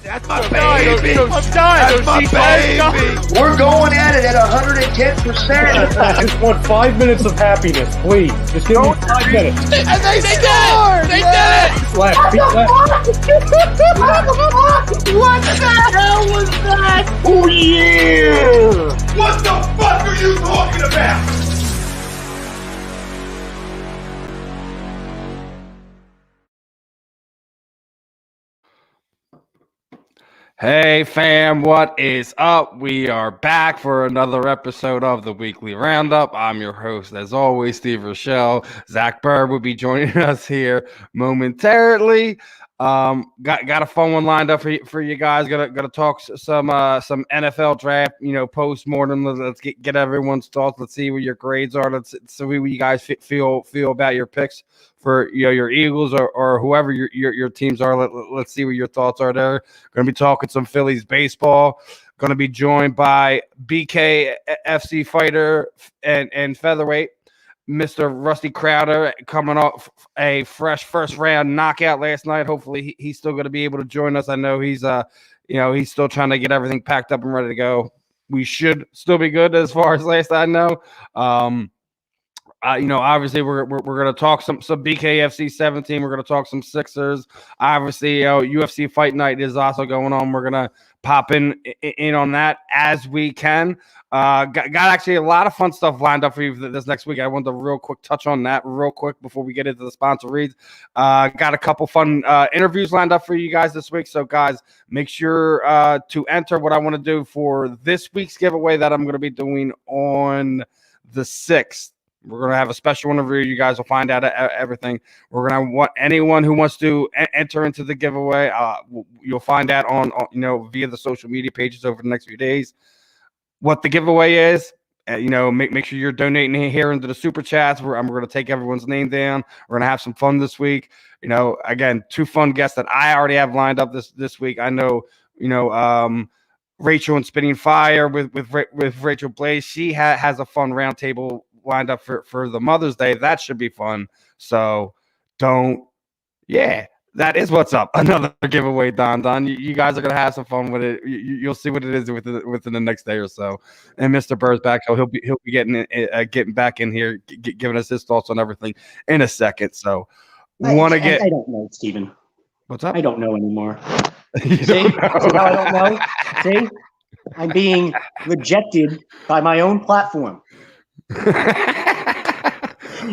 That's my baby. I'm dying. That's my baby. We're going at it at 110%. I just want 5 minutes of happiness, please. Just give me 5 minutes. And they scored. They did it. Left. What the hell was that? Oh, yeah. What the fuck are you talking about? Hey fam, what is up? We are back for another episode of the Weekly Roundup. I'm your host, as always, Steve Rochelle. Zach Bird will be joining us here momentarily. Got a fun one lined up for you guys. Gonna talk some NFL draft, post-mortem. Let's get everyone's thoughts. Let's see what your grades are. Let's see what you guys feel about your picks for your Eagles or whoever your teams are. Let's see what your thoughts are there. Going to be talking some Phillies baseball. Going to be joined by BKFC fighter and featherweight, Mr. Rusty Crowder, coming off a fresh first round knockout last night. Hopefully he's still going to be able to join us. I know he's he's still trying to get everything packed up and ready to go. We should still be good as far as last I know. Obviously we're going to talk some BKFC 17. We're going to talk some Sixers. Obviously, UFC Fight Night is also going on. We're going to pop in on that as we can. Got actually a lot of fun stuff lined up for you this next week. I want to real quick touch on that real quick before we get into the sponsor reads. Got a couple fun interviews lined up for you guys this week. So guys, make sure to enter what I want to do for this week's giveaway that I'm going to be doing on the 6th. We're going to have a special interview. You guys will find out everything. We're going to want anyone who wants to enter into the giveaway. You'll find out on via the social media pages over the next few days what the giveaway is. Make sure you're donating here into the super chats. We're going to take everyone's name down. We're going to have some fun this week. Again, 2 fun guests that I already have lined up this week. I know, Rachel and Spinning Fire with Rachel Blaze. She has a fun roundtable lined up for the Mother's Day. That should be fun. So that is what's up. Another giveaway, Don. You guys are gonna have some fun with it. You'll see what it is within the next day or so. And Mr. Bird's back, so he'll be getting back in here, giving us his thoughts on everything in a second. So I don't know, Steven. What's up? I don't know anymore. See how I don't know? See? I'm being rejected by my own platform.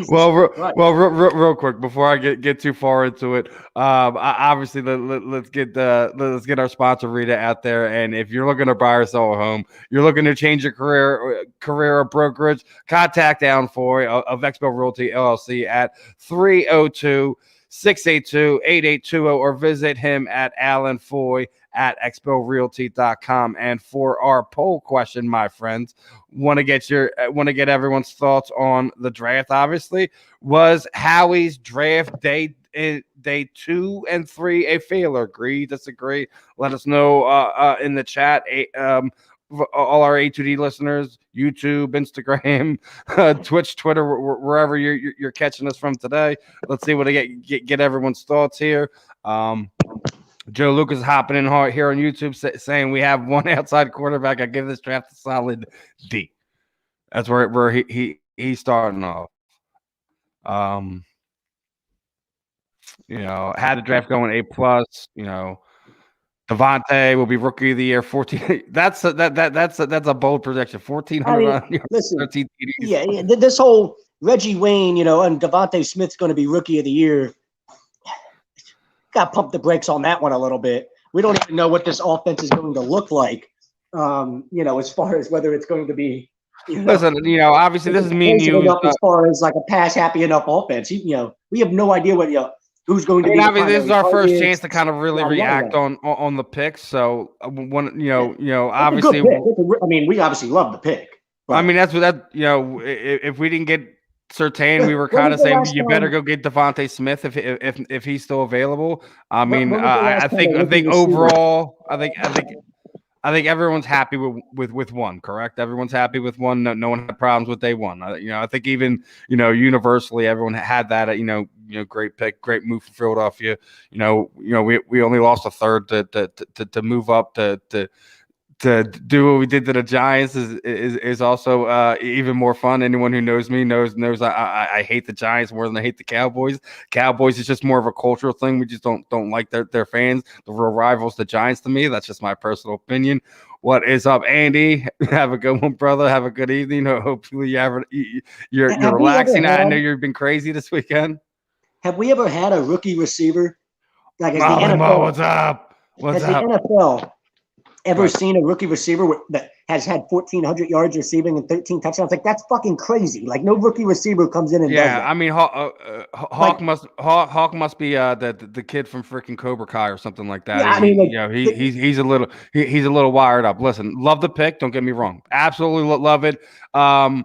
Real quick before I get too far into it, obviously let's get our sponsor Rita out there. And if you're looking to buy or sell a home, you're looking to change your career or brokerage, contact Alan Foy of Expo Realty LLC at 302-682-8820 or visit him at Alan Foy at exporealty.com. And for our poll question, my friends, want to get everyone's thoughts on the draft. Obviously, was Howie's draft day 2 and 3 a failure? Agree, disagree? Let us know in the chat. All our A2D listeners, YouTube, Instagram, Twitch, Twitter, wherever you're catching us from today. Let's see what I get everyone's thoughts here. Joe Lucas hopping in hard here on YouTube saying we have one outside quarterback. I give this draft a solid D. That's where he's starting off. Had the draft going A+. Devontae will be rookie of the year. 14. That's a bold projection. 1,400. Listen, 13 TDs. Yeah. This whole Reggie Wayne, and Devontae Smith's going to be rookie of the year. Got to pump the brakes on that one a little bit. We don't even know what this offense is going to look like. As far as whether it's going to be. Listen, obviously this is me and you. As far as like a pass happy enough offense, we have no idea what who's going to be. Obviously, this is our first chance to kind of really react on the picks. So obviously, we obviously love the pick. But, that's what that if we didn't get Surtain, we were kind of saying you better go get Devontae Smith if he's still available. I think overall, I think I think everyone's happy with one, correct? Everyone's happy with one. No one had problems with day one. I think even universally, everyone had that. Great pick, great move for Philadelphia. We only lost a third to move up to do what we did to the Giants is also even more fun. Anyone who knows me knows I hate the Giants more than I hate the Cowboys. Cowboys is just more of a cultural thing. We just don't like their fans. The real rivals, the Giants, to me. That's just my personal opinion. What is up, Andy? Have a good one, brother. Have a good evening. Hopefully you're relaxing. I know you've been crazy this weekend. Have we ever had a rookie receiver like as the NFL? What's up? What's up? The NFL ever seen a rookie receiver that has had 1,400 yards receiving and 13 touchdowns? Like, that's fucking crazy. Like, no rookie receiver comes in and does that. I mean, Hawk must be the kid from freaking Cobra Kai or something like that. Yeah, I mean, he's a little wired up. Listen, love the pick. Don't get me wrong. Absolutely love it. And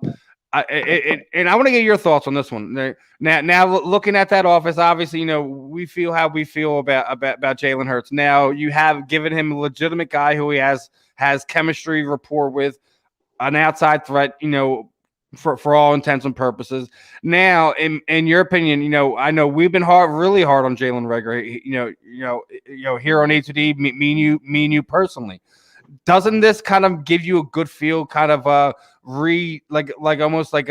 I want to get your thoughts on this one. Now, looking at that offense, obviously, we feel how we feel about Jalen Hurts. Now, you have given him a legitimate guy who he has chemistry rapport with, an outside threat, for all intents and purposes. Now, in your opinion, I know we've been really hard on Jalen Reagor, here on A2D, me and you personally. Doesn't this kind of give you a good feel, kind of almost like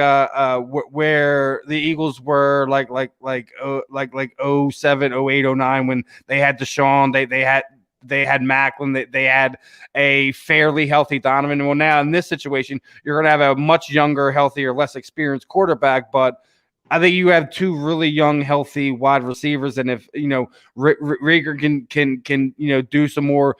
where the Eagles were like 07, 08, 09 when they had Deshaun, they had Macklin, they had a fairly healthy Donovan. Well, now in this situation, you're going to have a much younger, healthier, less experienced quarterback, but I think you have two really young, healthy wide receivers, and if Reagor can do some more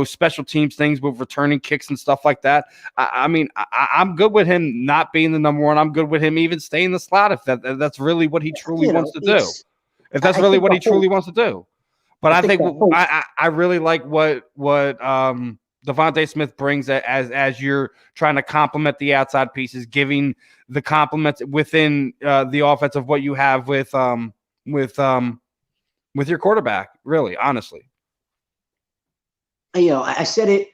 special teams things with returning kicks and stuff like that. I'm good with him not being the number one. I'm good with him even staying in the slot if that's really what he truly wants to do. If that's really what he truly wants to do. But I think I really like what Devontae Smith brings as you're trying to complement the outside pieces, giving the complements within the offense of what you have with your quarterback. Really, honestly. I said it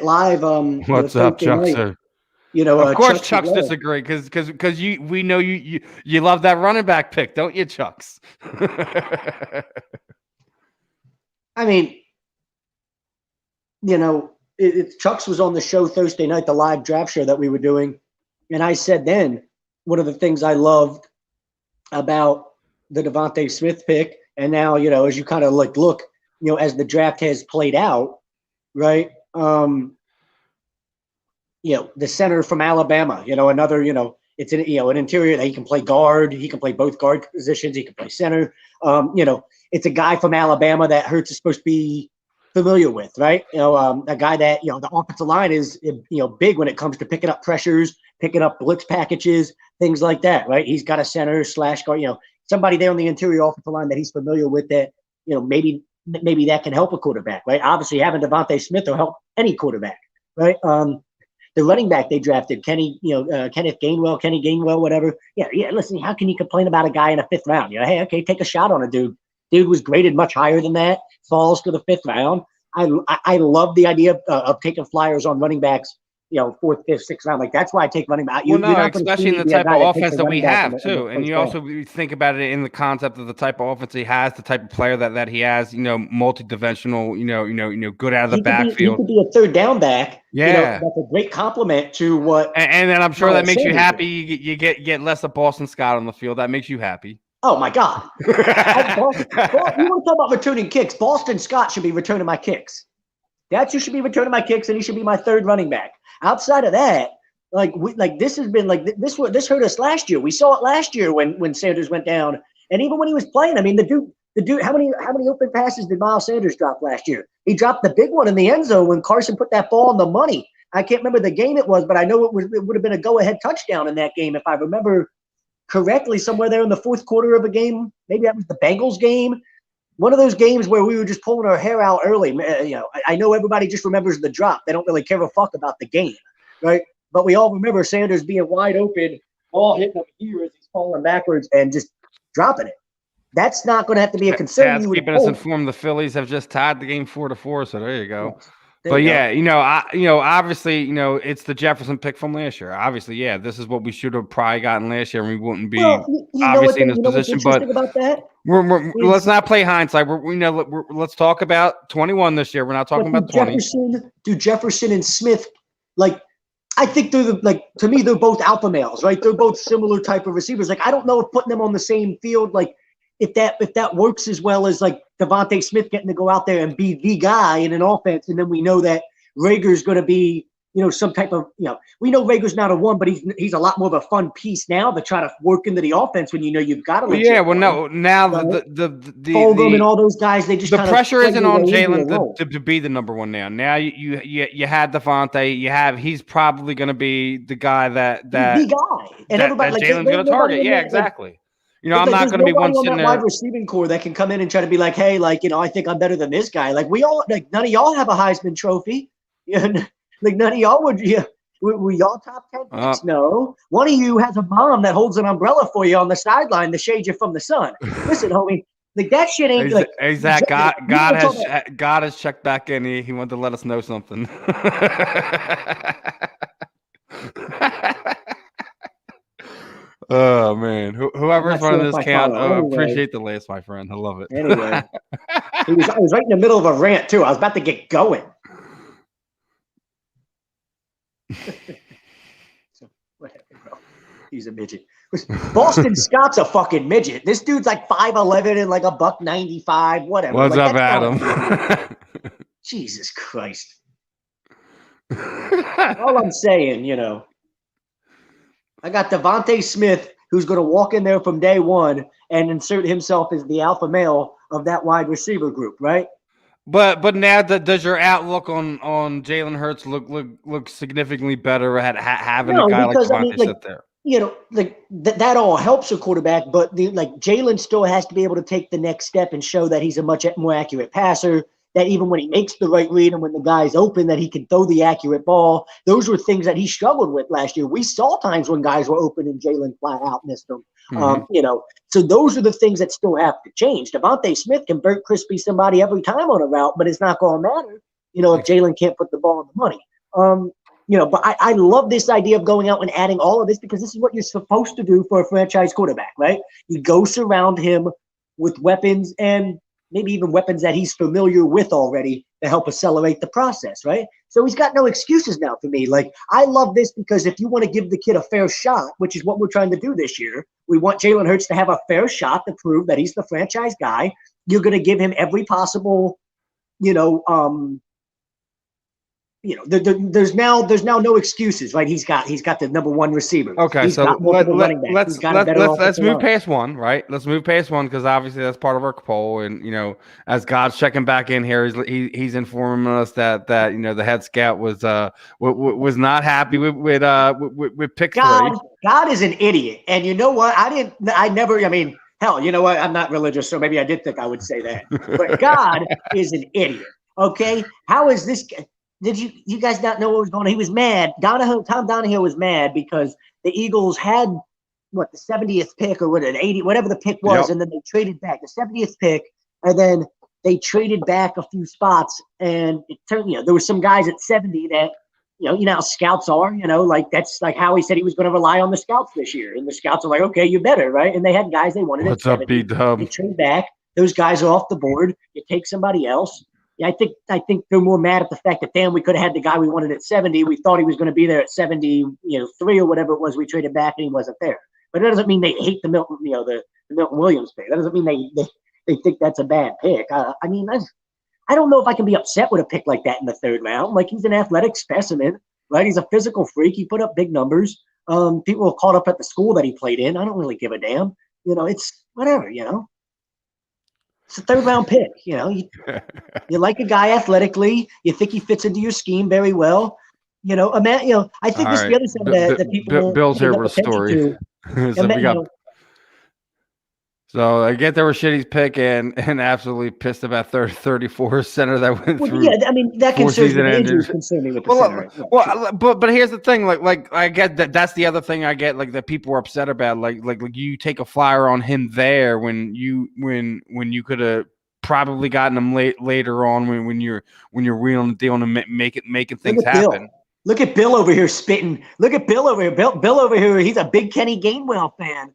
live. What's up, Chuck? Of course, Chucks disagree because we know you love that running back pick, don't you, Chucks? I mean, Chucks was on the show Thursday night, the live draft show that we were doing. And I said then, one of the things I loved about the Devontae Smith pick, and now, as you kind of look, as the draft has played out, right? The center from Alabama, another, it's an interior that he can play guard. He can play both guard positions. He can play center. It's a guy from Alabama that Hurts is supposed to be familiar with, right? A guy that, the offensive line is, big when it comes to picking up pressures, picking up blitz packages, things like that, right? He's got a center / guard, somebody there on the interior offensive line that he's familiar with that, maybe that can help a quarterback, right? Obviously having Devontae Smith will help any quarterback, right? The running back they drafted, Kenny Gainwell, whatever. Yeah. Listen, how can you complain about a guy in a fifth round? Hey, okay, take a shot on a dude. Dude was graded much higher than that, falls to the fifth round. I love the idea of taking flyers on running backs, fourth, fifth, sixth round. Like, that's why I take running back. Especially in the type of offense that we have, too. And you also think about it in the concept of the type of offense he has, the type of player that he has, multi-dimensional, good out of the backfield. He could be a third down back. Yeah. That's a great compliment to what. And then I'm sure that makes you happy. You get less of Boston Scott on the field. That makes you happy. Oh, my God. You want to talk about returning kicks? Boston Scott should be returning my kicks. That's who should be returning my kicks, and he should be my third running back. Outside of that, this has been this hurt us last year. We saw it last year when Sanders went down, and even when he was playing. I mean, the dude. How many open passes did Miles Sanders drop last year? He dropped the big one in the end zone when Carson put that ball on the money. I can't remember the game it was, but I know it would have been a go-ahead touchdown in that game if I remember correctly, somewhere there in the fourth quarter of a game. Maybe that was the Bengals game. One of those games where we were just pulling our hair out early. I know everybody just remembers the drop. They don't really care a fuck about the game, right? But we all remember Sanders being wide open, ball hitting him here as he's falling backwards and just dropping it. That's not going to have to be a concern. Keeping us informed, the Phillies have just tied the game 4-4. So there you go. But yeah, obviously, it's the Jefferson pick from last year. Obviously, yeah, this is what we should have probably gotten last year, and we wouldn't be obviously in this position. But about that? Let's not play hindsight. Let's talk about 21 this year. We're not talking about 20. Jefferson and Smith, I think they're to me, they're both alpha males, right? They're both similar type of receivers. I don't know if putting them on the same field, if that works as well as Devontae Smith getting to go out there and be the guy in an offense, and then we know that Rager's going to be, some type of, we know Rager's not a one, but he's a lot more of a fun piece now to try to work into the offense when you've got to. Yeah, well, no, now right? the Fulgham and all those guys, they just the pressure isn't on Jalen to be the number one now. Now you had Devontae, he's probably going to be the guy that the guy, and everybody Jalen's going to target. Yeah, exactly. I'm not going to be one sitting there. Wide receiving core that can come in and try to be hey, I think I'm better than this guy. We all, none of y'all have a Heisman Trophy. None of y'all would. Were y'all top 10 picks? No. One of you has a mom that holds an umbrella for you on the sideline to shade you from the sun. Listen, homie, that shit ain't exact. God has checked back in. He wanted to let us know something. Oh man, whoever's running this count, appreciate the lace, my friend. I love it. Anyway, I was right in the middle of a rant too. I was about to get going. So whatever, bro. He's a midget. Boston Scott's a fucking midget. This dude's 5'11" and $195, whatever. What's up, Adam? Jesus Christ. All I'm saying, I got Devontae Smith, who's going to walk in there from day one and insert himself as the alpha male of that wide receiver group, right? But now does your outlook on Jalen Hurts look significantly better at having a guy like Devontae sit there? That all helps a quarterback, but Jalen still has to be able to take the next step and show that he's a much more accurate passer. That even when he makes the right read and when the guy's open, that he can throw the accurate ball. Those were things that he struggled with last year. We saw times when guys were open and Jalen flat out missed them. Mm-hmm. So those are the things that still have to change. Devontae Smith can Burt Crispy somebody every time on a route, but it's not going to matter, if Jalen can't put the ball in the money. But I love this idea of going out and adding all of this because this is what you're supposed to do for a franchise quarterback, right? You go surround him with weapons and maybe even weapons that he's familiar with already to help accelerate the process, right? So he's got no excuses now for me. I love this because if you want to give the kid a fair shot, which is what we're trying to do this year, we want Jalen Hurts to have a fair shot to prove that he's the franchise guy. You're going to give him every possible, there's now no excuses, right? He's got the number one receiver. Okay, so let's move past one, right? Let's move past one because obviously that's part of our poll, and as God's checking back in here, he's informing us that the head scout was not happy with pick 3. God is an idiot, and you know what? Hell, you know what? I'm not religious, so maybe I did think I would say that, but God is an idiot. Okay, how is this? Did you guys not know what was going on? He was mad. Tom Donahue was mad because the Eagles had the 70th pick or 80, whatever the pick was, yep. And then they traded back the 70th pick, and then they traded back a few spots, and it turned there were some guys at 70 that how scouts are, that's how he said he was going to rely on the scouts this year, and the scouts are okay, you better, right? And they had guys they wanted. What's up, B-Dub? They trade back. Those guys are off the board. You take somebody else. Yeah, I think they're more mad at the fact that, damn, we could have had the guy we wanted at 70. We thought he was going to be there at 73 or whatever it was. We traded back and he wasn't there. But that doesn't mean they hate the Milton, the Milton Williams pick. That doesn't mean they think that's a bad pick. I don't know if I can be upset with a pick like that in the third round. He's an athletic specimen, right? He's a physical freak. He put up big numbers. People are caught up at the school that he played in. I don't really give a damn. It's whatever, It's a third round pick. You like a guy athletically. You think he fits into your scheme very well. I think this is the other thing that people Bill's here with a story. So I get there was Shitty's pick and absolutely pissed about 34 center that went through. Yeah, that concerns me. Injuries concern me with the center. Well, but here's the thing. I get that. That's the other thing I get. That people are upset about. Like you take a flyer on him there when you could have probably gotten him later on when you're wheeling and dealing and making things happen. Look at Bill over here spitting. Look at Bill over here. Bill over here. He's a big Kenny Gainwell fan.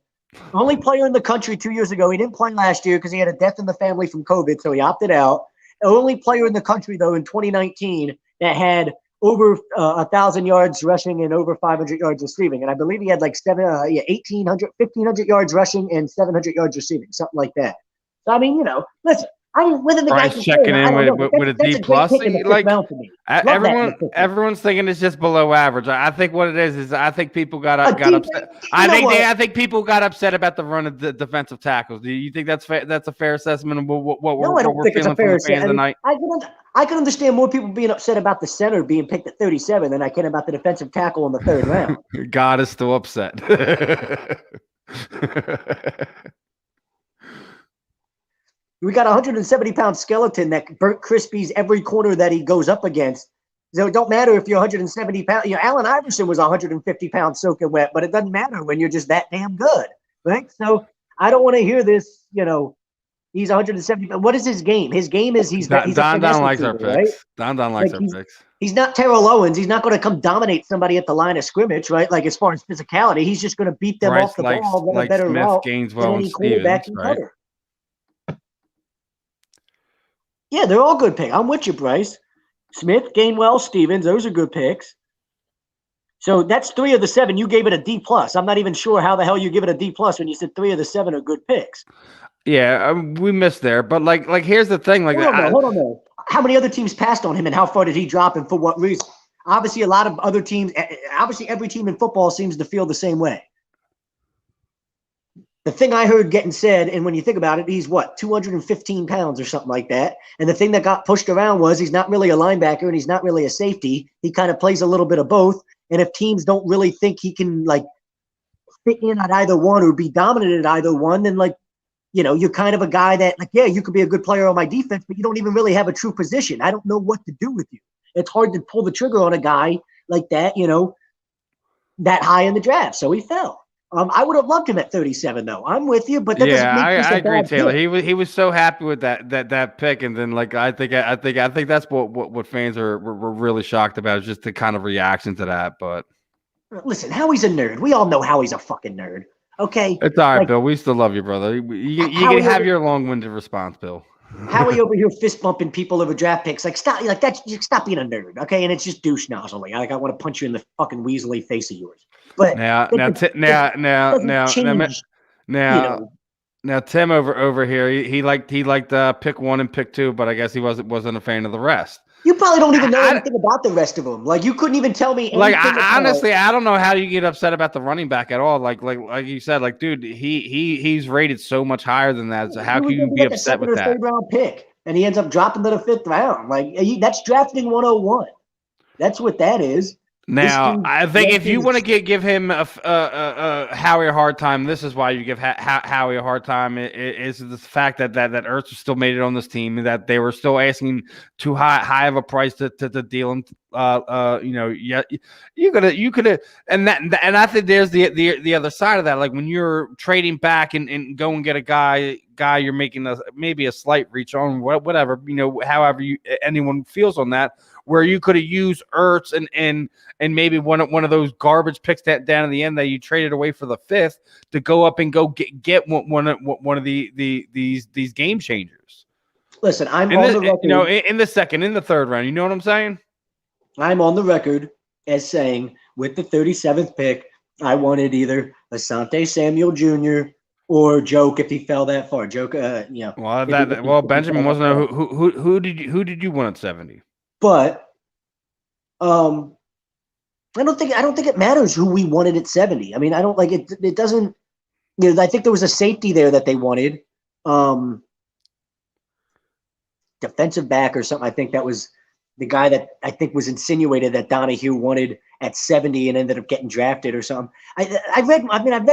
Only player in the country 2 years ago. He didn't play last year because he had a death in the family from COVID, so he opted out. Only player in the country, though, in 2019 that had over 1,000 yards rushing and over 500 yards receiving. And I believe he had like 1,500 yards rushing and 700 yards receiving, something like that. So, I mean, you know, listen. Whether the Bryce guy's checking in with a D plus. Like everyone's thinking it's just below average. I think what it is I think people got upset. I think people got upset about the run of the defensive tackles. Do you think that's fair? That's a fair assessment of what we're feeling from the fans tonight? I can understand more people being upset about the center being picked at 37 than I can about the defensive tackle in the third round. God is still upset. We got a 170-pound skeleton that burnt Crispy's every corner that he goes up against. So it don't matter if you're 170 pounds. You know, Allen Iverson was 150 pounds soaking wet, but it doesn't matter when you're just that damn good, right? So I don't want to hear this. You know, he's 170. What is his game? His game is he's Don likes our picks. Right? Don likes our picks. He's not Terrell Owens. He's not going to come dominate somebody at the line of scrimmage, right? Like as far as physicality, he's just going to beat them off the ball, run a better route than any quarterback can cover. Yeah, they're all good picks. I'm with you, Bryce. Smith, Gainwell, Stevens, those are good picks. So that's 3 of the 7. You gave it a D plus. I'm not even sure how the hell you give it a D plus when you said 3 of the 7 are good picks. Yeah, we missed there, but like here's the thing. Like, hold on there. How many other teams passed on him, and how far did he drop, and for what reason? Obviously, a lot of other teams. Obviously, every team in football seems to feel the same way. The thing I heard getting said, and when you think about it, he's 215 pounds or something like that. And the thing that got pushed around was he's not really a linebacker and he's not really a safety. He kind of plays a little bit of both. And if teams don't really think he can fit in at either one or be dominant at either one, then you're kind of a guy that you could be a good player on my defense, but you don't even really have a true position. I don't know what to do with you. It's hard to pull the trigger on a guy like that, that high in the draft. So he fell. I would have loved him at 37, though. I'm with you, but that doesn't make this a agree, bad Taylor. Pick. He was so happy with that pick, and then I think that's what fans were really shocked about is just the kind of reaction to that. But listen, Howie's a nerd. We all know Howie's a fucking nerd. Okay, it's all right, Bill. We still love you, brother. You can have your long-winded response, Bill. Howie over here fist bumping people over draft picks. Stop being a nerd, okay? And it's just douche nozzling. I want to punch you in the fucking weaselly face of yours. But now Tim over here, he liked pick 1 and pick 2, but I guess he wasn't a fan of the rest. You probably don't even know anything about the rest of them. You couldn't even tell me anything. Honestly, I don't know how you get upset about the running back at all. Like you said, dude, he's rated so much higher than that. So how can you be upset with that? 3rd round pick, and he ends up dropping to the 5th round. That's drafting 101. That's what that is. Now, I think if you want to give him a Howie a hard time, this is why you give Howie a hard time. Is the fact that Ertz still made it on this team, and that they were still asking too high of a price to deal him. You could have, and I think there's the other side of that. When you're trading back and go and get a guy you're making maybe a slight reach on, whatever, however anyone feels on that. Where you could have used Ertz and maybe one of those garbage picks that down in the end that you traded away for the 5th to go up and go get one of these game changers. Listen, I'm on the record. In the 2nd, in the 3rd round. You know what I'm saying? I'm on the record as saying with the 37th pick, I wanted either Asante Samuel Jr. or Joke if he fell that far. Joke, Well, Benjamin wasn't. Who did you want at 70? But I don't think it matters who we wanted at 70. I mean, I don't like it. It doesn't. I think there was a safety there that they wanted, defensive back or something. I think that was the guy that I think was insinuated that Donahue wanted at 70 and ended up getting drafted or something. I've read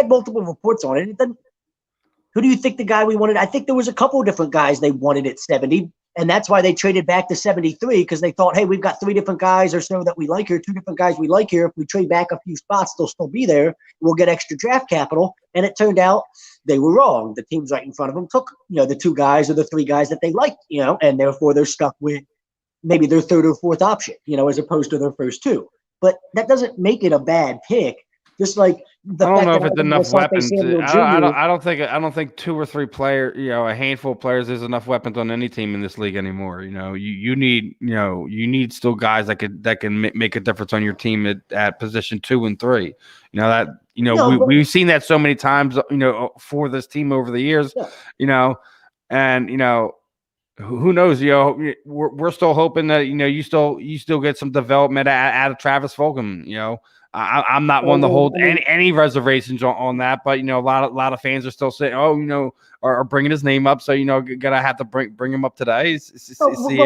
multiple reports on it. Who do you think the guy we wanted? I think there was a couple of different guys they wanted at 70. And that's why they traded back to 73, because they thought, hey, we've got 3 different guys or so that we like here, 2 different guys we like here. If we trade back a few spots, they'll still be there. We'll get extra draft capital. And it turned out they were wrong. The teams right in front of them took, the 2 guys or the 3 guys that they liked, and therefore they're stuck with maybe their 3rd or 4th option, as opposed to their first 2. But that doesn't make it a bad pick. Just like I don't know if it's enough weapons. I don't think 2 or 3 players, a handful of players is enough weapons on any team in this league anymore. You need still guys that can make a difference on your team at position 2 and 3. We've seen that so many times, for this team over the years, and who knows, we're still hoping that, you still get some development out of Travis Fulgham, I'm not one to hold any reservations on that, but a lot of fans are still saying, are bringing his name up, so gotta have to bring him up today.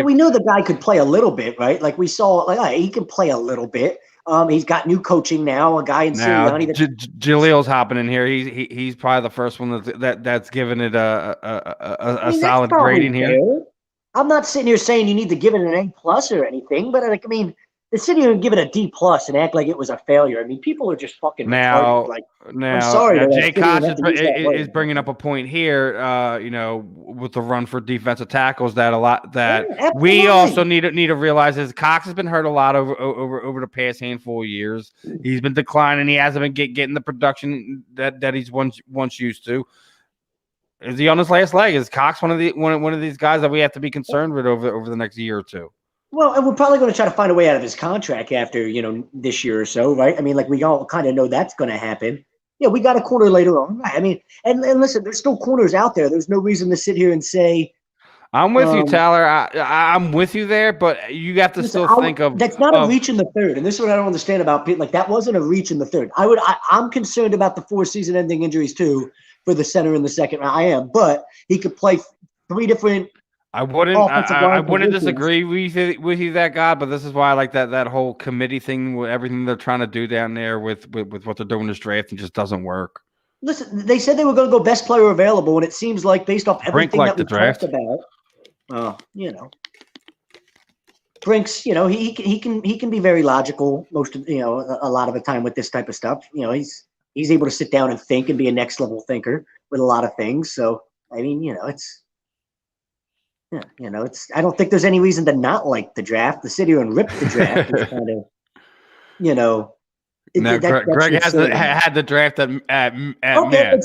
We know the guy could play a little bit, right? Like we saw, he can play a little bit. He's got new coaching now. A guy in Sirianni. Jalil's hopping in here. He's probably the first one that's given it a solid grading here. I'm not sitting here saying you need to give it an A+ or anything, but to sit here and give it a D+ and act like it was a failure. People are just fucking retarded. I'm sorry. Jay Koch is bringing up a point here, with the run for defensive tackles we also need to realize is Cox has been hurt a lot over the past handful of years. He's been declining. He hasn't been getting the production that he's once used to. Is he on his last leg? Is Cox one of these guys that we have to be concerned with over the next year or two? Well, and we're probably going to try to find a way out of his contract after, this year or so, right? We all kind of know that's going to happen. Yeah, we got a corner later on. Right? And listen, there's still corners out there. There's no reason to sit here and say. I'm with you, Tyler. I'm with you there, but you have to still think of. That's not a reach in the 3rd. And this is what I don't understand about people. That wasn't a reach in the 3rd. I'm concerned about the 4 season-ending injuries, too, for the center in the 2nd round. I am, but he could play 3 different. I wouldn't disagree with you that guy, but this is why I like that whole committee thing with everything they're trying to do down there with what they're doing this draft, and just doesn't work. Listen, they said they were going to go best player available, and it seems like based off everything that we talked about, Brinks, he can be very logical most of a lot of the time with this type of stuff. He's able to sit down and think and be a next level thinker with a lot of things. So it's. Yeah, I don't think there's any reason to not like the draft. To sit here and rip the draft is kind of, Greg had the draft at okay,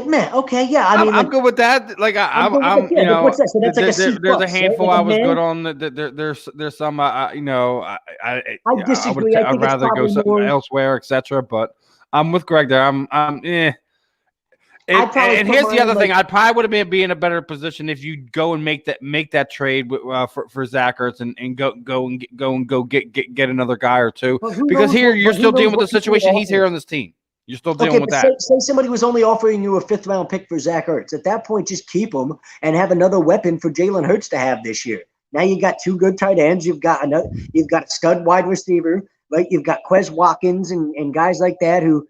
man. Okay, yeah. I'm good with that. What's that? So that's like a C+, there's a handful right? I was good on. There's some I disagree. I'd rather go elsewhere, etc. But I'm with Greg there. And here's the other thing: I probably would have been in a better position if you go and make that trade for Zach Ertz and go get another guy or 2. Because here you're still dealing with the situation he's here on this team. You're still dealing with that. Say somebody was only offering you a 5th round pick for Zach Ertz. At that point, just keep him and have another weapon for Jalen Hurts to have this year. Now you got 2 good tight ends. You've got a stud wide receiver, right? You've got Quez Watkins and guys like that who.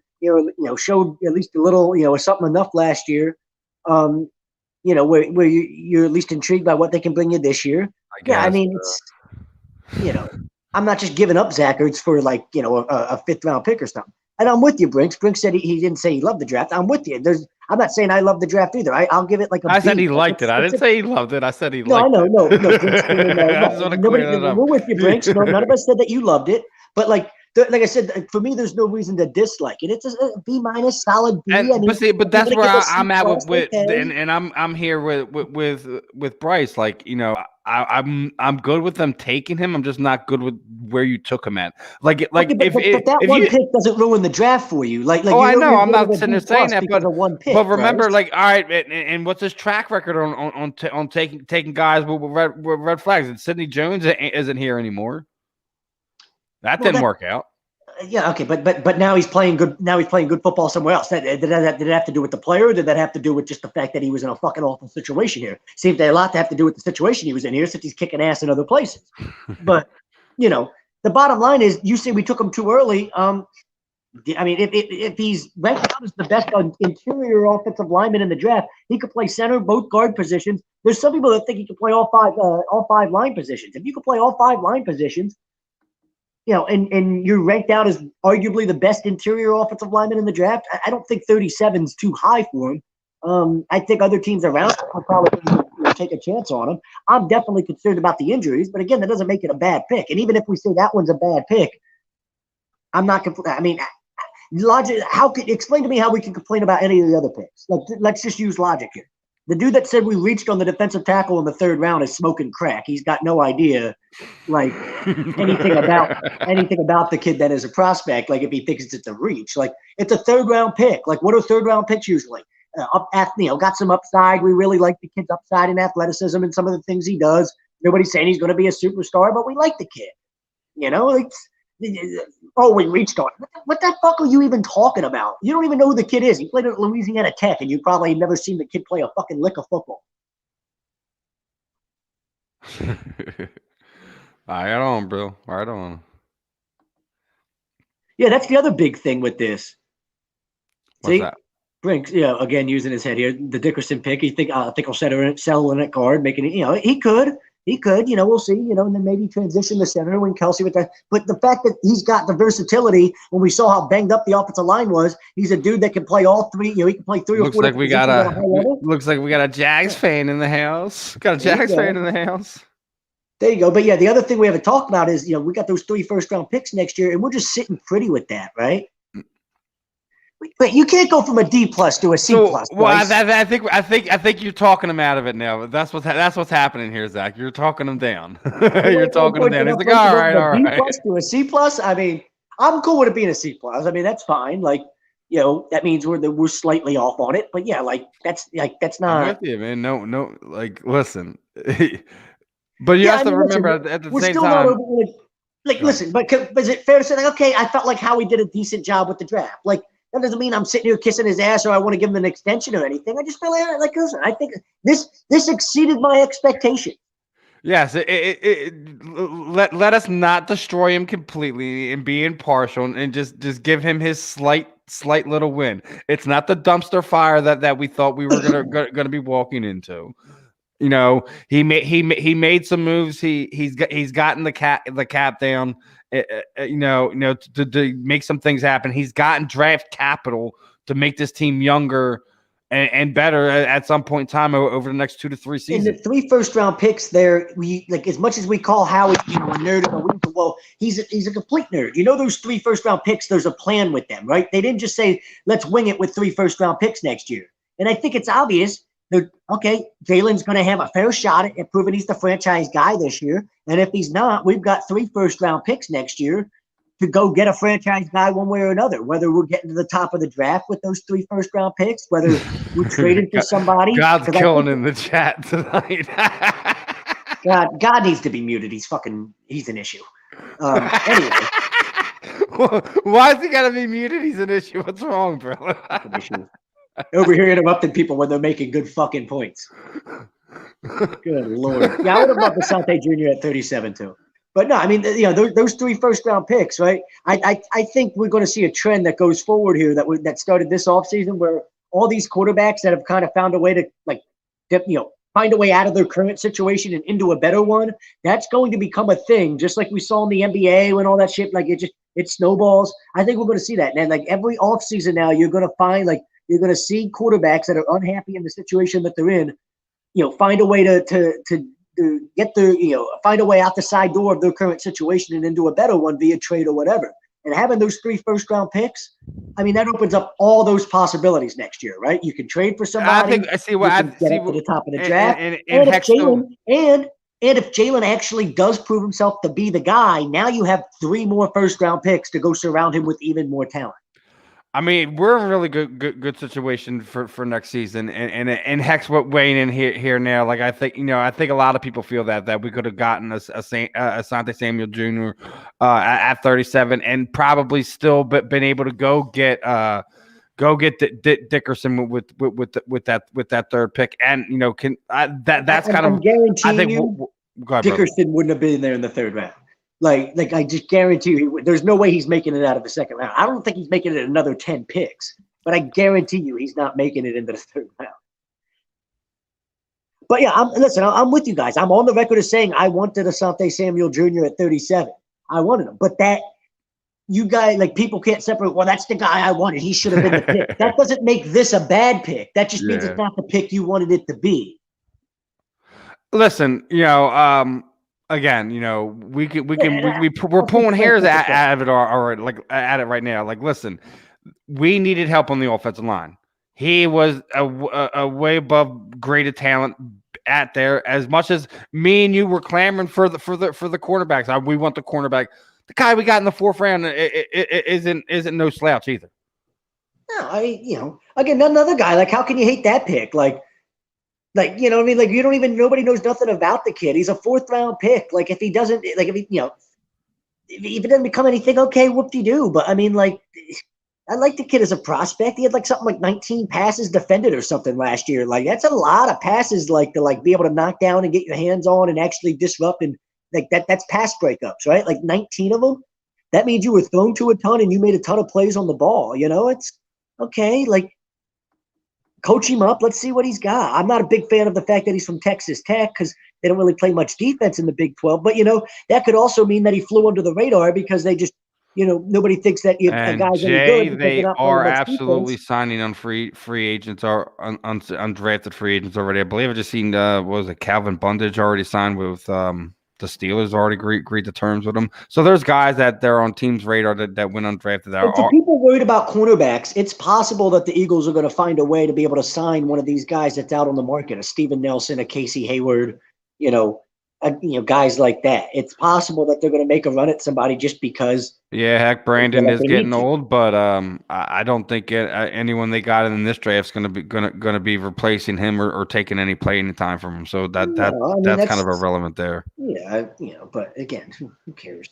Showed at least a little, something enough last year, where you're at least intrigued by what they can bring you this year. It's, I'm not just giving up Zach Ertz for a 5th round pick or something. And I'm with you, Brinks. Brinks said he didn't say he loved the draft. I'm with you. I'm not saying I love the draft either. I'll give it like a. I said he liked it. I didn't say he loved it. I said he liked it. No. We're with you, Brinks. None of us said that you loved it, but like I said, for me, there's no reason to dislike it. It's a B-, solid B. But that's where I'm at with and I'm here with Bryce. I'm good with them taking him. I'm just not good with where you took him at. But that one pick doesn't ruin the draft for you. I know. I'm not sitting there saying that, but one pick. But remember, all right, and what's his track record on taking guys with red flags? And Sidney Jones isn't here anymore. That didn't work out. Yeah, okay, but now he's playing good. Now he's playing good football somewhere else. Did it have to do with the player, or did that have to do with just the fact that he was in a fucking awful situation here? Seems to a lot to have to do with the situation he was in here, since he's kicking ass in other places. But the bottom line is, you say we took him too early. I mean, if he's ranked out as the best interior offensive lineman in the draft, he could play center, both guard positions. There's some people that think he can play all five line positions. If you can play all 5 line positions, and you're ranked out as arguably the best interior offensive lineman in the draft, I don't think 37 is too high for him. I think other teams around will probably take a chance on him. I'm definitely concerned about the injuries, but again, that doesn't make it a bad pick. And even if we say that one's a bad pick, I'm not. I mean, logic. Explain to me how we can complain about any of the other picks? Let's just use logic here. The dude that said we reached on the defensive tackle in the 3rd round is smoking crack. He's got no idea, anything about the kid that is a prospect. Like if he thinks it's a reach, it's a 3rd round pick. What are 3rd round picks usually? Got some upside. We really like the kid's upside in athleticism and some of the things he does. Nobody's saying he's going to be a superstar, but we like the kid. We reached on it. What the fuck are you even talking about? You don't even know who the kid is. He played at Louisiana Tech, and you probably never seen the kid play a fucking lick of football. Right on, bro. Right on. Yeah, that's the other big thing with this. What's that? Brinks, again, using his head here, the Dickerson pick. I think he'll settle in at guard, making it. He could. We'll see. And then maybe transition to center when Kelsey with that. But the fact that he's got the versatility, when we saw how banged up the offensive line was, he's a dude that can play all 3. He can play 3 or 4. Looks like we got a Jags fan in the house. Got a Jags fan in the house. There you go. But yeah, the other thing we haven't talked about is we got those 3 first-round picks next year, and we're just sitting pretty with that, right? But you can't go from a D+ to a C+. Well, I think you're talking him out of it now. That's what's happening here, Zach. You're talking him down. You're talking him down. He's like, all right. D+ to a C+. I mean, I'm cool with it being a C+. I mean, that's fine. That means we're slightly off on it. But yeah, that's not. I'm with you, man. No. Listen. But you have to remember at the same time. Listen, but is it fair to say, okay, I felt like Howie did a decent job with the draft. That doesn't mean I'm sitting here kissing his ass or I want to give him an extension or anything. I just feel listen, I think this exceeded my expectation. Yes, let us not destroy him completely and be impartial and just give him his slight little win. It's not the dumpster fire that we thought we were gonna be walking into. He made some moves. He's gotten the cap down. To make some things happen. He's gotten draft capital to make this team younger and better at some point in time over the next 2 to 3 seasons. And the 3 first-round picks there, we as much as we call Howie a nerd, he's a complete nerd. Those 3 first-round picks, there's a plan with them, right? They didn't just say, let's wing it with 3 first-round picks next year. And I think it's obvious. Okay, Jalen's going to have a fair shot at proving he's the franchise guy this year. And if he's not, we've got 3 first-round picks next year to go get a franchise guy one way or another, whether we're getting to the top of the draft with those 3 first-round picks, whether we're trading for somebody. God's killing in the chat tonight. God needs to be muted. He's an issue. Anyway. Why is he got to be muted? He's an issue. What's wrong, bro? Over here interrupting people when they're making good fucking points. Good Lord. Yeah, I would have loved Asante Jr. at 37 too. But no, I mean, those 3 first-round picks, right? I think we're going to see a trend that goes forward here that started this offseason where all these quarterbacks that have kind of found a way to find a way out of their current situation and into a better one, that's going to become a thing, just like we saw in the NBA when all that shit, it snowballs. I think we're going to see that. And every offseason now, you're going to find you're going to see quarterbacks that are unhappy in the situation that they're in, find a way to get find a way out the side door of their current situation and into a better one via trade or whatever. And having those 3 first-round picks, I mean, that opens up all those possibilities next year, right? You can trade for somebody. I see what I see to the top of the draft. And if Jalen actually does prove himself to be the guy, now you have 3 more first-round picks to go surround him with even more talent. I mean, we're in a really good situation for next season, and Hex weighing in here now. I think a lot of people feel that we could have gotten Asante Samuel Jr. At 37, and probably still been able to go get Dickerson with that 3rd pick, and that's kind of. I'm guaranteeing I think Dickerson wouldn't have been there in the 3rd round. Like I just guarantee you, there's no way he's making it out of the second round. I don't think he's making it another 10 picks, but I guarantee you he's not making it into the third round. But yeah, I'm with you guys. I'm on the record as saying I wanted Asante Samuel Jr. at 37. I wanted him, but that you guys, like, people can't separate. Well, that's the guy I wanted. He should have been the pick. That doesn't make this a bad pick. That just means it's not the pick you wanted it to be. Listen, again, we're pulling hairs out of it already, like at it right now. Like, listen, we needed help on the offensive line. He was a way above graded talent at there. As much as me and you were clamoring for the cornerbacks, we want the cornerback. The guy we got in the fourth round isn't no slouch either. No, again, another guy. Like, how can you hate that pick? Like, you know what I mean? Like, nobody knows nothing about the kid. He's a fourth round pick. Like, if he doesn't, like, if it doesn't become anything, okay, whoop-de-doo. But I mean, like, I like the kid as a prospect. He had like something like 19 passes defended or something last year. Like, that's a lot of passes, like, to like be able to knock down and get your hands on and actually disrupt, and like that's pass breakups, right? Like 19 of them. That means you were thrown to a ton and you made a ton of plays on the ball. It's okay. Like, coach him up. Let's see what he's got. I'm not a big fan of the fact that he's from Texas Tech because they don't really play much defense in the Big 12. But, that could also mean that he flew under the radar because they just, nobody thinks that a guy's any good. They are absolutely signing on free agents or undrafted free agents already. I believe I just seen, Calvin Bundage already signed with the Steelers already agreed to terms with him. So there's guys that they're on teams' radar that went undrafted. For people worried about cornerbacks, it's possible that the Eagles are going to find a way to be able to sign one of these guys that's out on the market, a Steven Nelson, a Casey Hayward, guys like that. It's possible that they're going to make a run at somebody just because. Yeah, heck, Brandon is getting old, but I don't think anyone they got in this draft is going to be replacing him or taking any playing time from him. So that's kind of irrelevant there. Yeah, but again, who cares?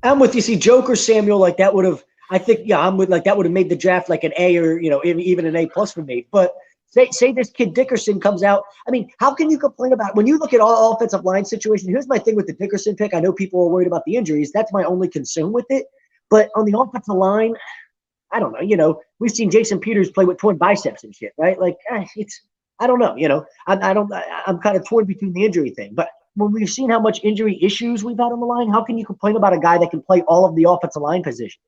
I'm with you. See, Joker Samuel, like that would have. I think, I'm with, like, that would have made the draft like an A or even an A+ for me. But say this kid Dickerson comes out. I mean, how can you complain about when you look at all offensive line situation? Here's my thing with the Dickerson pick. I know people are worried about the injuries. That's my only concern with it. But on the offensive line, I don't know. We've seen Jason Peters play with torn biceps and shit, right? Like, I don't know. I'm kind of torn between the injury thing. But when we've seen how much injury issues we've had on the line, how can you complain about a guy that can play all of the offensive line positions?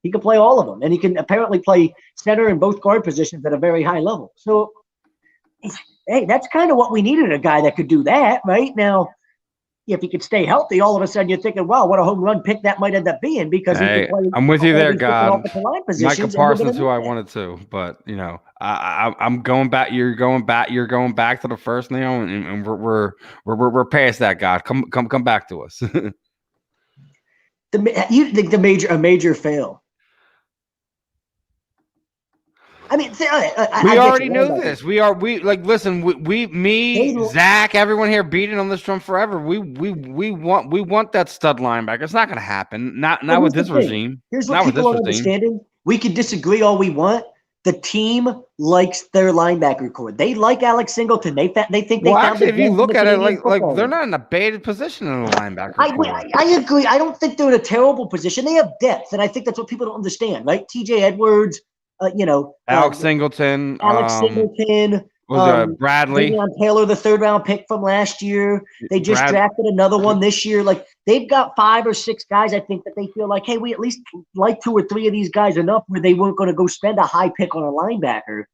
He can play all of them, and he can apparently play center and both guard positions at a very high level. So, hey, that's kind of what we needed, a guy that could do that right now. If he could stay healthy, all of a sudden you're thinking, wow, what a home run pick that might end up being because he can play. I'm with you there, God. Micah Parsons, who I wanted to, but I'm going back. You're going back to the first now, and we're past that, God. Come back to us. You think a major fail? I mean, we already know this. Listen, Zach, everyone here beating on this drum forever. We want that stud linebacker. It's not going to happen. Not with this regime. Here's what people aren't understanding. We can disagree all we want. The team likes their linebacker core. They like Alex Singleton. They think they found. Actually, if you look at it, like they're not in a bad position in the linebacker core. I agree. I don't think they're in a terrible position. They have depth, and I think that's what people don't understand, right? T.J. Edwards. Alex Singleton. Bradley Taylor, the third round pick from last year. They just drafted another one this year. Like, they've got 5 or 6 guys, I think, that they feel like, hey, we at least like 2 or 3 of these guys enough where they weren't going to go spend a high pick on a linebacker.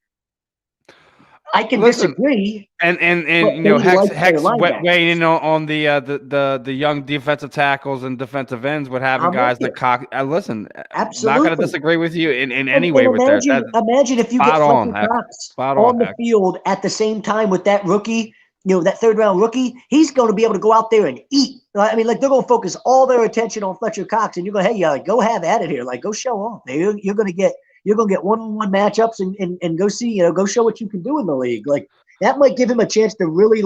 I can disagree. And Hex weighing in on the young defensive tackles and defensive ends with having guys like Cox. Listen, absolutely, I'm not going to disagree with you in any way with that. Imagine if you get Cox on the field at the same time with that rookie, that third round rookie. He's going to be able to go out there and eat. I mean, like, they're going to focus all their attention on Fletcher Cox, and you're going, hey, go have at it here. Like, go show off. You're going to get one-on-one matchups and go see, go show what you can do in the league. Like, that might give him a chance to really,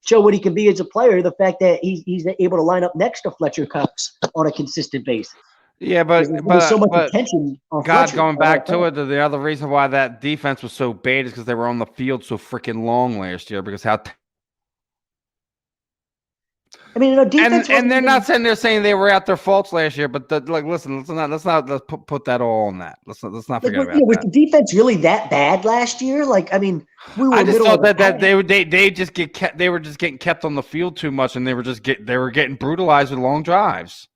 show what he can be as a player. The fact that he's able to line up next to Fletcher Cox on a consistent basis. Yeah, but there's so much attention on God, Fletcher. going back to it, the other reason why that defense was so bad is because they were on the field so freaking long last year. Because I mean, defense, and they're not saying they were at their faults last year, but listen, let's put that all on that. Let's not forget about that. Was the defense really that bad last year? Like, I mean, we were. I just thought that they just get kept. They were just getting kept on the field too much, and they were getting brutalized with long drives.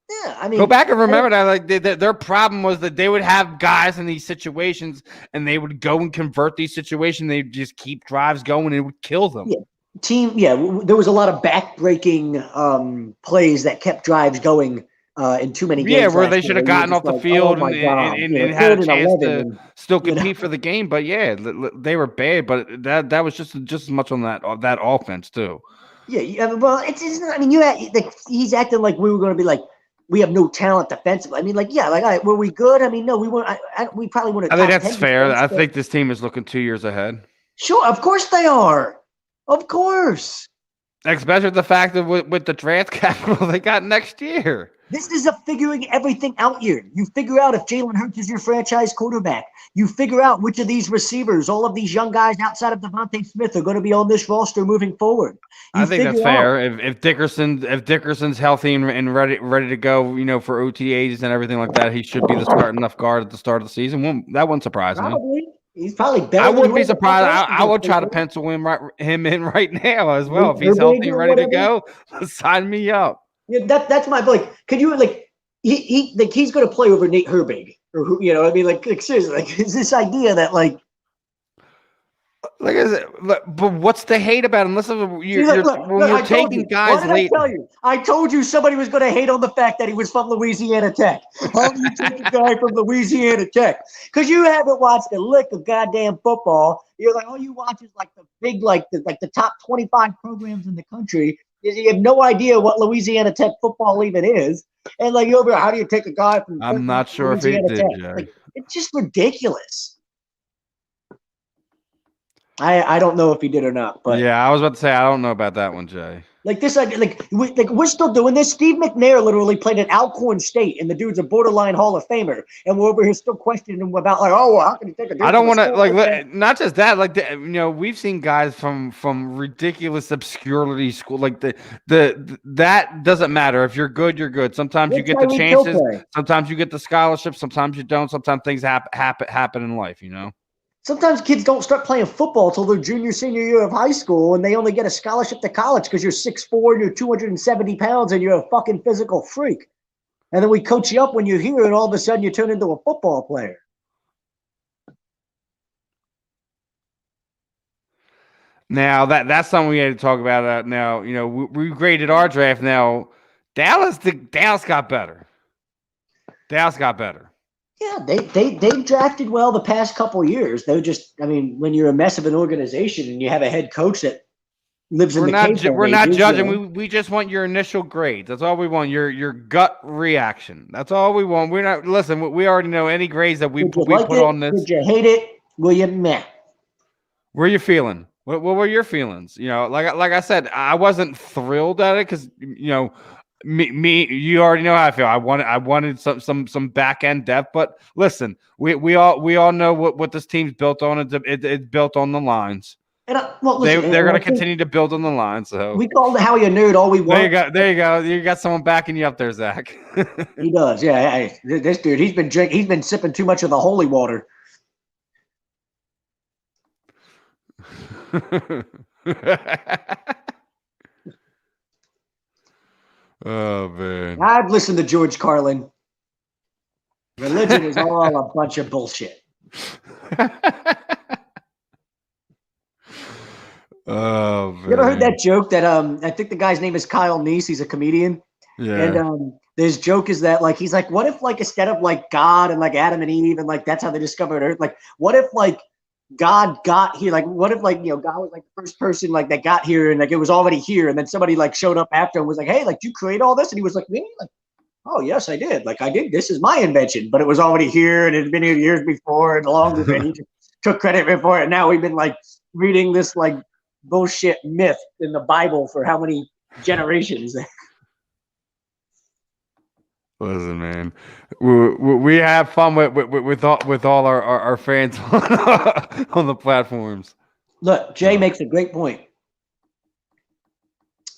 Yeah, I mean, go back and remember that. Like their problem was that they would have guys in these situations, and they would go and convert these situations. They'd just keep drives going, and it would kill them. Yeah. There was a lot of back-breaking plays that kept drives going in too many games. Yeah, where they should have gotten off the field and had a chance to still compete for the game. But yeah, they were bad. But that was just as much on that offense too. Yeah, well, it's I mean, he's acting like we were going to be like we have no talent defensively. I mean, were we good? I mean, no, we weren't. We probably weren't. I think that's fair. I think this team is looking 2 years ahead. Sure, of course they are. Of course. Especially the fact that with the draft capital they got next year. This is a figuring everything out year. You figure out if Jalen Hurts is your franchise quarterback. You figure out which of these receivers, all of these young guys outside of Devontae Smith, are going to be on this roster moving forward. I think that's fair. If Dickerson's healthy and ready to go, for OTAs and everything like that, he should be the starting left guard at the start of the season. That wouldn't surprise me. He's probably better. I wouldn't be surprised. I would try to pencil him right now as well. If he's healthy and ready to go, sign me up. Yeah, that's my could you he's going to play over Nate Herbig or seriously, is this idea that like I said, but what's the hate about him? Listen, you're taking guys late. I told you somebody was going to hate on the fact that he was from Louisiana Tech. How do you take a guy from Louisiana Tech? Because you haven't watched a lick of goddamn football. You're like, all you watch is the big, the top 25 programs in the country. You have no idea what Louisiana Tech football even is. And how do you take a guy from? I'm not sure if he did, Jerry. It's just ridiculous. I don't know if he did or not, but yeah, I was about to say I don't know about that one, Jay. We're still doing this. Steve McNair literally played at Alcorn State, and the dude's a borderline Hall of Famer, and we're over here still questioning him about how can he take a? I don't want to not just that, we've seen guys from ridiculous obscurity school, that doesn't matter. If you're good, you're good. Sometimes you get the chances, sometimes you get the scholarship, sometimes you don't. Sometimes things happen in life, Sometimes kids don't start playing football until their junior, senior year of high school, and they only get a scholarship to college because you're 6'4" and you're 270 pounds and you're a fucking physical freak. And then we coach you up when you're here, and all of a sudden you turn into a football player. Now that's something we had to talk about. Now we graded our draft. Now Dallas got better. Dallas got better. Yeah, they drafted well the past couple of years. They're just, when you're a mess of an organization and you have a head coach that lives in the cave. We're not judging. We just want your initial grades. That's all we want. Your gut reaction. That's all we want. We're not listen. We already know any grades that we put on this. Did you hate it? Will you meh? Where you feeling? What were your feelings? Like I said, I wasn't thrilled at it because Me, you already know how I feel. I wanted some back end depth, but listen, we all know what this team's built on. It's built on the lines. And they're going to continue to build on the line. So we called Howie a nerd all we want. There you go. You got someone backing you up there, Zach. He does. Yeah. This dude, he's been sipping too much of the holy water. Oh man! I've listened to George Carlin. Religion is all a bunch of bullshit. Oh man! You ever heard that joke that I think the guy's name is Kyle Neese. He's a comedian. Yeah. And his joke is that he's like, what if instead of God and Adam and Eve and that's how they discovered Earth? What if God got here? What if God was the first person that got here and it was already here, and then somebody showed up after and was like, hey, did you create all this? And he was like, me? Oh yes, I did. I did. This is my invention, but it was already here and it had been here years before and longer. And he just took credit for it. And now we've been reading this bullshit myth in the Bible for how many generations? Listen, man, we have fun with all our fans on the platforms. Look, Jay makes a great point.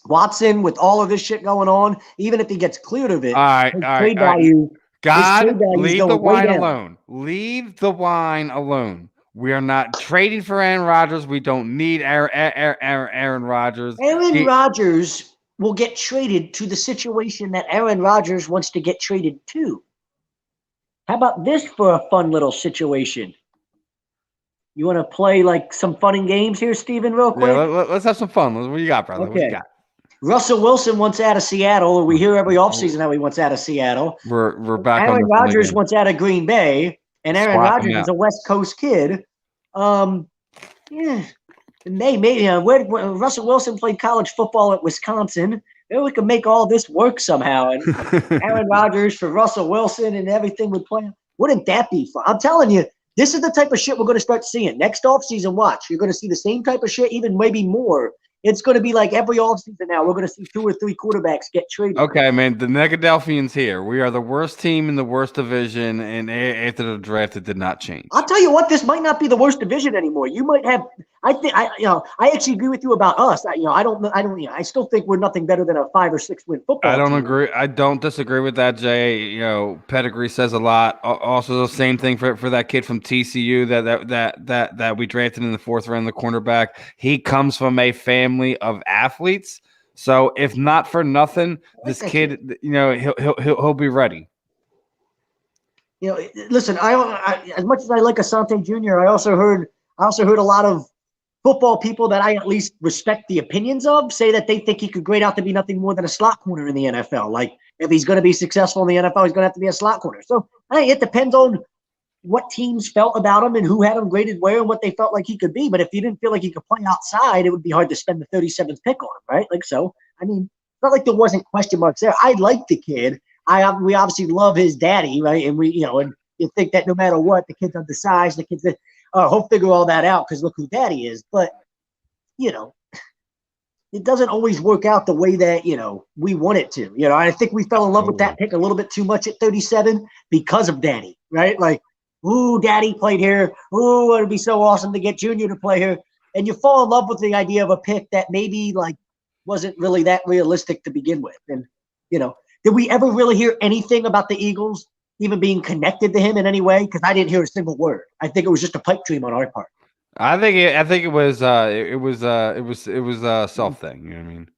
Watson, with all of this shit going on, even if he gets cleared of it, All right, his all right, trade all right. value. God, leave the going way wine down. alone. Leave the wine alone. We are not trading for Aaron Rodgers. We don't need Aaron Rodgers. Aaron Rodgers will get traded to the situation that Aaron Rodgers wants to get traded to. How about this for a fun little situation? You want to play like some fun and games here, Steven, real quick? Yeah, let's have some fun. What you got, brother? Okay. What you got? Russell Wilson wants out of Seattle, or we hear every offseason how he wants out of Seattle. We're back on Aaron this one Rodgers again. wants out of Green Bay, and Aaron Swap Rodgers him is out. a West Coast kid. Yeah, and they made when Russell Wilson played college football at Wisconsin. Maybe we could make all this work somehow. And Aaron Rodgers for Russell Wilson and everything would play. Wouldn't that be fun? I'm telling you, this is the type of shit we're going to start seeing. Next offseason, watch. You're going to see the same type of shit, even maybe more. It's going to be like every offseason now. We're going to see 2 or 3 quarterbacks get traded. Okay, man. The Negadelphians here. We are the worst team in the worst division, and after the draft, it did not change. I'll tell you what, this might not be the worst division anymore. You might have. I actually agree with you about us. I still think we're nothing better than a 5 or 6 win football. I don't team. agree. I don't disagree with that, Jay. Pedigree says a lot. Also, the same thing for that kid from TCU that we drafted in the 4th round, the cornerback. He comes from a family of athletes. So if not for nothing, this kid, he'll be ready. Listen. I as much as I like Asante Jr., I also heard a lot of football people that I at least respect the opinions of say that they think he could grade out to be nothing more than a slot corner in the NFL. Like if he's going to be successful in the NFL, he's going to have to be a slot corner. So it depends on what teams felt about him and who had him graded where and what they felt like he could be. But if you didn't feel like he could play outside, it would be hard to spend the 37th pick on him, right? It's not like there wasn't question marks there. I like the kid. We obviously love his daddy, right? And and you think that no matter what, the kid's undersized, the kid's that he'll figure all that out because look who daddy is. But it doesn't always work out the way that we want it to. I think we fell in love with that pick a little bit too much at 37 because of daddy, right? Like, ooh, daddy played here. Ooh, it'd be so awesome to get Junior to play here. And you fall in love with the idea of a pick that maybe wasn't really that realistic to begin with. And did we ever really hear anything about the Eagles even being connected to him in any way? Because I didn't hear a single word. I think it was just a pipe dream on our part. I think it was a self thing. You know what I mean?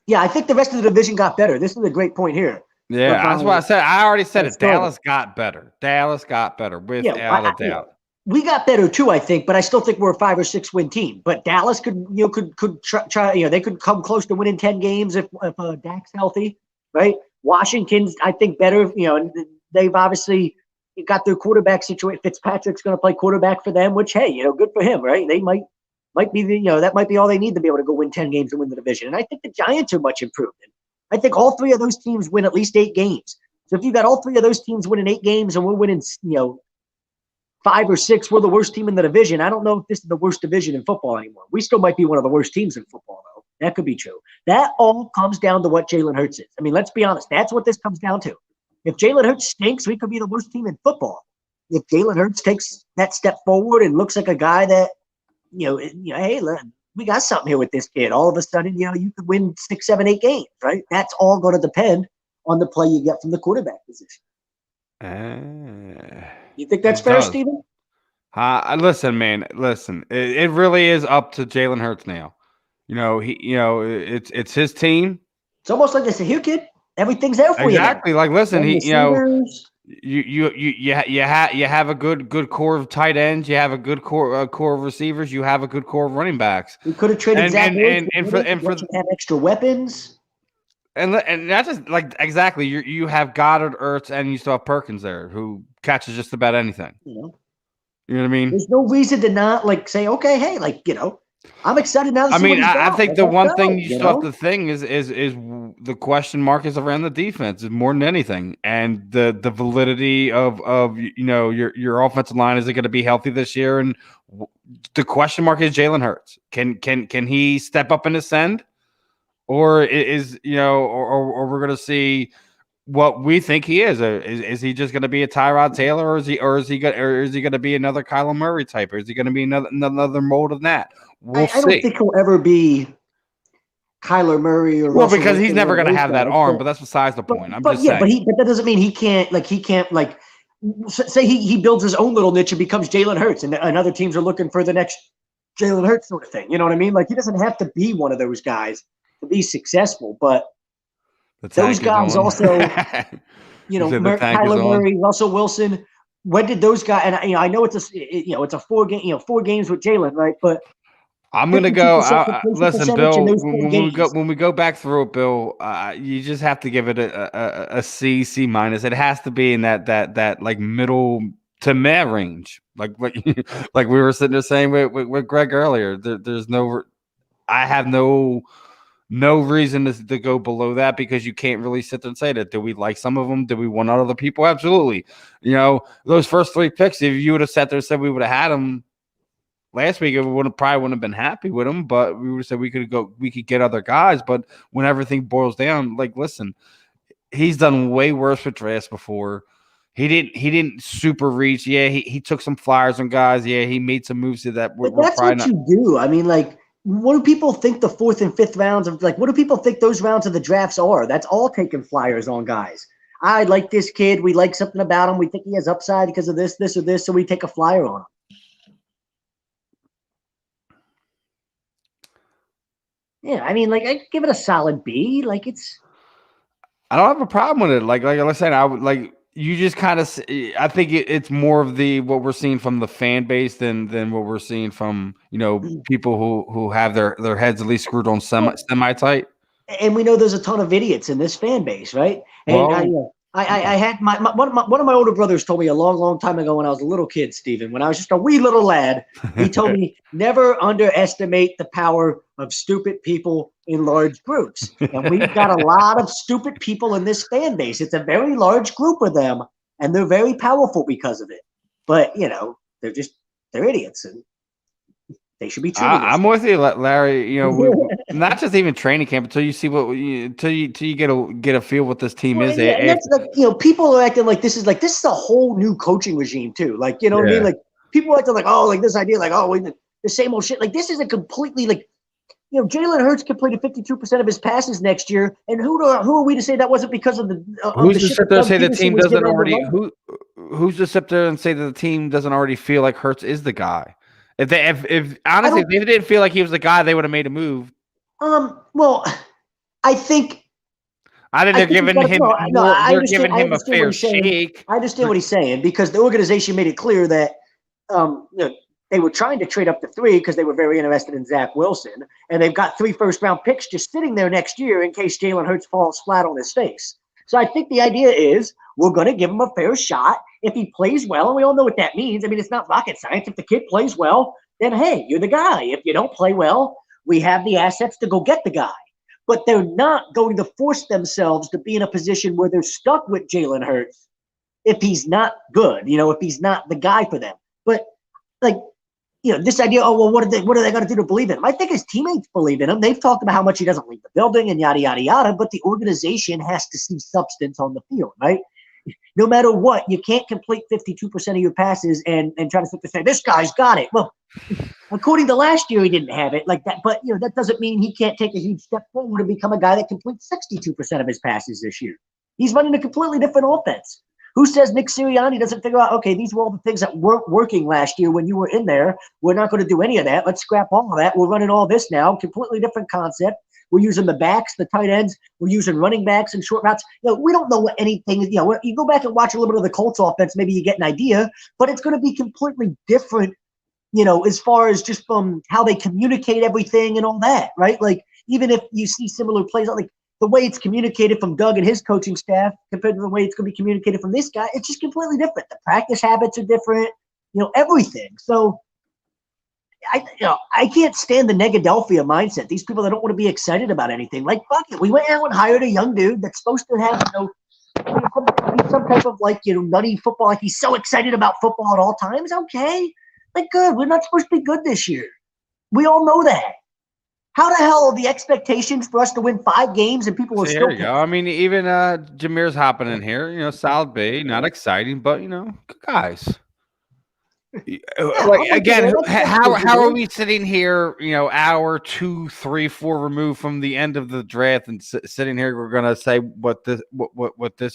Yeah, I think the rest of the division got better. This is a great point here. Yeah, that's what I said. I already said it. Dallas got better. Dallas got better without a doubt. We got better too, I think, but I still think we're a 5 or 6 win team. But Dallas could try. They could come close to winning 10 games if Dak's healthy, right? Washington's, I think, better. They've obviously got their quarterback situation. Fitzpatrick's going to play quarterback for them, which, hey, good for him, right? They might be that might be all they need to be able to go win 10 games and win the division. And I think the Giants are much improved. I think all 3 of those teams win at least 8 games. So if you got all 3 of those teams winning 8 games and we're winning, 5 or 6, we're the worst team in the division. I don't know if this is the worst division in football anymore. We still might be one of the worst teams in football, though. That could be true. That all comes down to what Jalen Hurts is. I mean, let's be honest. That's what this comes down to. If Jalen Hurts stinks, we could be the worst team in football. If Jalen Hurts takes that step forward and looks like a guy that, hey, look, we got something here with this kid. All of a sudden, you could win 6, 7, 8 games, right? That's all going to depend on the play you get from the quarterback position. You think that's fair, Steven? Listen, man. Listen, it really is up to Jalen Hurts now. It's his team. It's almost like they say, "Here, kid, everything's there for you." Exactly. Like, listen, you have a good core of tight ends. You have a good core of receivers. You have a good core of running backs. We could have traded Zach and for have extra weapons. And that's just like exactly you have Goddard, Ertz, and you still have Perkins there who catches just about anything. You know what I mean? There's no reason to not say, okay, hey, I'm excited now. I think the one thing you still have to think is the question mark is around the defense is more than anything, and the validity of your offensive line. Is it going to be healthy this year? And the question mark is Jalen Hurts. Can he step up and ascend, or or we're going to see what we think he is? Is he just going to be a Tyrod Taylor, or is he going to be another Kyler Murray type, or is he going to be another mold of that? I don't think he'll ever be Kyler Murray or because Wilson, he's never going to have that guys, arm, but that's besides the point. I'm just saying. But that doesn't mean he can't say he builds his own little niche and becomes Jalen Hurts, and other teams are looking for the next Jalen Hurts sort of thing. You know what I mean? Like, he doesn't have to be one of those guys to be successful, but those guys also, Kyler Murray, Russell Wilson. When did those guys? And I know it's a 4 games with Jalen, right? But I'm gonna go. Listen, Bill. When we go back through it, Bill, you just have to give it a C minus. It has to be in that like middle to mid range, like like we were sitting there saying with Greg earlier. There's no, I have no reason to go below that, because you can't really sit there and say that. Do we like some of them? Do we want other people? Absolutely. Those first 3 picks, if you would have sat there and said we would have had them last week, we probably wouldn't have been happy with them, but we would have said we could get other guys. But when everything boils down, like, listen, he's done way worse with drafts before. He didn't super reach. Yeah, he took some flyers on guys. Yeah, he made some moves to that. That's what you do. I mean, like, what do people think the 4th and 5th rounds of, like, what do people think those rounds of the drafts are? That's all taking flyers on guys. I like this kid. We like something about him. We think he has upside because of this, or this, so we take a flyer on him. Yeah, I mean, like, I give it a solid B. Like, I don't have a problem with it. Like I said, I would like. You just kind of, I think it's more of what we're seeing from the fan base than what we're seeing from, people who have their heads at least screwed on semi tight. And we know there's a ton of idiots in this fan base, right? And I had one of my older brothers told me a long time ago when I was a little kid, Stephen, when I was just a wee little lad, he told me never underestimate the power of stupid people in large groups. And we've got a lot of stupid people in this fan base. It's a very large group of them, and they're very powerful because of it. But, they're idiots, and they should be treated. I'm with you, Larry. Not just even training camp until you see until you get a feel what this team is. Yeah, that's like, people are acting like this is a whole new coaching regime too. Like, what I mean? Like, people acting like, oh, like this idea, like, oh, the same old shit. Like, this is a completely, like, Jalen Hurts completed 52% of his passes next year, and who are we to say that wasn't because of the? Who's to sit there and say the team doesn't already? Who's to sit there and say that the team doesn't already feel like Hurts is the guy? If honestly, if they didn't feel like he was the guy, they would have made a move. Well, I think they're giving him a fair shake. I understand what he's saying, because the organization made it clear that they were trying to trade up to 3 because they were very interested in Zach Wilson, and they've got 3 first-round picks just sitting there next year in case Jalen Hurts falls flat on his face. So I think the idea is we're going to give him a fair shot. If he plays well, and we all know what that means. I mean, it's not rocket science. If the kid plays well, then, hey, you're the guy. If you don't play well, we have the assets to go get the guy. But they're not going to force themselves to be in a position where they're stuck with Jalen Hurts if he's not good, if he's not the guy for them. But, like, this idea, oh, well, what are they going to do to believe in him? I think his teammates believe in him. They've talked about how much he doesn't leave the building and yada, yada, yada, but the organization has to see substance on the field, right? No matter what, you can't complete 52% of your passes and try to sit there and say, this guy's got it. Well, according to last year, he didn't have it like that. But, that doesn't mean he can't take a huge step forward and become a guy that completes 62% of his passes this year. He's running a completely different offense. Who says Nick Sirianni doesn't figure out, okay, these were all the things that weren't working last year when you were in there. We're not going to do any of that. Let's scrap all of that. We're running all this now. Completely different concept. We're using the backs, the tight ends. We're using running backs and short routes. We don't know what anything is. You go back and watch a little bit of the Colts offense, maybe you get an idea, but it's going to be completely different, as far as just from how they communicate everything and all that, right? Like, even if you see similar plays, like the way it's communicated from Doug and his coaching staff compared to the way it's going to be communicated from this guy, it's just completely different. The practice habits are different, everything. So I can't stand the Negadelphia mindset. These people that don't want to be excited about anything. Like, fuck it. We went out and hired a young dude that's supposed to have, some type of, like, nutty football. Like, he's so excited about football at all times. Okay. Like, good. We're not supposed to be good this year. We all know that. How the hell are the expectations for us to win 5 games and people are still? There you go. I mean, even Jameer's hopping in here. Solid B, not exciting, but good guys. Like again, how are we sitting here? Hour 2, 3, 4 removed from the end of the draft, and sitting here, we're gonna say what this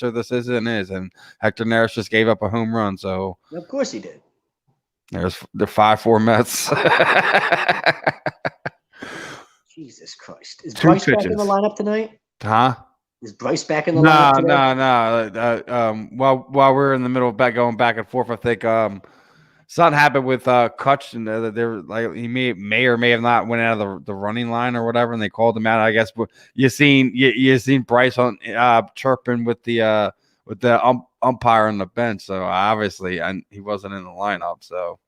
or this isn't is, and Hector Neris just gave up a home run. So of course he did. There's the 5-4 Mets. Jesus Christ! Is Bryce back in the lineup tonight? Huh? Is Bryce back in the lineup today? No. While we're in the middle of going back and forth, I think something happened with Kutch, and they're like he may or may have not went out of the running line or whatever, and they called him out. I guess you seen Bryce on chirping with the umpire on the bench, so obviously he wasn't in the lineup. So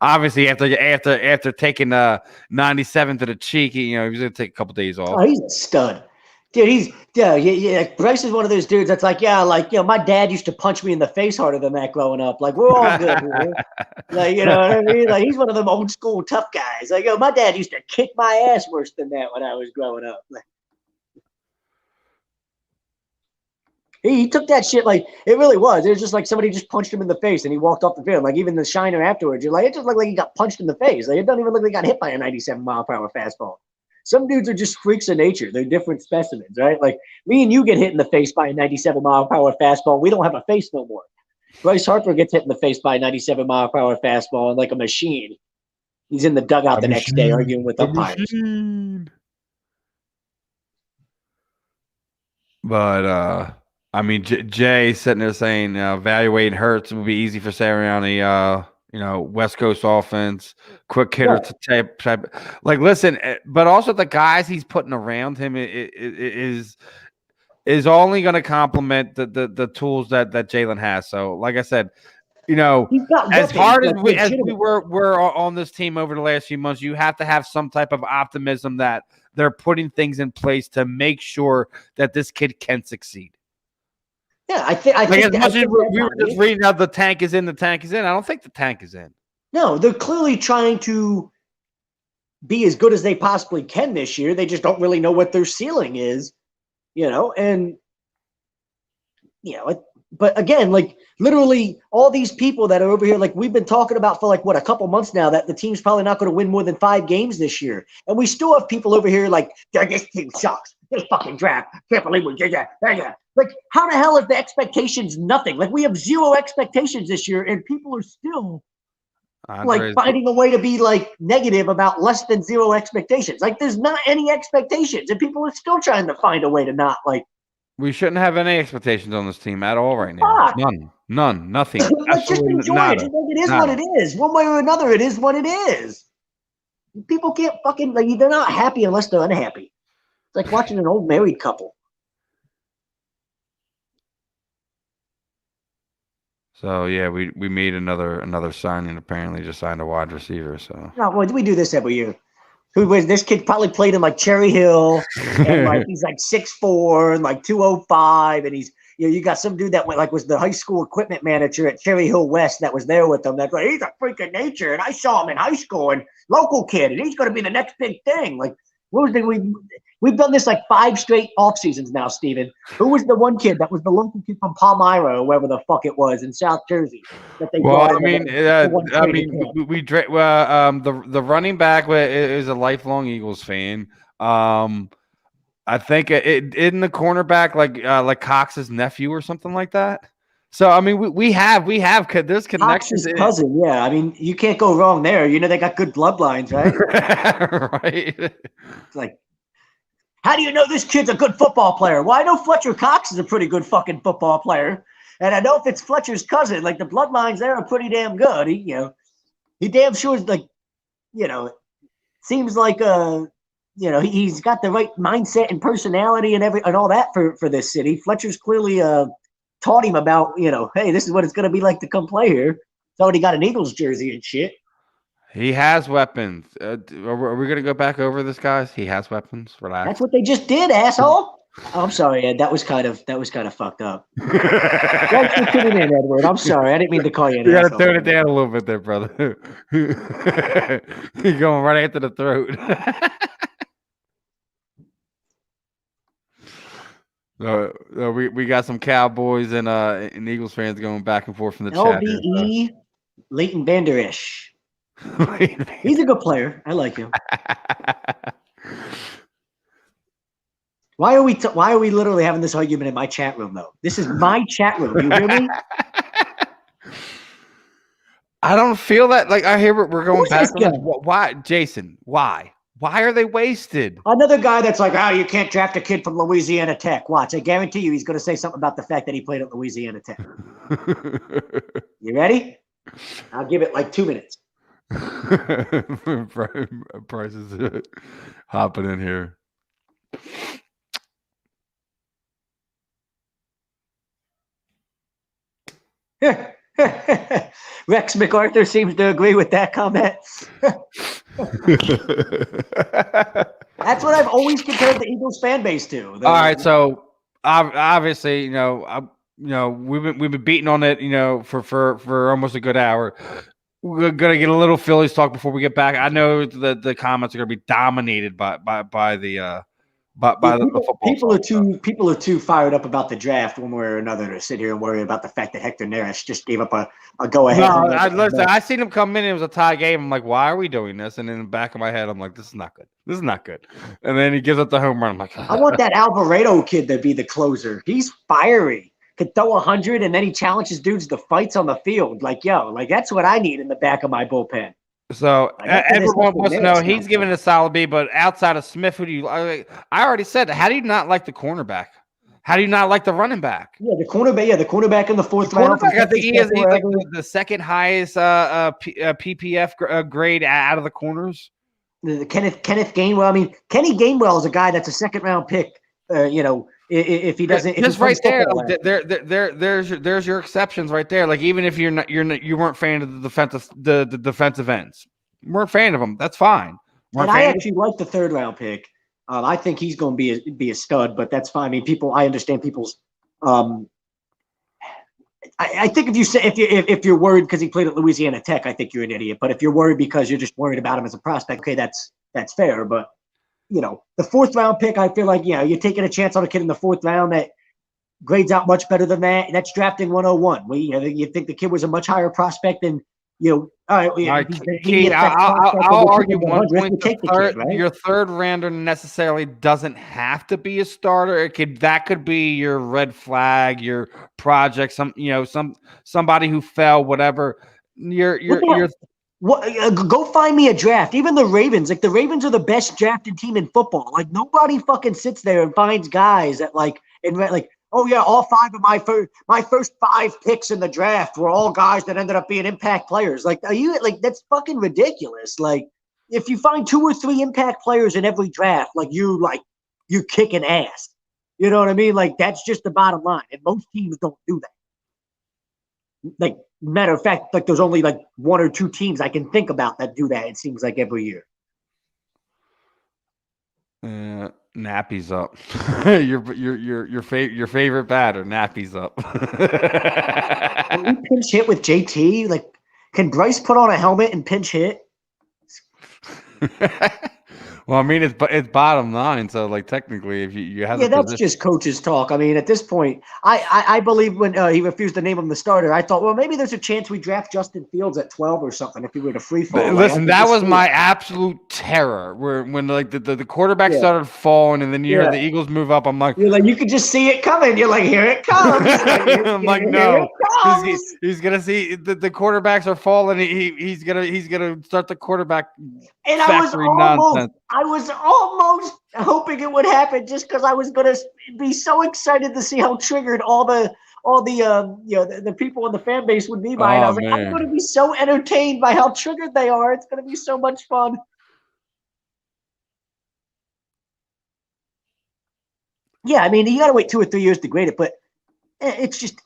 obviously after taking 97 to the cheek, he was gonna take a couple days off. Oh, he's a stud. Dude, Bryce is one of those dudes that's like, my dad used to punch me in the face harder than that growing up. Like, we're all good here. Like, you know what I mean? Like, he's one of them old school tough guys. Like, my dad used to kick my ass worse than that when I was growing up. Like, he took that shit like it really was. It was just like somebody just punched him in the face and he walked off the field. Like, even the shiner afterwards, you're like, it just looked like he got punched in the face. Like, it doesn't even look like he got hit by a 97-mile-per-hour fastball. Some dudes are just freaks of nature. They're different specimens, right? Like me and you get hit in the face by a 97-mile-per-hour fastball. We don't have a face no more. Bryce Harper gets hit in the face by a 97-mile-per-hour fastball and like a machine. He's in the dugout the next day arguing with umpires. But I mean, Jay sitting there saying evaluating Hurts would be easy for Sirianni. West Coast offense, quick hitter type. Like, listen, but also the guys he's putting around him is only going to complement the tools that Jalen has. So, like I said, as hard as we were on this team over the last few months, you have to have some type of optimism that they're putting things in place to make sure that this kid can succeed. Yeah, I think as much as we were just reading how the tank is in, I don't think the tank is in. No, they're clearly trying to be as good as they possibly can this year. They just don't really know what their ceiling is, but again, like literally all these people that are over here, like we've been talking about for like a couple months now that the team's probably not going to win more than 5 games this year. And we still have people over here like, this team sucks. This fucking draft. Can't believe we did that. Like, how the hell is the expectations nothing? Like, we have 0 expectations this year, and people are still finding a way to be like negative about less than 0 expectations. Like, there's not any expectations, and people are still trying to find a way to not like. We shouldn't have any expectations on this team at all right now. None, nothing. Like, just enjoy it. Like, it is what it is. One way or another, it is what it is. People can't fucking like. They're not happy unless they're unhappy. It's like watching an old married couple. So yeah, we made another signing. Apparently, just signed a wide receiver. So we do this every year. This kid probably played in like Cherry Hill, and like he's like 6'4" and like 205, and he's you got some dude that was the high school equipment manager at Cherry Hill West that was there with them. That's like, he's a freak of nature, and I saw him in high school and local kid, and he's going to be the next big thing. Like, what was the we've done this like 5 straight off seasons now, Steven. Who was the one kid that was the local kid from Palmyra, or wherever the fuck it was in South Jersey? That they the running back is a lifelong Eagles fan. I think isn't the cornerback like Cox's nephew or something like that. So I mean, we have there's connections. Cox's cousin, yeah. I mean, you can't go wrong there. They got good bloodlines, right? Right. It's like, how do you know this kid's a good football player? Well, I know Fletcher Cox is a pretty good fucking football player, and I know if it's Fletcher's cousin, like the bloodlines there are pretty damn good. He damn sure is like, seems like he's got the right mindset and personality and all that for this city. Fletcher's clearly taught him about, hey, this is what it's going to be like to come play here. He's already got an Eagles jersey and shit. He has weapons. Are we going to go back over this, guys? He has weapons. Relax. That's what they just did, asshole. Oh, I'm sorry, Ed. That was kind of fucked up. Thanks for tuning in, Edward. I'm sorry. I didn't mean to call you an asshole. You got to tone it down a little bit there, brother. You're going right after the throat. We got some Cowboys and Eagles fans going back and forth from the chat. LBE Leighton Vander Esch. He's a good player. I like him. Why are we literally having this argument in my chat room though? This is my chat room. You hear me? I don't feel that. Like I hear we're going back. Why, Jason? Why? Why are they wasted? Another guy that's like, oh, you can't draft a kid from Louisiana Tech. Watch, I guarantee you, he's going to say something about the fact that he played at Louisiana Tech. You ready? I'll give it like 2 minutes. Price is hopping in here. Rex MacArthur seems to agree with that comment. That's what I've always compared the Eagles fan base to. All right, so obviously, we've been beating on it, for almost a good hour. We're gonna get a little Phillies talk before we get back. I know the comments are gonna be dominated by the football. People are too fired up about the draft one way or another to sit here and worry about the fact that Hector Neris just gave up a go ahead. No, I seen him come in. It was a tie game. I'm like, why are we doing this? And in the back of my head, I'm like, this is not good. This is not good. And then he gives up the home run. I'm like, I want that Alvarado kid to be the closer. He's fiery. Could throw 100, and then he challenges dudes to fights on the field. Like, that's what I need in the back of my bullpen. So everyone wants to know he's giving it a solid B, but outside of Smith, who do you? I already said, how do you not like the cornerback? How do you not like the running back? Yeah, the cornerback. Yeah, the cornerback in the fourth round. I think he's like the second highest PPF grade out of the corners. Kenneth Gainwell. I mean, Kenny Gainwell is a guy that's a second round pick. If he doesn't, just right there, there's your exceptions right there. Like even if you weren't fan of the defensive ends, you weren't fan of them. That's fine. And I actually like the third round pick. I think he's going to be a stud, but that's fine. I mean, I understand people's. I think if you're worried because he played at Louisiana Tech, I think you're an idiot. But if you're worried because you're just worried about him as a prospect, okay, that's fair. But the fourth round pick, I feel like, you're taking a chance on a kid in the fourth round that grades out much better than that. That's drafting 101. You think the kid was a much higher prospect than, all right. I'll argue 1 point. Your third rounder necessarily doesn't have to be a starter. That could be your red flag, your project, somebody who fell, whatever. Go find me a draft. Even the Ravens, the Ravens are the best drafted team in football. Like nobody fucking sits there and finds guys that oh yeah, all 5 of my first 5 picks in the draft were all guys that ended up being impact players. Like, are you that's fucking ridiculous? Like, if you find 2 or 3 impact players in every draft, you're kicking ass. You know what I mean? Like that's just the bottom line, and most teams don't do that. Matter of fact, there's only 1 or 2 teams I can think about that do that. It seems like every year. Nappy's up. your favorite batter, Nappy's up. Can we pinch hit with JT? Can Bryce put on a helmet and pinch hit? Well, I mean, it's bottom line, so technically, if you have that's just coaches talk. I mean, at this point, I believe when he refused to name him the starter, I thought, well, maybe there's a chance we draft Justin Fields at 12 or something if he were to free fall. Listen, that was my absolute terror. When the quarterback started falling, and then you heard the Eagles move up. I'm like, you could just see it coming. You're like, here it comes. I'm like, no, he's gonna see the quarterbacks are falling. He's gonna start the quarterback and factory nonsense. I was almost hoping it would happen just because I was going to be so excited to see how triggered all the people in the fan base would be by it. I was I'm going to be so entertained by how triggered they are. It's going to be so much fun. Yeah, I mean, you got to wait 2 or 3 years to grade it, but it's just,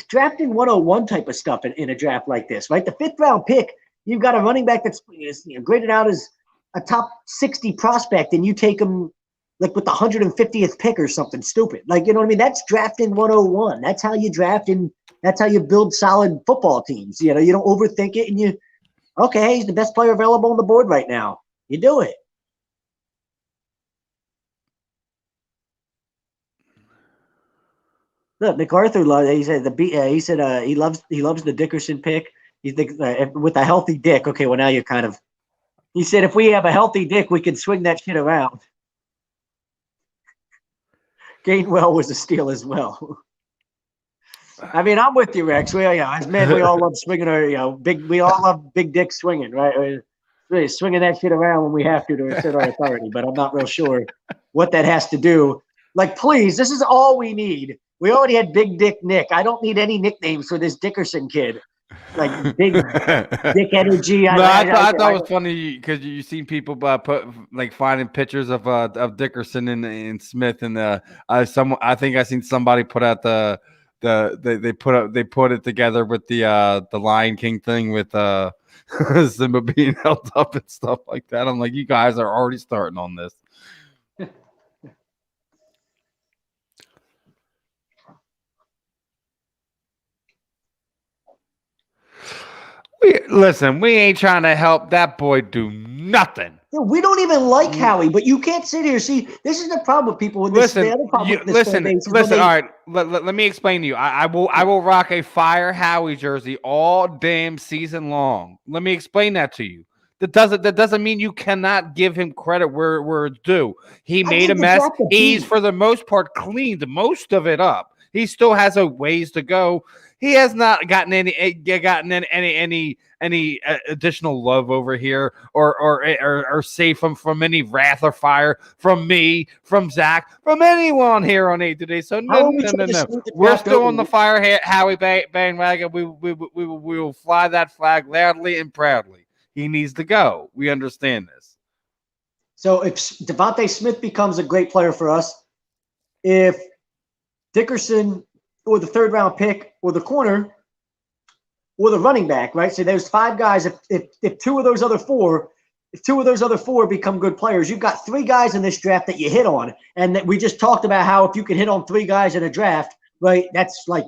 drafting 101 type of stuff in a draft like this, right? The 5th round pick, you've got a running back that's graded out as a top 60 prospect, and you take him with the 150th pick or something stupid. You know what I mean? That's drafting 101. That's how you draft, and that's how you build solid football teams. You don't overthink it, and hey, he's the best player available on the board right now. You do it. Look, MacArthur, he said he loves the Dickerson pick. You think with a healthy dick? Okay, well now you're kind of. He said if we have a healthy dick, we can swing that shit around. Gainwell was a steal as well. I mean, I'm with you, Rex. As men, we all love swinging our, we all love big dick swinging, right? Really swinging that shit around when we have to assert our authority, but I'm not real sure what that has to do. Like, please, this is all we need. We already had Big Dick Nick. I don't need any nicknames for this Dickerson kid. Like Big Dick Energy. I thought it was funny because you seen people finding pictures of Dickerson and Smith, and I think I seen somebody put out they put it together with the Lion King thing with Simba being held up and stuff like that. I'm like, you guys are already starting on this. We ain't trying to help that boy do nothing. Yeah, we don't even like Howie, but you can't sit here. See, this is the problem with people with this. Listen. All right, let me explain to you. I will rock a Fire Howie jersey all damn season long. Let me explain that to you. That doesn't mean you cannot give him credit where it's due. He made a mess. He's for the most part cleaned most of it up. He still has a ways to go. He has not gotten any additional love over here or safe from any wrath or fire from me, from Zach, from anyone here on 8 today. So no. We're still on the Fire Howie bandwagon. We will fly that flag loudly and proudly. He needs to go. We understand this. So if Devontae Smith becomes a great player for us, if Dickerson or the third round pick or the corner or the running back, right? So there's 5 guys. If two of those other four become good players, you've got 3 guys in this draft that you hit on. And that we just talked about how if you can hit on 3 guys in a draft, right, that's like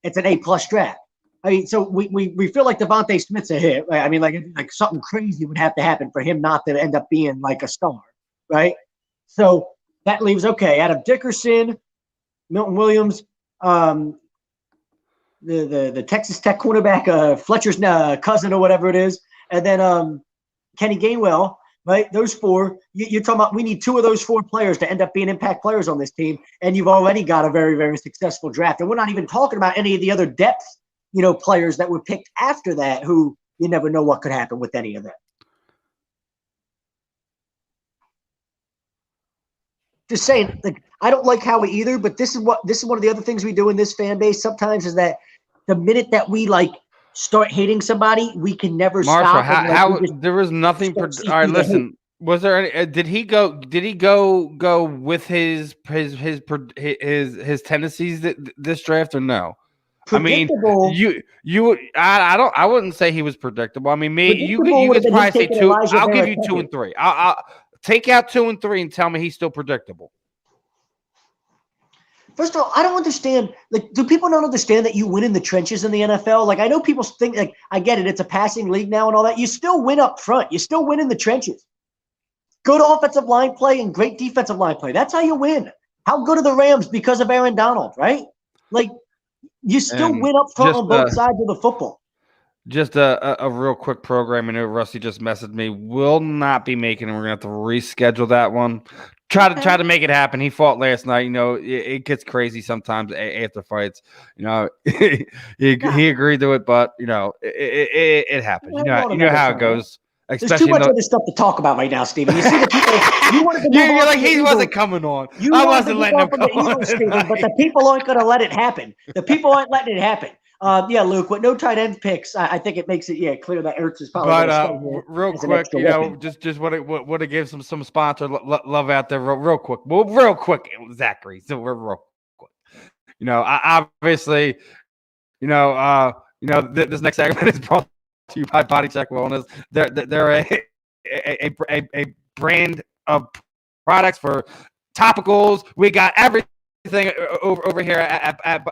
it's an A+ draft. I mean, so we feel like Devontae Smith's a hit, right? I mean, like something crazy would have to happen for him not to end up being like a star, right? So that leaves out of Dickerson, Milton Williams, the Texas Tech cornerback, Fletcher's cousin or whatever it is, and then Kenny Gainwell, right? Those 4. You're talking about we need 2 of those 4 players to end up being impact players on this team, and you've already got a very, very successful draft. And we're not even talking about any of the other depth, players that were picked after that who you never know what could happen with any of them. Just saying, like, I don't like Howie either, but this is one of the other things we do in this fan base sometimes is that the minute that we start hating somebody, we can never stop. How there was nothing. All right, listen. Was there any? Did he go with his tendencies this draft or no? I mean, I wouldn't say he was predictable. I mean, you could probably say 2. I'll give you 2 and 3. I'll take out 2 and 3 and tell me he's still predictable. First of all, I don't understand. Like, do people not understand that you win in the trenches in the NFL? Like, I know people think, like, I get it. It's a passing league now and all that. You still win up front. You still win in the trenches. Good offensive line play and great defensive line play. That's how you win. How good are the Rams because of Aaron Donald, right? Like, you still win up front on both sides of the football. Just a real quick program. I know Rusty just messaged me. Will not be making it. We're gonna have to reschedule that one. Try to make it happen. He fought last night. It gets crazy sometimes after fights. He agreed to it, but it happens. You know how it goes. There's too much other stuff to talk about right now, Steven. You see the people. You're like he wasn't coming on. I wasn't letting him come on. Steven, but the people aren't going to let it happen. The people aren't letting it happen. Luke, with no tight end picks, I think it makes it clear that Ertz is probably. But real quick, just want to give some sponsor love out there, real quick. Well, real quick, Zachary. So we're real quick. Obviously, this next segment is brought to you by Body Check Wellness. They're a brand of products for topicals. We got everything over here at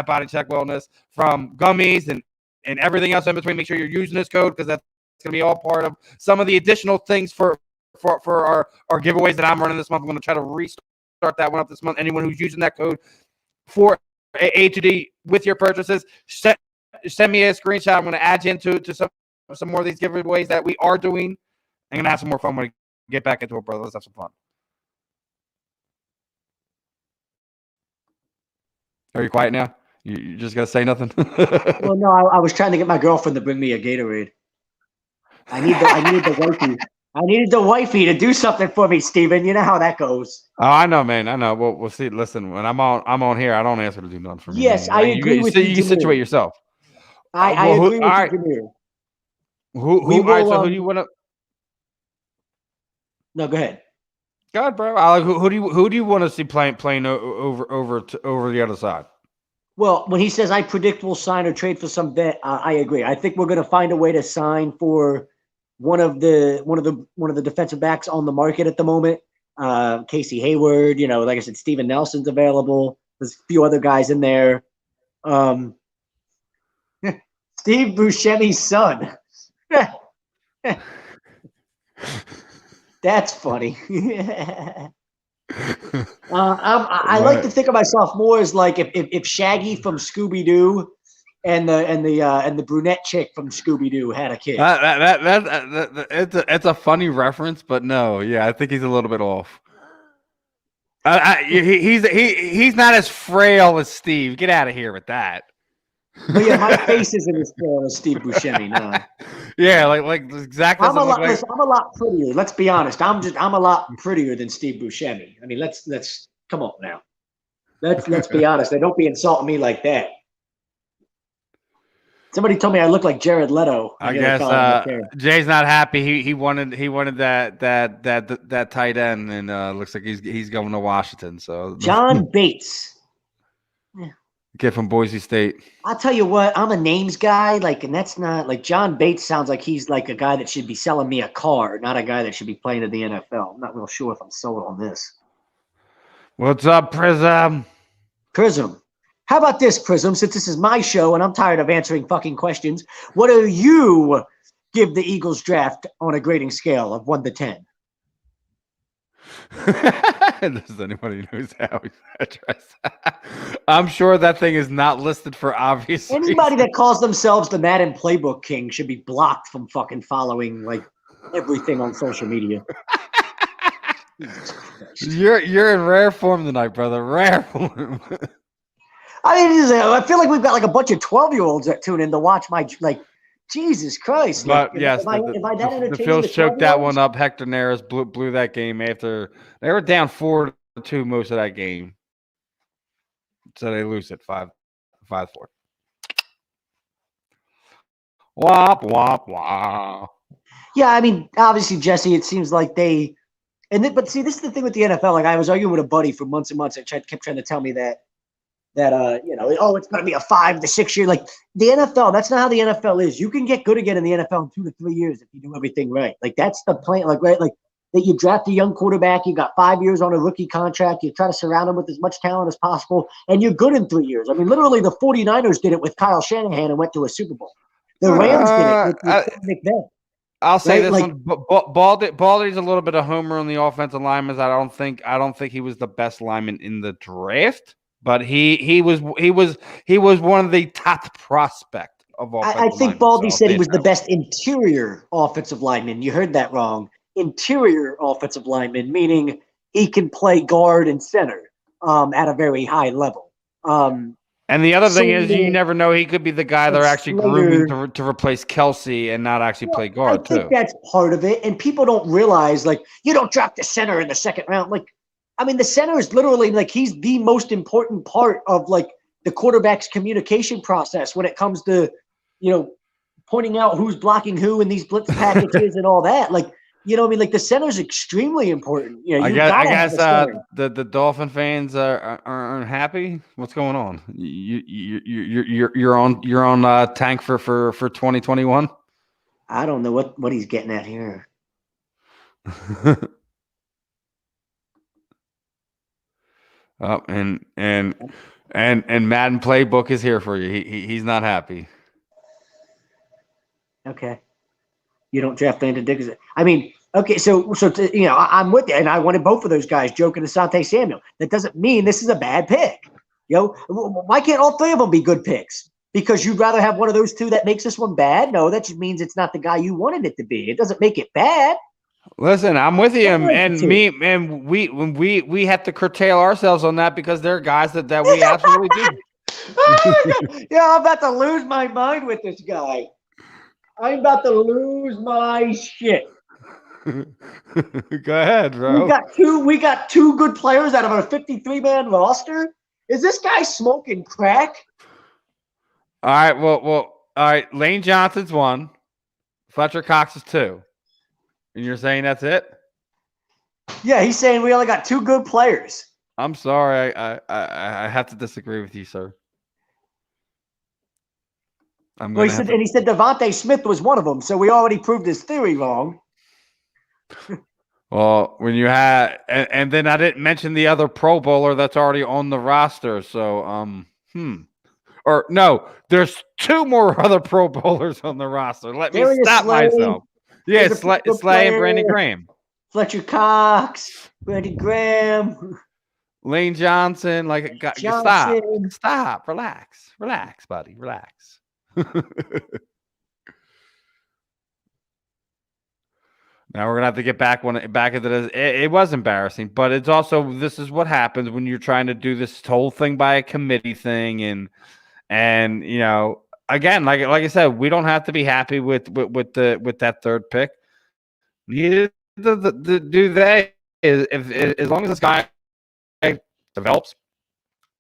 Body Check Wellness, from gummies and everything else in between. Make sure you're using this code because that's going to be all part of some of the additional things for our giveaways that I'm running this month. I'm going to try to restart that one up this month. Anyone who's using that code for A2D with your purchases, send me a screenshot. I'm going to add you into some more of these giveaways that we are doing. I'm going to have some more fun when we get back into it, brother. Let's have some fun. Are you quiet now? You just going to say nothing? Well, no, I was trying to get my girlfriend to bring me a Gatorade. I needed the wifey. I needed the wifey to do something for me, Steven. You know how that goes. Oh, I know, man. I know. We'll see. Listen, when I'm on here, I don't ask her to do nothing for me. Yes, man. I agree with you. You can situate yourself. I agree with you, Jameer. All right, so who do you want to? No, go ahead. Go ahead, bro. Who do you want to see playing over the other side? Well, when he says I predict we'll sign or trade for some vet, I agree. I think we're going to find a way to sign for one of the defensive backs on the market at the moment. Casey Hayward, like I said, Steven Nelson's available. There's a few other guys in there. Steve Buscemi's son. That's funny. I like to think of myself more as like if Shaggy from Scooby Doo and the brunette chick from Scooby Doo had a kid. It's a funny reference, but no, yeah, I think he's a little bit off. He's not as frail as Steve. Get out of here with that. But yeah, my face isn't as frail as Steve Buscemi. No. Yeah, like exactly. I'm a lot prettier. Let's be honest. I'm a lot prettier than Steve Buscemi. I mean, let's come on now. Let's be honest. They don't be insulting me like that. Somebody told me I look like Jared Leto. I guess Jay's not happy. He wanted that tight end, and looks like he's going to Washington. So John Bates. Kid from Boise State. I'll tell you what, I'm a names guy, and that's not like John Bates sounds like he's like a guy that should be selling me a car, not a guy that should be playing in the NFL. I'm not real sure if I'm sold on this. What's up, Prism? Prism. How about this, Prism? Since this is my show and I'm tired of answering fucking questions, what do you give the Eagles draft on a grading scale of 1 to 10? Does anybody knows how we address that? I'm sure that thing is not listed for obvious Anybody that calls themselves the Madden Playbook King should be blocked from fucking following everything on social media. You're in rare form tonight, brother. Rare form. I mean, I feel like we've got a bunch of 12-year-olds that tune in to watch my Jesus Christ! But yes, the Phils choked that one up. Hector Neris blew that game after they were down 4-2 most of that game, so they lose it 5-4. Wop wop wop. Yeah, I mean, obviously, Jesse. It seems like they, but see, this is the thing with the NFL. I was arguing with a buddy for months and months. Kept trying to tell me that it's going to be a 5 to 6 year. Like the NFL, that's not how the NFL is. You can get good again in the NFL in 2 to 3 years if you do everything right. That's the plan. Right? That you draft a young quarterback, you got 5 years on a rookie contract, you try to surround him with as much talent as possible, and you're good in 3 years. I mean, literally the 49ers did it with Kyle Shanahan and went to a Super Bowl. The Rams did it with McVay. I'll say this one. Baldy's a little bit of homer on the offensive linemen. I don't think he was the best lineman in the draft. But he was one of the top prospect of offensive I think Baldy said he was the best interior offensive lineman. You heard that wrong. Interior offensive lineman, meaning he can play guard and center at a very high level. And the other thing is, you never know. He could be the guy they're actually grooming to replace Kelsey and not actually play guard, too. I think that's part of it. And people don't realize, you don't draft the center in the second round. I mean, the center is literally he's the most important part of the quarterback's communication process when it comes to, pointing out who's blocking who in these blitz packages and all that. The center is extremely important. I guess the Dolphin fans aren't happy. What's going on? You're on tank for 2021. I don't know what he's getting at here. Oh, and Madden Playbook is here for you. He's not happy. Okay, you don't draft Landon Dickerson. I mean, okay, so I'm with you, and I wanted both of those guys, Joke and Asante Samuel. That doesn't mean this is a bad pick. Why can't all three of them be good picks? because you'd rather have one of those two that makes this one bad? No, that just means it's not the guy you wanted it to be. It doesn't make it bad. Listen, I'm with you, and we have to curtail ourselves on that because there are guys that we absolutely do. I'm about to lose my mind with this guy. I'm about to lose my shit. Go ahead, bro. We got two good players out of our 53-man roster. Is this guy smoking crack? All right, well, all right. Lane Johnson's 1. Fletcher Cox is 2. And you're saying that's it? Yeah, he's saying we only got 2 good players. I'm sorry, I have to disagree with you, sir. He said Devontae Smith was one of them, so we already proved his theory wrong. Well, when you had, and then I didn't mention the other Pro Bowler that's already on the roster. So, or no, there's 2 more other Pro Bowlers on the roster. Let me stop myself. Yeah, Slay and Brandon Graham, Fletcher Cox, Brandon Graham, Lane Johnson. Stop, relax, buddy, relax. Now we're gonna have to get back into this. It was embarrassing, but it's also, this is what happens when you're trying to do this whole thing by a committee thing, and again, like I said, we don't have to be happy with that 3rd pick. Neither do they. As long as this guy develops,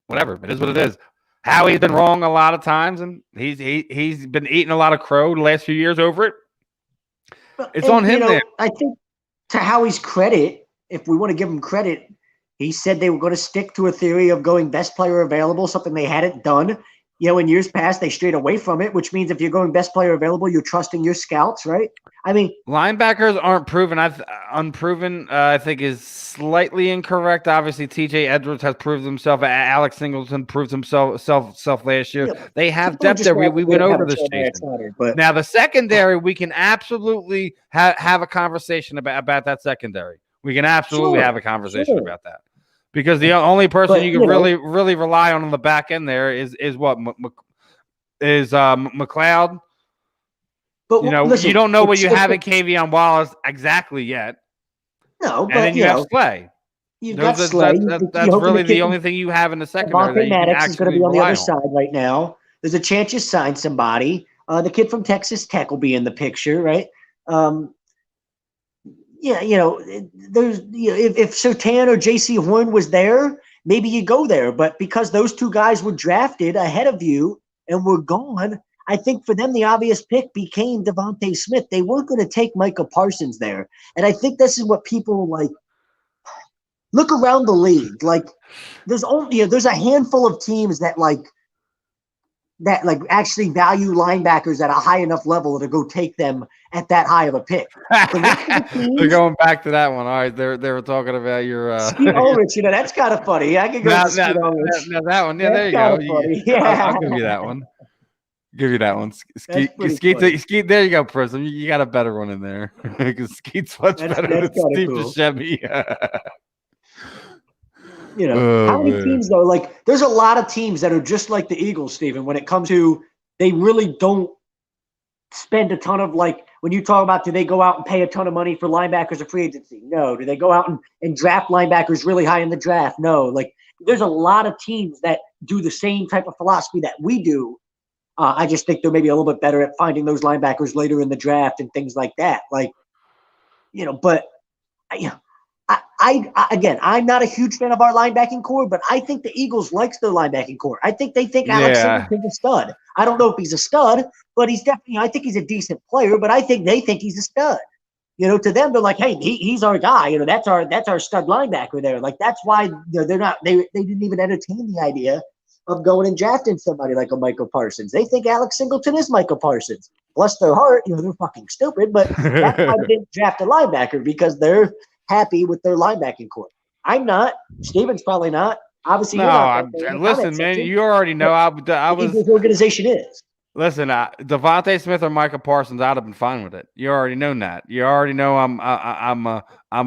whatever, it is what it is. Howie's been wrong a lot of times, and he's been eating a lot of crow the last few years over it. It's on him there. I think, to Howie's credit, if we want to give him credit, he said they were going to stick to a theory of going best player available, something they hadn't done. In years past, they strayed away from it, which means if you're going best player available, you're trusting your scouts, right? I mean, linebackers aren't proven. Unproven, I think, is slightly incorrect. Obviously, T.J. Edwards has proved himself. Alex Singleton proved himself last year. They have depth there. We went over this, Jason. Now, the secondary, we can absolutely have a conversation about that secondary. We can absolutely have a conversation about that. Because the only person you can really rely on the back end there is what McLeod. But listen, you don't know what you have in K'Von Wallace exactly yet. No, and then you have Slay. That's really the only thing you have in the secondary. Maddox is going to be on the other side right now. There's a chance you sign somebody. The kid from Texas Tech will be in the picture, right? There's if Surtain or J.C. Horn was there, maybe you go there. But because those 2 guys were drafted ahead of you and were gone, I think for them the obvious pick became Devontae Smith. They weren't going to take Micah Parsons there, and I think this is what people like. Look around the league, like there's a handful of teams that actually value linebackers at a high enough level to go take them at that high of a pick. They're going back to that one. All right, they were talking about your Skeet Ulrich. That's kind of funny. I could go to Skeet Ulrich. Now that one, there you go. I'll give you that one. Give you that one. Skeet, there you go, Prism. You got a better one in there because Skeet's much better than Steve Buscemi. How many teams though? Like, there's a lot of teams that are just like the Eagles, Steven, when it comes to they really don't spend a ton of when you talk about do they go out and pay a ton of money for linebackers or free agency? No. Do they go out and draft linebackers really high in the draft? No. There's a lot of teams that do the same type of philosophy that we do. I just think they're maybe a little bit better at finding those linebackers later in the draft and things like that. Again, I'm not a huge fan of our linebacking core, but I think the Eagles likes their linebacking core. I think they think Alex Singleton's a stud. I don't know if he's a stud, but he's definitely. I think he's a decent player, but I think they think he's a stud. To them, they're like, hey, he's our guy. That's our stud linebacker there. That's why they're not. They didn't even entertain the idea of going and drafting somebody like a Michael Parsons. They think Alex Singleton is Michael Parsons. Bless their heart, they're fucking stupid, but that's why they didn't draft a linebacker because they're happy with their linebacking core. I'm not. Steven's probably not. Obviously, no. Listen, man, you already know I was. This organization is. Listen, Devontae Smith or Micah Parsons, I'd have been fine with it. You already know that. You already know I'm a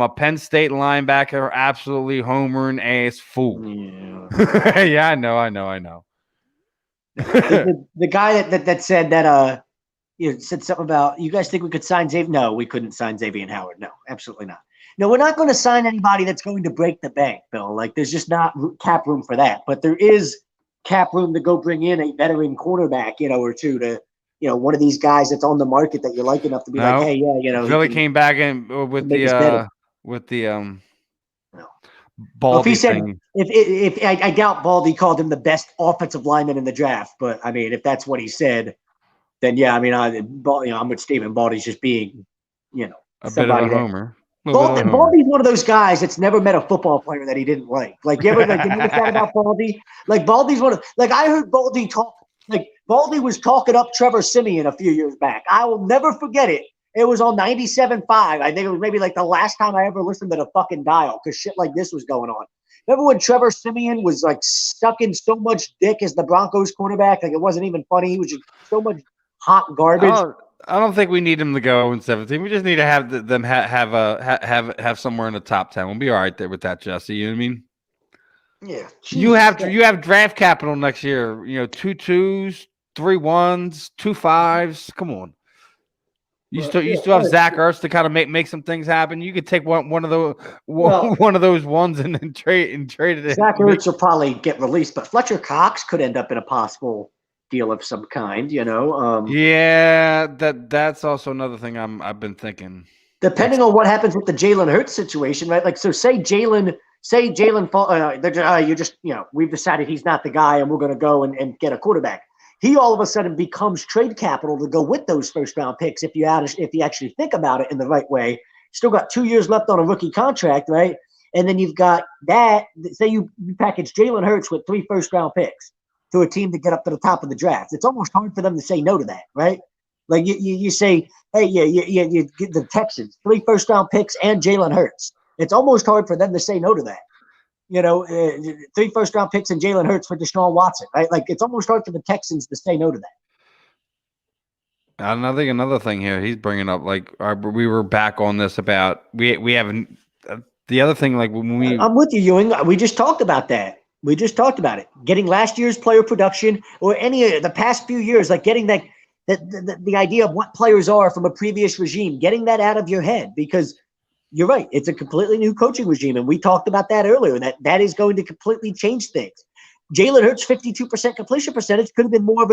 Penn State linebacker, absolutely homering ass fool. Yeah, yeah, I know. The guy that said that said something about, you guys think we could sign Xavier? No, we couldn't sign Xavier Howard. No, absolutely not. No, we're not going to sign anybody that's going to break the bank, Bill. Like, there's just not cap room for that. But there is cap room to go bring in a veteran quarterback, or two to, one of these guys that's on the market that you like enough to be like, hey, yeah, Philly came back in with the No. Baldy If he said, thing. if I doubt Baldy called him the best offensive lineman in the draft, but I mean, if that's what he said, then yeah, I mean, I'm with Stephen. Baldy's just being, A bit of a homer. Baldy's one of those guys that's never met a football player that he didn't like. Like, you notice that about Baldy? Like, Baldy's I heard Baldy talk. Like, Baldy was talking up Trevor Siemian a few years back. I will never forget it. It was on 97.5. I think it was maybe like the last time I ever listened to the fucking dial because shit like this was going on. Remember when Trevor Siemian was like sucking so much dick as the Broncos quarterback? Like, it wasn't even funny. He was just so much hot garbage. I don't think we need him to go in 17. We just need to have them have somewhere in the top 10. We'll be all right there with that, Jesse. You know what I mean? Yeah. You have draft capital next year. 2 2s, 3 1s, 2 5s. Come on. You still have Zach Ertz to kind of make some things happen. You could take one of those ones and trade it. Zach Ertz will probably get released, but Fletcher Cox could end up in a possible deal of some kind. Yeah, that's also another thing I've been thinking. Depending on what happens with the Jalen Hurts situation, right? Like, so say Jalen, we've decided he's not the guy, and we're going to go and get a quarterback. He all of a sudden becomes trade capital to go with those first-round picks if you actually think about it in the right way. Still got 2 years left on a rookie contract, right? And then you've got that. Say you package Jalen Hurts with 3 first-round picks to a team to get up to the top of the draft. It's almost hard for them to say no to that, right? Like, you say, hey, you get the Texans, 3 first-round picks and Jalen Hurts. It's almost hard for them to say no to that. 3 first-round picks and Jalen Hurts for Deshaun Watson, right? Like, it's almost hard for the Texans to say no to that. I think another thing here he's bringing up, like, we were back on this about we haven't the other thing, like, when I'm with you, Ewing. We just talked about that. We just talked about it. Getting last year's player production or any of the past few years, like getting the idea of what players are from a previous regime, getting that out of your head, because you're right. It's a completely new coaching regime, and we talked about that earlier, that is going to completely change things. Jalen Hurts' 52% completion percentage could have been more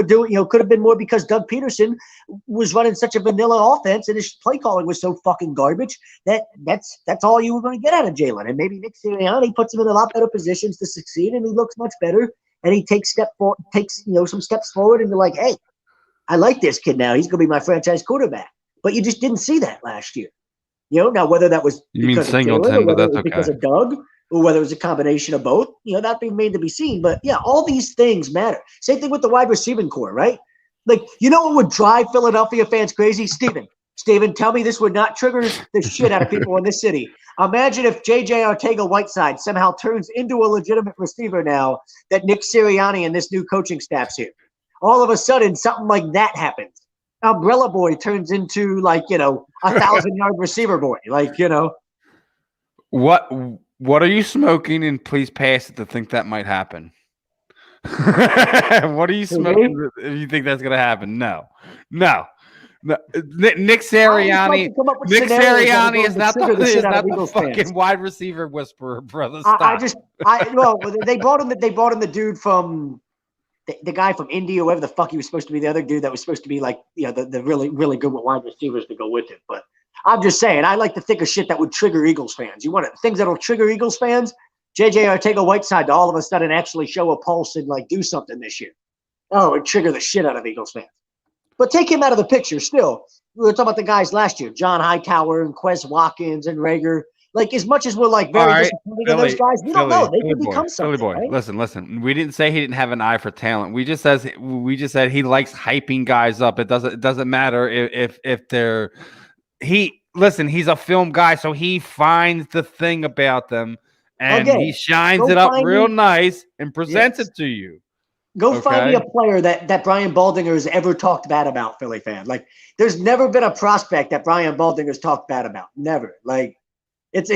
because Doug Peterson was running such a vanilla offense and his play calling was so fucking garbage that's all you were going to get out of Jalen. And maybe Nick Sirianni puts him in a lot better positions to succeed, and he looks much better, and he takes some steps forward, and you're like, hey, I like this kid now. He's going to be my franchise quarterback. But you just didn't see that last year. Now whether that was because of Jalen, or whether it was because of Doug, or whether it was a combination of both, that being made to be seen. But yeah, all these things matter. Same thing with the wide receiving core, right? Like, what would drive Philadelphia fans crazy? Steven, tell me this would not trigger the shit out of people in this city. Imagine if J.J. Arcega-Whiteside somehow turns into a legitimate receiver now that Nick Sirianni and this new coaching staff's here. All of a sudden, something like that happens. Umbrella Boy turns into, like, a 1,000-yard receiver boy. Like, What are you smoking? And please pass it to think that might happen. What are you smoking if you think that's going to happen? No. Nick Sirianni is not the fucking wide receiver whisperer, brother. Stop. They brought in the dude from the guy from India, whoever the fuck he was supposed to be, the other dude that was supposed to be like, the really, really good wide receivers to go with it. But I'm just saying, I like to think of shit that would trigger Eagles fans. You want things that'll trigger Eagles fans? J.J. Arcega-Whiteside to all of a sudden actually show a pulse and, like, do something this year. Oh, it'd trigger the shit out of Eagles fans. But take him out of the picture still. We were talking about the guys last year, John Hightower and Quez Watkins and Rager. Like, as much as we're, like, very disappointed in those guys, we don't know. They could become something. Philly boy, right? Listen. We didn't say he didn't have an eye for talent. We just said he likes hyping guys up. It doesn't matter if they're he's a film guy, so he finds the thing about them and he shines it up real nice and presents it to you. Go find me a player that Brian Baldinger has ever talked bad about, Philly fan. Like, there's never been a prospect that Brian Baldinger's talked bad about. Never. Like, it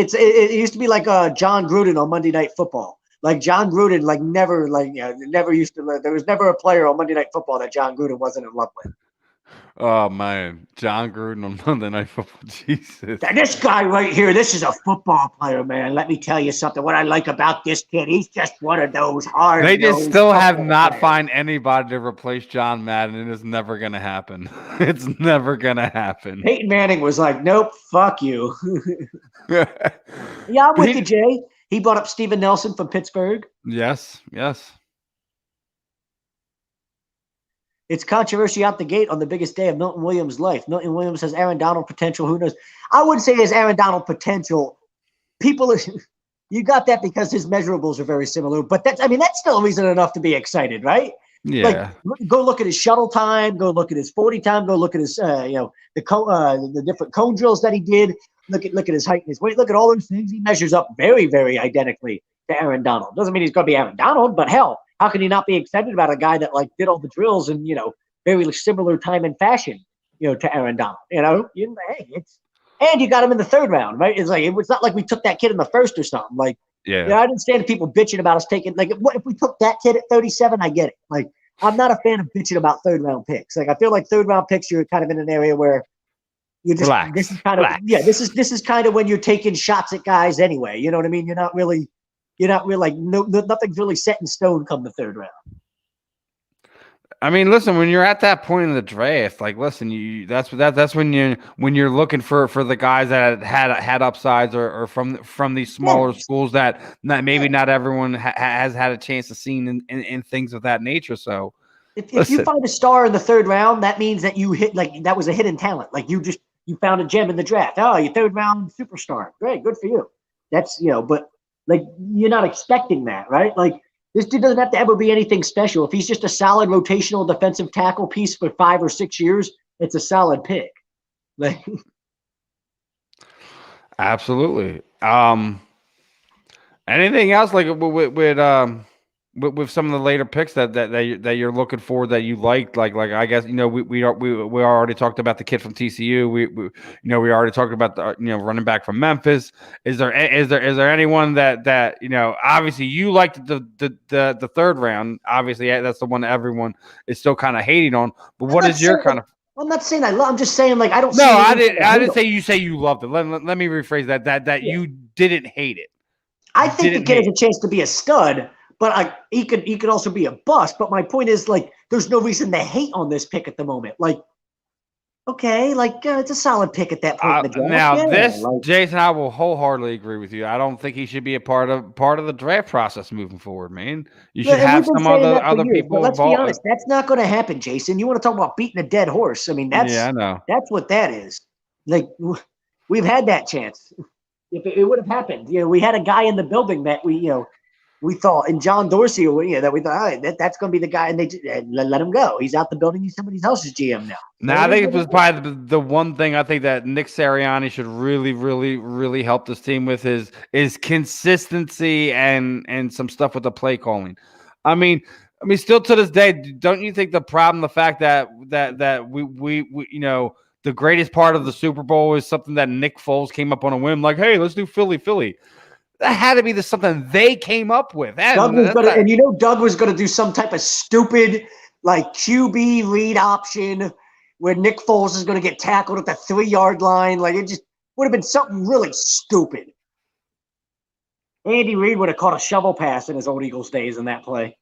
used to be like John Gruden on Monday Night Football. Like John Gruden, never used to. There was never a player on Monday Night Football that John Gruden wasn't in love with. Oh man, John Gruden on Monday Night Football. Jesus. Now, this guy right here, this is a football player, man. Let me tell you something. What I like about this kid, he's just one of those hard. They just still have not players. find anybody to replace John Madden, and it's never gonna happen. It's never gonna happen. Peyton Manning was like, nope, fuck you. Yeah, I'm with you, Jay. He brought up Steven Nelson from Pittsburgh. Yes. It's controversy out the gate on the biggest day of Milton Williams' life. Milton Williams has Aaron Donald potential. Who knows? I wouldn't say he has Aaron Donald potential. You got that because his measurables are very similar, but that's still reason enough to be excited, right? Yeah. Like, go look at his shuttle time. Go look at his 40 time. Go look at his, the different cone drills that he did. Look at his height and his weight. Look at all those things. He measures up very, very identically to Aaron Donald. Doesn't mean he's going to be Aaron Donald, but hell, how can you not be excited about a guy that did all the drills in very similar time and fashion, to Aaron Donald? And you got him in the third round, right? It's not like we took that kid in the first or something. I didn't stand people bitching about us taking what if we took that kid at 37? I get it. I'm not a fan of bitching about third round picks. I feel like third round picks, you're kind of in an area where you just Relax. this is kind of when you're taking shots at guys anyway. You know what I mean? You're not really nothing's really set in stone come the third round. I mean, listen, when you're at that point in the draft, that's when you're looking for the guys that had upsides or from these smaller schools that maybe not everyone has had a chance to see in things of that nature. So if you find a star in the third round, that means that you hit that was a hidden talent. You found a gem in the draft. Oh, you third round superstar. Great, good for you. That's but you're not expecting that, right? This dude doesn't have to ever be anything special. If he's just a solid rotational defensive tackle piece for 5 or 6 years, it's a solid pick. Absolutely. Anything else with some of the later picks that you're looking for that you liked? I guess we already talked about the kid from TCU. We already talked about the running back from Memphis. Is there anyone that obviously you liked the third round? Obviously that's the one everyone is still kind of hating on. But what is your kind of? I'm not saying I love. I'm just saying I don't. No, I didn't say you say you loved it. Let me rephrase that you didn't hate it. I think the kid has a chance to be a stud. But he could also be a bust. But my point is, there's no reason to hate on this pick at the moment. It's a solid pick at that point in the draft. Now, Jason, I will wholeheartedly agree with you. I don't think he should be a part of the draft process moving forward, man. You should have some other people. Let's be honest, that's not going to happen, Jason. You want to talk about beating a dead horse? I mean, I know. That's what that is. We've had that chance. If it would have happened, we had a guy in the building that we thought, and John Dorsey, that we thought, all right, that's going to be the guy, and they let him go. He's out the building. He's somebody else's GM now. Now, I think it was probably the one thing I think that Nick Sirianni should really, really, really help this team with is consistency and some stuff with the play calling. I mean, still to this day, don't you think the fact that we the greatest part of the Super Bowl is something that Nick Foles came up on a whim, hey, let's do Philly. That had to be something they came up with. Doug was going to do some type of stupid QB read option where Nick Foles is going to get tackled at the 3-yard line. It just would have been something really stupid. Andy Reid would have caught a shovel pass in his old Eagles days in that play.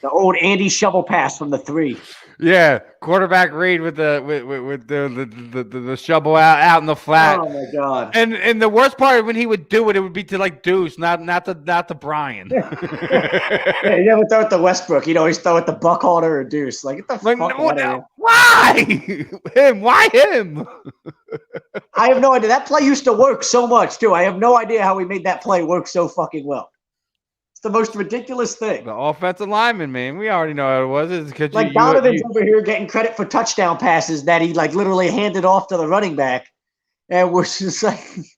The old Andy shovel pass from the 3. Yeah, quarterback Reid with the shovel out in the flat. Oh my God! And the worst part when he would do it, it would be to Deuce, not to Brian. Yeah, he never throw it to Westbrook. He'd always throw it to Buckhalter or Deuce. Get the fuck out of here. Why him? Why him? I have no idea. That play used to work so much too. I have no idea how we made that play work so fucking well. The most ridiculous thing. The offensive lineman, man. We already know how it was. It's because Donovan's over here getting credit for touchdown passes that he literally handed off to the running back, and we're just it's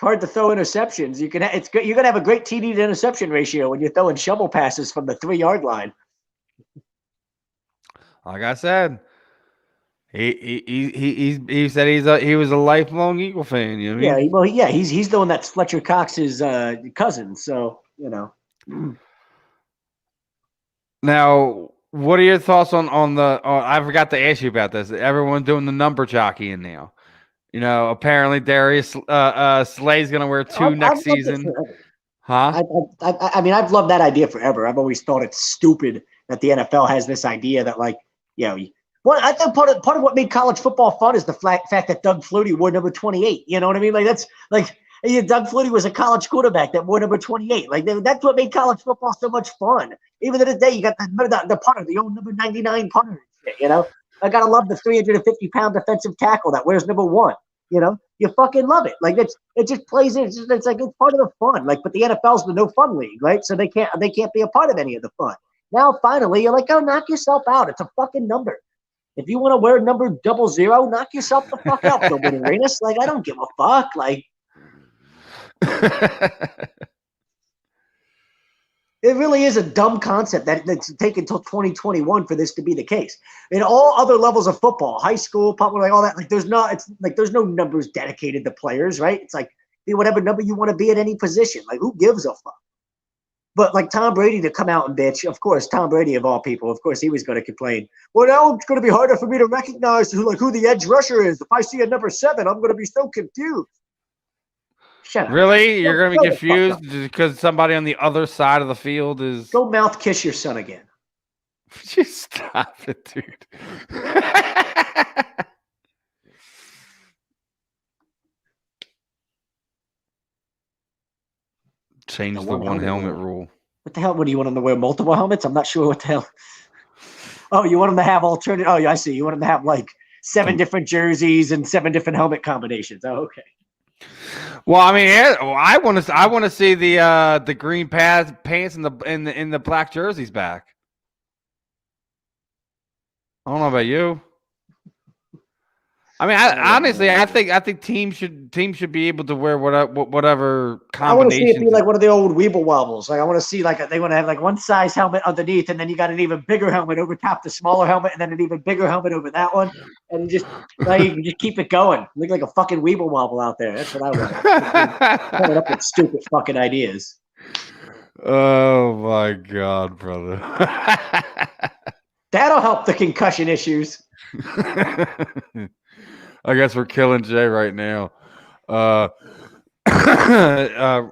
hard to throw interceptions. You're gonna have a great TD to interception ratio when you're throwing shovel passes from the 3-yard line. Like I said, He said he was a lifelong Eagle fan. You know what I mean? Well, he's the one that's Fletcher Cox's cousin. So Now, what are your thoughts on the? Oh, I forgot to ask you about this. Everyone doing the number jockeying now. Apparently Darius Slay's gonna wear 2 next season. Huh? I mean, I've loved that idea forever. I've always thought it's stupid that the NFL has this idea that, like, I think part of what made college football fun is the fact that Doug Flutie wore number 28. You know what I mean? Like, that's like Doug Flutie was a college quarterback that wore number 28. Like, that's what made college football so much fun. Even to this day, you got the punter, the old number 99 punter. I gotta love the 350-pound defensive tackle that wears number 1. You fucking love it. Like, it just plays in. It's like it's part of the fun. Like, but the NFL's the no fun league, right? So they can't be a part of any of the fun. Now, finally, you're like, oh, knock yourself out. It's a fucking number. If you want to wear number 00, knock yourself the fuck out, Gilbert Arenas. Like, I don't give a fuck. Like, it really is a dumb concept that's taken until 2021 for this to be the case. In all other levels of football, high school, public, like all that, like there's no numbers dedicated to players, right? It's like be whatever number you want to be at any position. Like, who gives a fuck? But like Tom Brady to come out and bitch, of course, Tom Brady of all people, of course, he was going to complain. Well, now it's going to be harder for me to recognize who the edge rusher is. If I see a number 7, I'm going to be so confused. Shut up. Really? You're going to be confused because somebody on the other side of the field is... Go mouth kiss your son again. Just stop it, dude. Change the one helmet rule. What the hell? What do you want them to wear? Multiple helmets? I'm not sure what the hell. Oh, you want them to have alternate? Oh, yeah, I see. You want them to have like 7 different jerseys and 7 different helmet combinations. Oh, okay. Well, I mean, I want to see the green pants and the black jerseys back. I don't know about you. I mean, honestly, I think teams should be able to wear whatever combination. I want to see it be like one of the old Weeble Wobbles. Like, I want to see they want to have like one size helmet underneath, and then you got an even bigger helmet over top the smaller helmet, and then an even bigger helmet over that one, and you can just keep it going. Look like a fucking Weeble Wobble out there. That's what I want. Coming up with stupid fucking ideas. Oh my God, brother! That'll help the concussion issues. I guess we're killing Jay right now.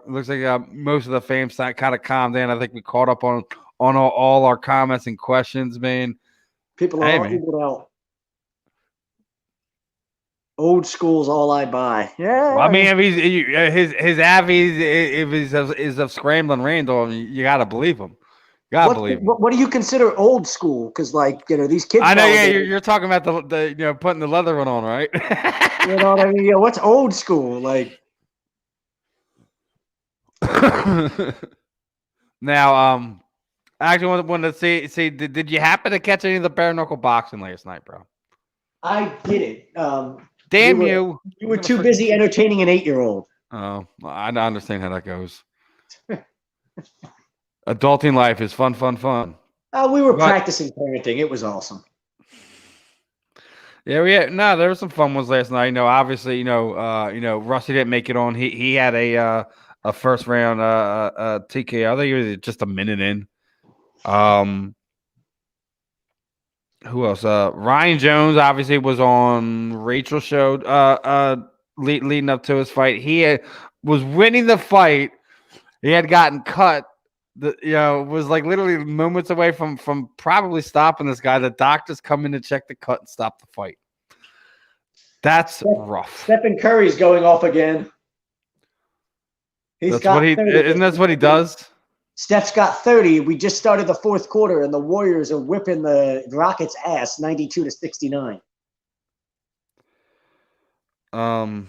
Looks like most of the fans kind of calmed down. I think we caught up on all our comments and questions, man. People are all out. Old school's all I buy. Yeah. Well, I mean, if his Avies is of scrambling Randall, you gotta believe him. What do you consider old school? Because these kids. I know, yeah, you're talking about the putting the leather one on, right? You know what I mean? Yeah, what's old school like? Now, I actually wanted to see. Did you happen to catch any of the bare knuckle boxing last night, bro? I didn't. Damn you! You were too busy entertaining an 8-year-old. Oh, I understand how that goes. Adulting life is fun. We were practicing parenting. It was awesome. Yeah, there were some fun ones last night. Obviously, Rusty didn't make it on. He had a first round TKO. I think it was just a minute in. Who else? Ryan Jones obviously was on Rachel's show leading up to his fight. He was winning the fight. He had gotten cut. Was like literally moments away from probably stopping this guy. The doctors come in to check the cut and stop the fight. That's rough. Stephen Curry's going off again. Isn't that what he does? Steph's got 30. We just started the fourth quarter, and the Warriors are whipping the Rockets' ass, 92-69. Our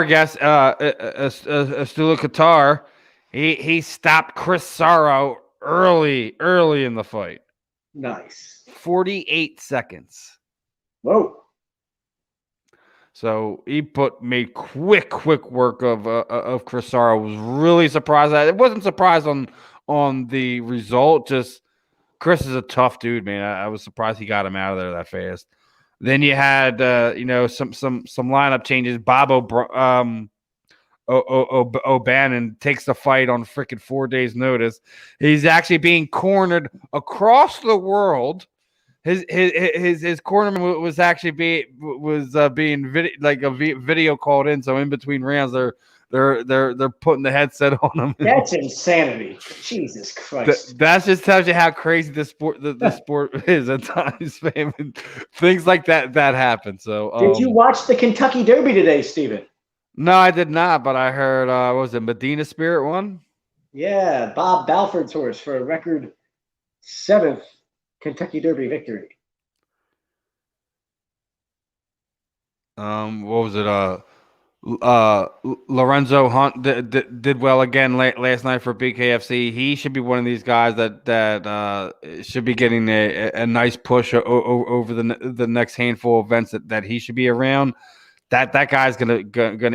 guest, Astula Qatar. He stopped Chris Sarro early in the fight. Nice. 48 seconds. Whoa. So he made quick work of Chris Sarro. Was really surprised. I wasn't surprised on the result. Just Chris is a tough dude, man. I was surprised he got him out of there that fast. Then you had some lineup changes. Bob O'Bannon takes the fight on freaking 4 days' notice. He's actually being cornered across the world. His cornerman was actually being video called in. So in between rounds, they're putting the headset on him. That's insanity. Jesus Christ. That just tells you how crazy the sport is at times, man. Things like that happen. So did you watch the Kentucky Derby today, Steven? No, I did not, but I heard what was it, Medina Spirit won? Yeah, Bob Balford's horse for a record 7th Kentucky Derby victory. What was it? Lorenzo Hunt did well again last night for BKFC. He should be one of these guys that should be getting a nice push over the next handful of events that he should be around. That guy's gonna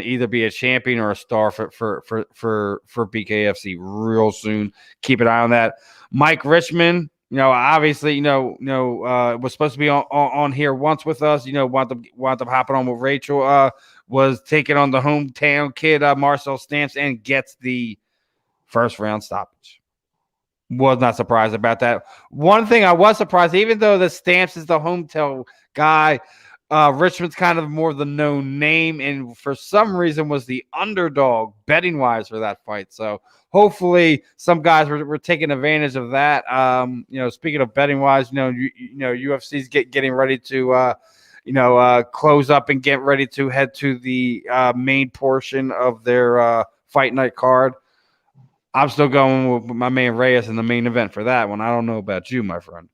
either be a champion or a star for BKFC real soon. Keep an eye on that. Mike Richmond, obviously, was supposed to be on here once with us. Wound up hopping on with Rachel. Was taking on the hometown kid Marcel Stamps and gets the first round stoppage. Was not surprised about that. One thing I was surprised, even though the Stamps is the hometown guy. Richmond's kind of more the known name, and for some reason was the underdog betting wise for that fight. So hopefully some guys were taking advantage of that. Speaking of betting wise, UFC's getting ready to close up and get ready to head to the main portion of their fight night card. I'm still going with my man Reyes in the main event for that one. I don't know about you, my friend.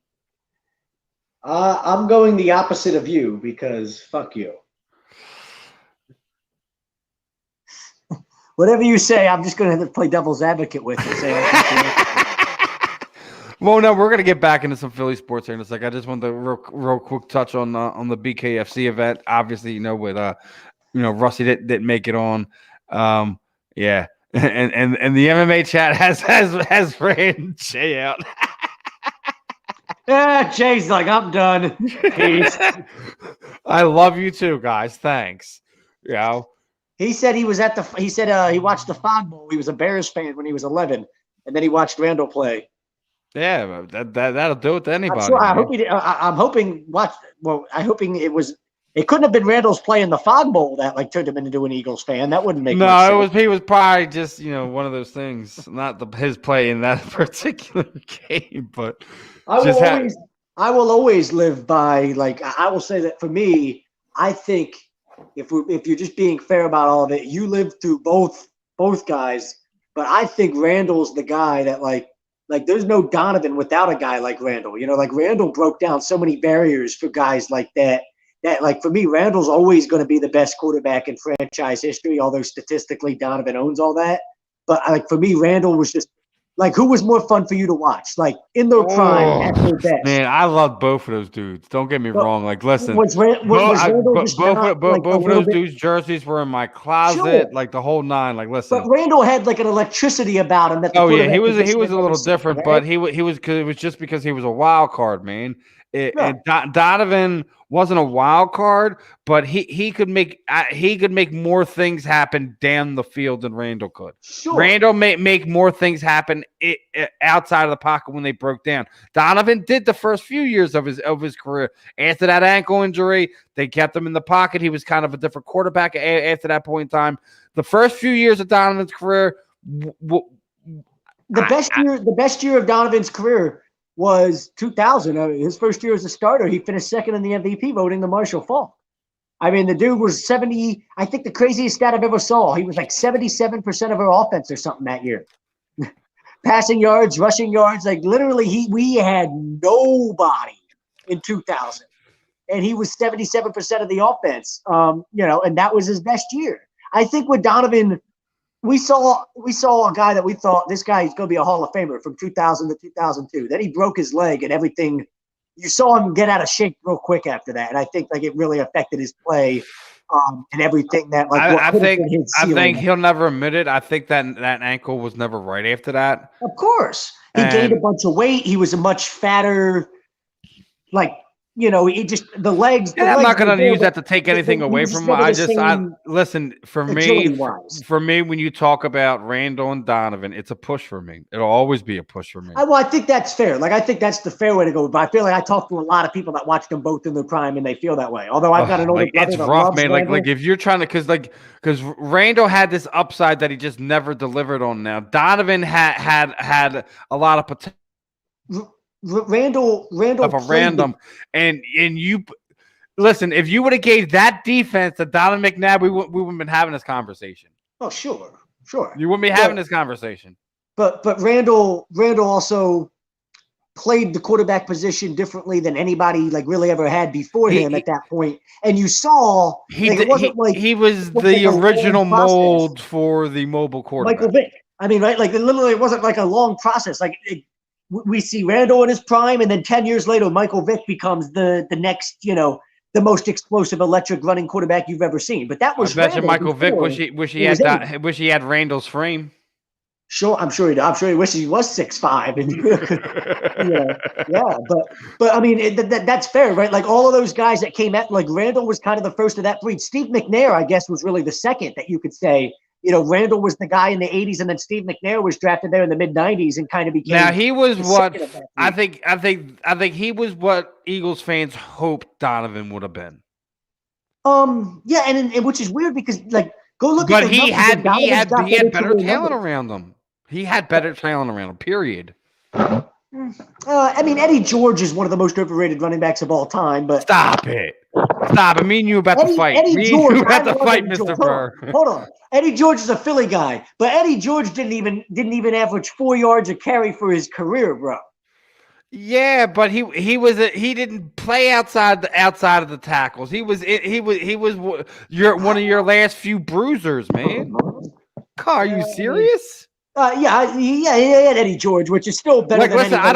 I'm going the opposite of you because fuck you. Whatever you say, I'm just going to play devil's advocate with you. Well, no, we're going to get back into some Philly sports here in a second. I just want to real quick touch on the BKFC event. Obviously, with Rusty didn't make it on. Yeah, and the MMA chat has ran Jay out. Yeah, Jay's like, I'm done. Peace. I love you too, guys. Thanks. He said he was he watched the Fog Bowl. He was a Bears fan when he was 11, and then he watched Randall play. Yeah, that'll do it to anybody. I'm hoping it couldn't have been Randall's play in the Fog Bowl that turned him into an Eagles fan. That wouldn't make much sense. He was probably just one of those things, not his play in that particular game, but. I will always live by I will say that for me, I think if you're just being fair about all of it, you lived through both guys, but I think Randall's the guy that there's no Donovan without a guy like Randall. Randall broke down so many barriers for guys like that. That for me, Randall's always going to be the best quarterback in franchise history, although statistically Donovan owns all that. But for me, Randall was just. Who was more fun for you to watch? In their prime, at their best. Man, I love both of those dudes. Don't get me wrong. Listen, both of those dudes' jerseys were in my closet, the whole nine. Listen. But Randall had an electricity about him. He was a little different, right? But it was just because he was a wild card, man. And Donovan wasn't a wild card, but he could make more things happen down the field than Randall could. Sure. Randall make more things happen outside of the pocket when they broke down. Donovan did the first few years of his career. After that ankle injury, they kept him in the pocket. He was kind of a different quarterback after that point in time. The first few years of Donovan's career, the best year of Donovan's career was 2000. His first year as a starter, he finished second in the MVP voting to Marshall Faulk. I mean, the dude was 70. I think the craziest stat I've ever saw. He was 77% of our offense or something that year. Passing yards, rushing yards, literally, we had nobody in 2000, and he was 77% of the offense. And that was his best year. I think with Donovan. We saw a guy that we thought this guy is going to be a Hall of Famer from 2000 to 2002. Then he broke his leg and everything. You saw him get out of shape real quick after that, and I think it really affected his play and everything. That I think he'll never admit it. I think that ankle was never right after that. Of course, he gained a bunch of weight. He was a much fatter, he just the legs. And the I'm legs not going were to there, use but that to take anything he away was from him. never I the just, same listen, for me, agility-wise. for me, when you talk about Randall and Donovan, it's a push for me. It'll always be a push for me. I think that's fair. Like, I think that's the fair way to go. But I feel like I talk to a lot of people that watch them both in their prime, and they feel that way. Although I've got an older brother it's that rough, loves man. Randall. Like if you're trying to, because Randall had this upside that he just never delivered on. Now Donovan had a lot of potential. Randall Of a random, and you listen. If you would have gave that defense to Donovan McNabb, we wouldn't have been having this conversation. Oh, sure. You wouldn't be having this conversation. But Randall also played the quarterback position differently than anybody like really ever had before him at that point. And you saw he was the original mold for the mobile quarterback. Michael Vick. I mean, right? Like literally, it wasn't like a long process. Like we see Randall in his prime, and then 10 years later, Michael Vick becomes the next, the most explosive, electric running quarterback you've ever seen. But that was I bet you Michael Vick wish he had Randall's frame. Sure, I'm sure he wishes he was 6'5". Yeah, but I mean that's fair, right? Like all of those guys that came at, like Randall was kind of the first of that breed. Steve McNair, I guess, was really the second that you could say. Randall was the guy in the 80s, and then Steve McNair was drafted there in the mid 90s and kind of became. Now he was what I think he was what Eagles fans hoped Donovan would have been. Yeah, and which is weird because like go look but at he had better talent around him. He had better talent around him. Period. I mean, Eddie George is one of the most overrated running backs of all time. But stop it. Me and you about to fight. Eddie George, about to fight, Mr. Burr. Hold on. Eddie George is a Philly guy, but Eddie George didn't even average 4 yards a carry for his career, bro. Yeah, but he didn't play outside of the tackles. He was one of your last few bruisers, man. Are you serious? Yeah, he had Eddie George, which is still better. Like, listen, I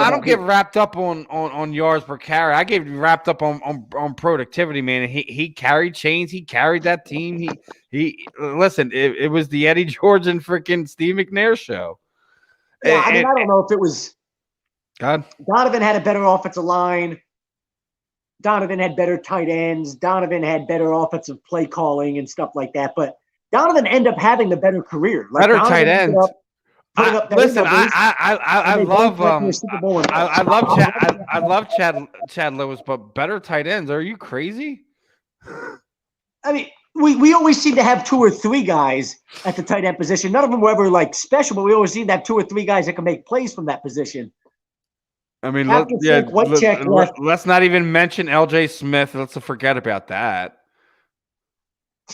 don't get wrapped up on yards per carry. I get wrapped up on productivity, man. He carried chains. He carried that team. He listen. It was the Eddie George and freaking Steve McNair show. Yeah, I don't know if it was. God, Donovan had a better offensive line. Donovan had better tight ends. Donovan had better offensive play calling and stuff like that. But Donovan ended up having the better career. Like better tight ends. Listen, I love Chad Lewis, but better tight ends. Are you crazy? I mean, we always seem to have 2 or 3 guys at the tight end position. None of them were ever like special, but we always seem to have 2 or 3 guys that can make plays from that position. I mean, let's not even mention LJ Smith. Let's forget about that.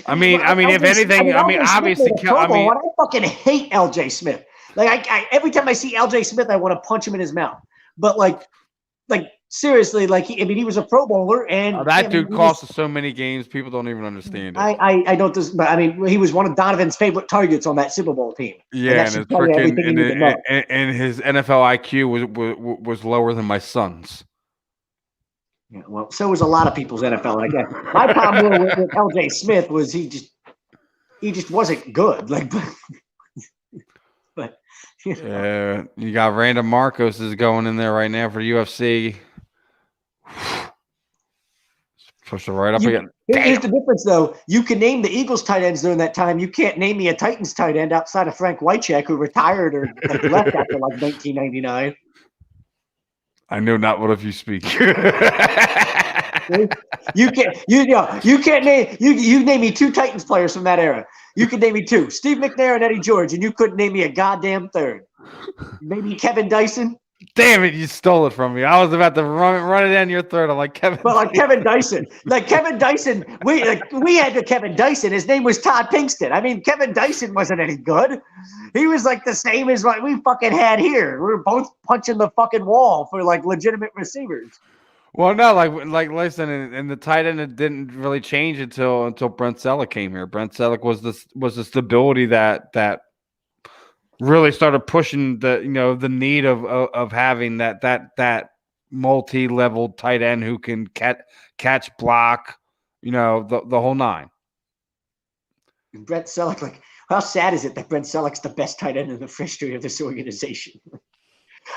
I mean, if anything, obviously, I fucking hate LJ Smith. Like, I every time I see LJ Smith, I want to punch him in his mouth. But like seriously, like he was a Pro Bowler, and that dude cost us so many games. People don't even understand it. I don't. But I mean, he was one of Donovan's favorite targets on that Super Bowl team. Yeah, and his NFL IQ was lower than my son's. Yeah, well, so was a lot of people's NFL. I guess my problem with LJ Smith was he just wasn't good. Like, but yeah, you got Randall Marcos is going in there right now for UFC. Push it right up again. Here's the difference, though. You can name the Eagles tight ends during that time. You can't name me a Titans tight end outside of Frank Wycheck, who retired or left after like 1999. I know not what of you speak. You can't name you name me 2 Titans players from that era. You can name me 2, Steve McNair and Eddie George, and you couldn't name me a goddamn third. Maybe Kevin Dyson. Damn it, you stole it from me. I was about to run it down your third. I'm like Kevin. But like Kevin Dyson, we had the Kevin Dyson. His name was Todd Pinkston. I mean, Kevin Dyson wasn't any good. He was like the same as what we fucking had here. We were both punching the fucking wall for like legitimate receivers. Well, no, like listen, and the tight end it didn't really change until Brent Selleck came here. Brent Selleck was the stability that really started pushing the need of having that multi-level tight end who can catch, block, the whole nine. Brent Selleck, like, how sad is it that Brent Selleck's the best tight end in the history of this organization?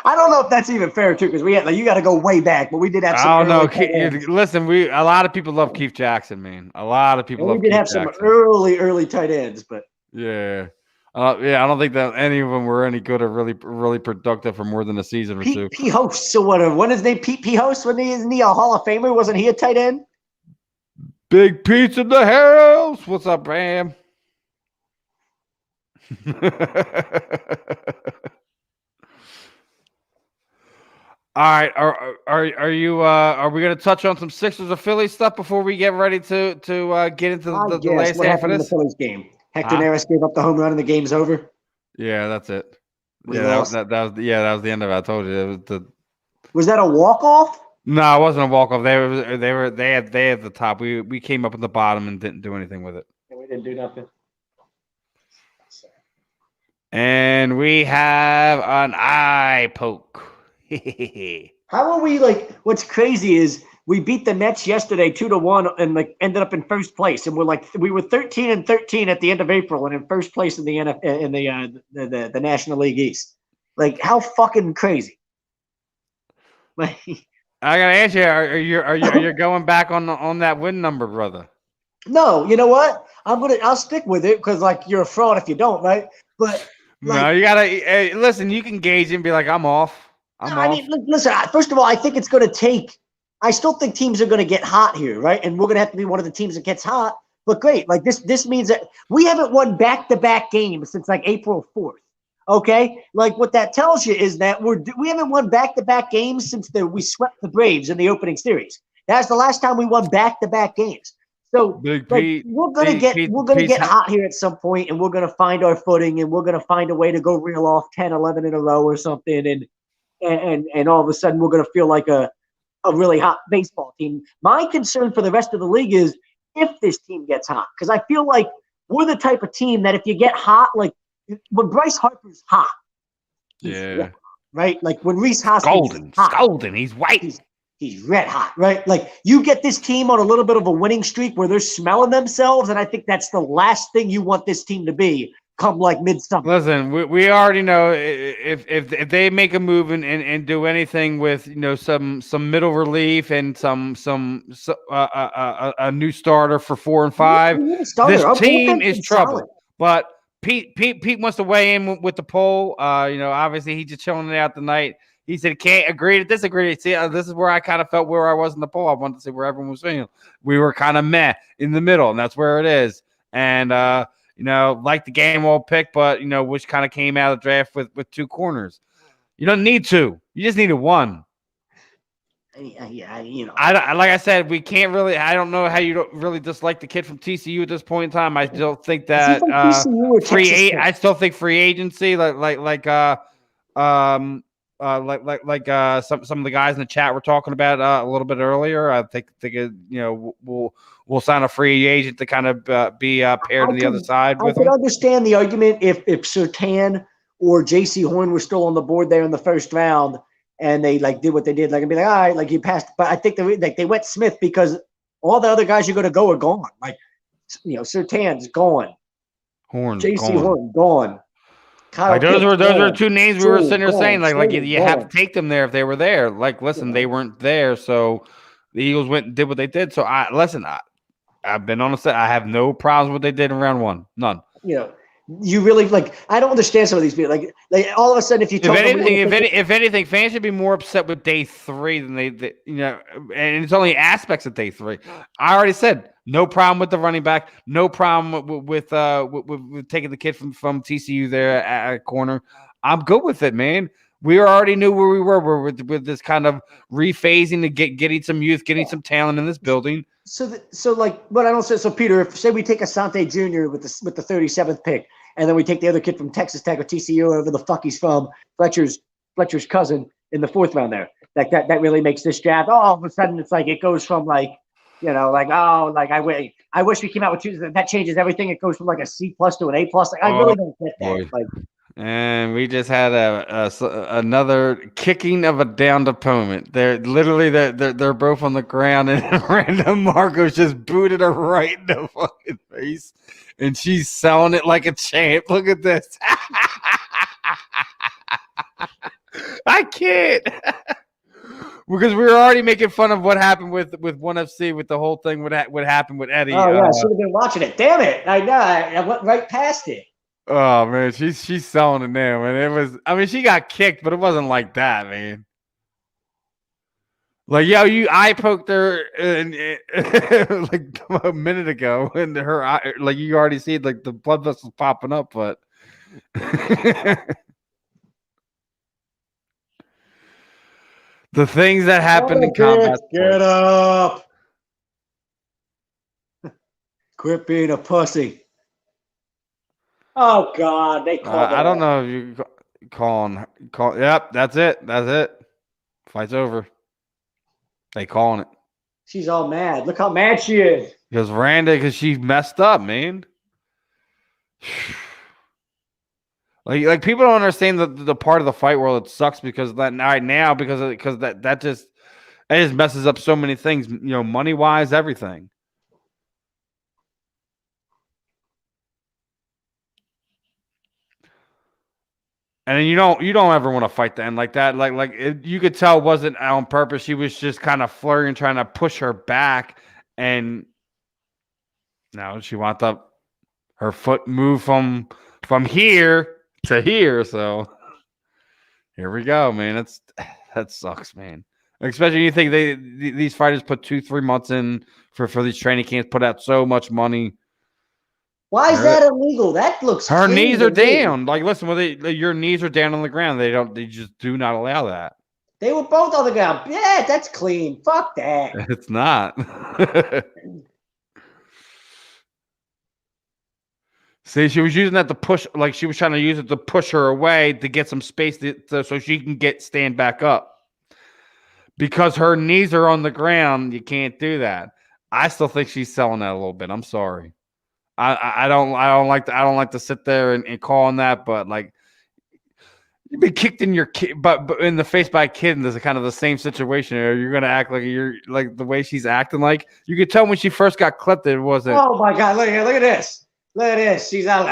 I don't know if that's even fair too, because we had you got to go way back, but we did have some. I don't know. Early Listen, a lot of people love Keith Jackson, man. A lot of people love Keith Jackson. We did have some early tight ends, but yeah. I don't think that any of them were any good or really productive for more than a season or two. Pete Host, so what is his name? Pete Host, isn't he a Hall of Famer? Wasn't he a tight end? Big Pete's in the house. What's up, Bam? All right, are you? Are we going to touch on some Sixers or Phillies stuff before we get ready to get into the last half of this? The Phillies game. Hector Neris gave up the home run and the game's over. Yeah, that's it. That was the end of it. I told you it was Was that a walk-off? No, it wasn't a walk-off. They had the top. We came up at the bottom and didn't do anything with it. And we didn't do nothing. And we have an eye poke. How are we what's crazy is we beat the Nets yesterday 2-1 and ended up in first place, and we were 13-13 at the end of April and in first place in the National League East. How fucking crazy. I gotta ask you, are you going back on that win number, brother? No, you know what? I'll stick with it because you're a fraud if you don't, right? But no, you gotta listen. You can gauge it and be like, I'm off. I mean, listen. First of all, I think it's going to take. I still think teams are going to get hot here, right? And we're going to have to be one of the teams that gets hot. But great, this means that we haven't won back-to-back games since April 4th. Okay, what that tells you is that we haven't won back-to-back games since we swept the Braves in the opening series. That's the last time we won back-to-back games. So we're gonna get hot here at some point, and we're gonna find our footing, and we're gonna find a way to go reel off 10, 11 in a row or something, and all of a sudden we're gonna feel like a really hot baseball team. My concern for the rest of the league is if this team gets hot, because I feel like we're the type of team that if you get hot, when Bryce Harper's hot, yeah, right. When Reese Hoskins is hot, golden, he's white. He's red hot, right? You get this team on a little bit of a winning streak where they're smelling themselves, and I think that's the last thing you want this team to be come midsummer. Listen, we already know if they make a move and do anything with some middle relief and a new starter for 4 and 5, this team is trouble. Solid. But Pete wants to weigh in with the poll. Obviously he's just chilling it out tonight. He said, can't agree to disagree. See, this is where I kind of felt where I was in the poll. I wanted to see where everyone was feeling. We were kind of meh in the middle, and that's where it is. And, like the game all picked, but, which kind of came out of the draft with 2 corners. You don't need 2. You just needed 1. Yeah, like I said, we can't really – I don't know how you don't really dislike the kid from TCU at this point in time. I still think that I still think free agency, some of the guys in the chat were talking about a little bit earlier. I think we'll sign a free agent to kind of be paired to the other side with him. I could understand the argument if Surtain or J.C. Horn were still on the board there in the first round and they did what they did, and be all right, you passed. But I think they went Smith because all the other guys you're going to go are gone. Surtain's gone, J.C. Horn gone. Those were 2 names we were sitting there saying you have to take them there if they were there. Listen, they weren't there, so the Eagles went and did what they did. So I've been on the set. I have no problems with what they did in round 1, none. You really I don't understand some of these people. All of a sudden, if anything, fans should be more upset with day 3 than they and it's only aspects of day 3. I already said. No problem with the running back. No problem with taking the kid from TCU there at corner. I'm good with it, man. We already knew where we were with this kind of rephasing to getting some youth, getting some talent in this building. But I don't say so. Peter, if say we take Asante Jr. with the 37th pick, and then we take the other kid from Texas Tech or TCU, wherever the fuck he's from, Fletcher's cousin in the 4th round there. That really makes this draft. All of a sudden, it's it goes from I wish we came out with 2. That changes everything. It goes from a C+ to an A+. I really don't get that. And we just had another kicking of a downed opponent. They're both on the ground, and Random Marcos just booted her right in the fucking face, and she's selling it like a champ. Look at this. I can't. Because we were already making fun of what happened with 1FC with the whole thing. What happened with Eddie? Oh yeah, I should have been watching it. Damn it! I know. I went right past it. Oh man, she's selling it now, man. It was. I mean, she got kicked, but it wasn't like that, man. Like, yo, you eye poked her like a minute ago, and her eye, like you already see, like the blood vessels popping up, but. The things that happen in combat. Get up! Quit being a pussy. Oh God, they called. I don't know if you call. Yep, that's it. That's it. Fight's over. They calling it. She's all mad. Look how mad she is. Because she messed up, man. Like people don't understand the part of the fight world that sucks because that right now because that just messes up so many things, money wise, everything. And then you don't ever want to fight the end like that. You could tell it wasn't on purpose. She was just kind of flirting, trying to push her back, and now she wound up her foot moved from here to here. So here we go, man. That sucks, man. Especially you think these fighters put 2-3 months in for these training camps, put out so much money. Why is that illegal? That looks. Her knees are down. Like, listen, your knees are down on the ground. They just do not allow that. They were both on the ground. Yeah, that's clean. Fuck that. It's not. See, she was using that to push, like she was trying to use it to push her away to get some space so she can stand back up. Because her knees are on the ground, you can't do that. I still think she's selling that a little bit. I'm sorry. I don't like to sit there and call on that, but like you've been kicked in your but in the face by a kid, and there's kind of the same situation. You're gonna act like you're like the way she's acting. Like you could tell when she first got clipped, it wasn't. Oh my God! Look at this! Look at this! She's out.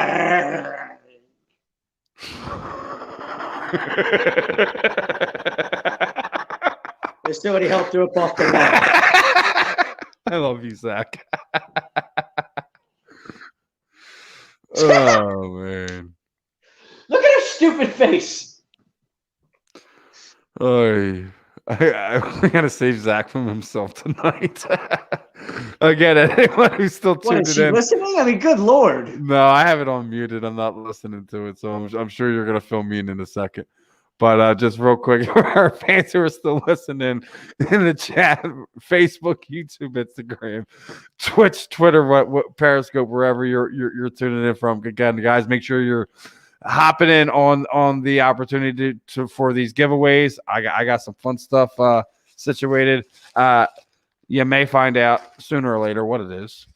There's somebody helped her up off the mat. I love you, Zach. Oh man! Look at her stupid face. Oh, I gotta save Zach from himself tonight. Again, anyone who's still tuned in. Is she listening? I mean, good Lord. No, I have it on muted. I'm not listening to it, so I'm sure you're gonna fill me in a second. But just real quick, for our fans who are still listening in the chat, Facebook, YouTube, Instagram, Twitch, Twitter, what Periscope, wherever you're tuning in from. Again, guys, make sure you're hopping in on the opportunity for these giveaways. I got some fun stuff situated. You may find out sooner or later what it is.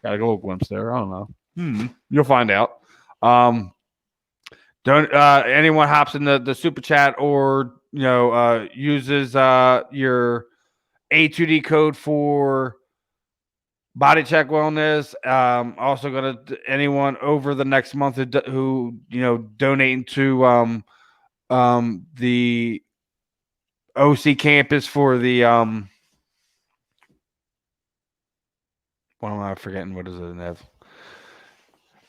Got a little glimpse there. I don't know. You'll find out. Don't anyone hops in the super chat or uses your A2D code for Body Check Wellness. Also gonna anyone over the next month who donating to the OC campus for the what am I forgetting? What is it, Nev?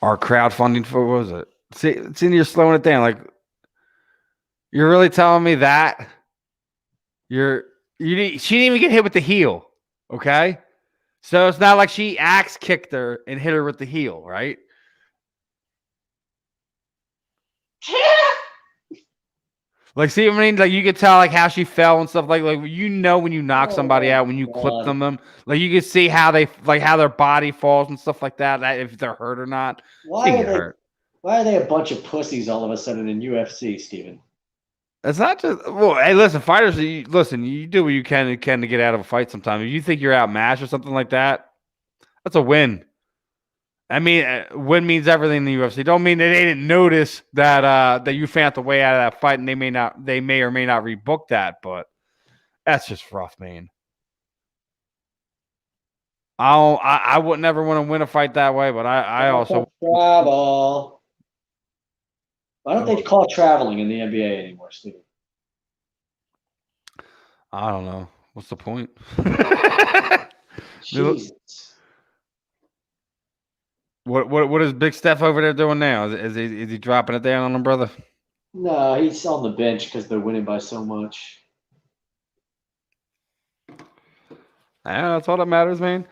Our crowdfunding for what was it? See, you're slowing it down. Like, you're really telling me that she didn't even get hit with the heel, okay? So it's not like she axe kicked her and hit her with the heel, right? Like, see what I mean? Like, you could tell like how she fell and stuff. Like when you knock somebody out, when you clip them, like you can see how how their body falls and stuff like that. If they're hurt or not. Why are they a bunch of pussies all of a sudden in UFC, Steven? It's not just hey, listen, fighters. You do what you can to get out of a fight. Sometimes if you think you're outmatched or something like that, that's a win. I mean, win means everything in the UFC. Don't mean that they didn't notice that you found the way out of that fight, and they may or may not rebook that. But that's just rough, man. I would never want to win a fight that way, but I also travel. Why don't they call traveling in the NBA anymore, Steven? I don't know. What's the point? Jesus. What is Big Steph over there doing now? Is he dropping it down on him, brother? No, he's on the bench because they're winning by so much. Yeah, that's all that matters, man.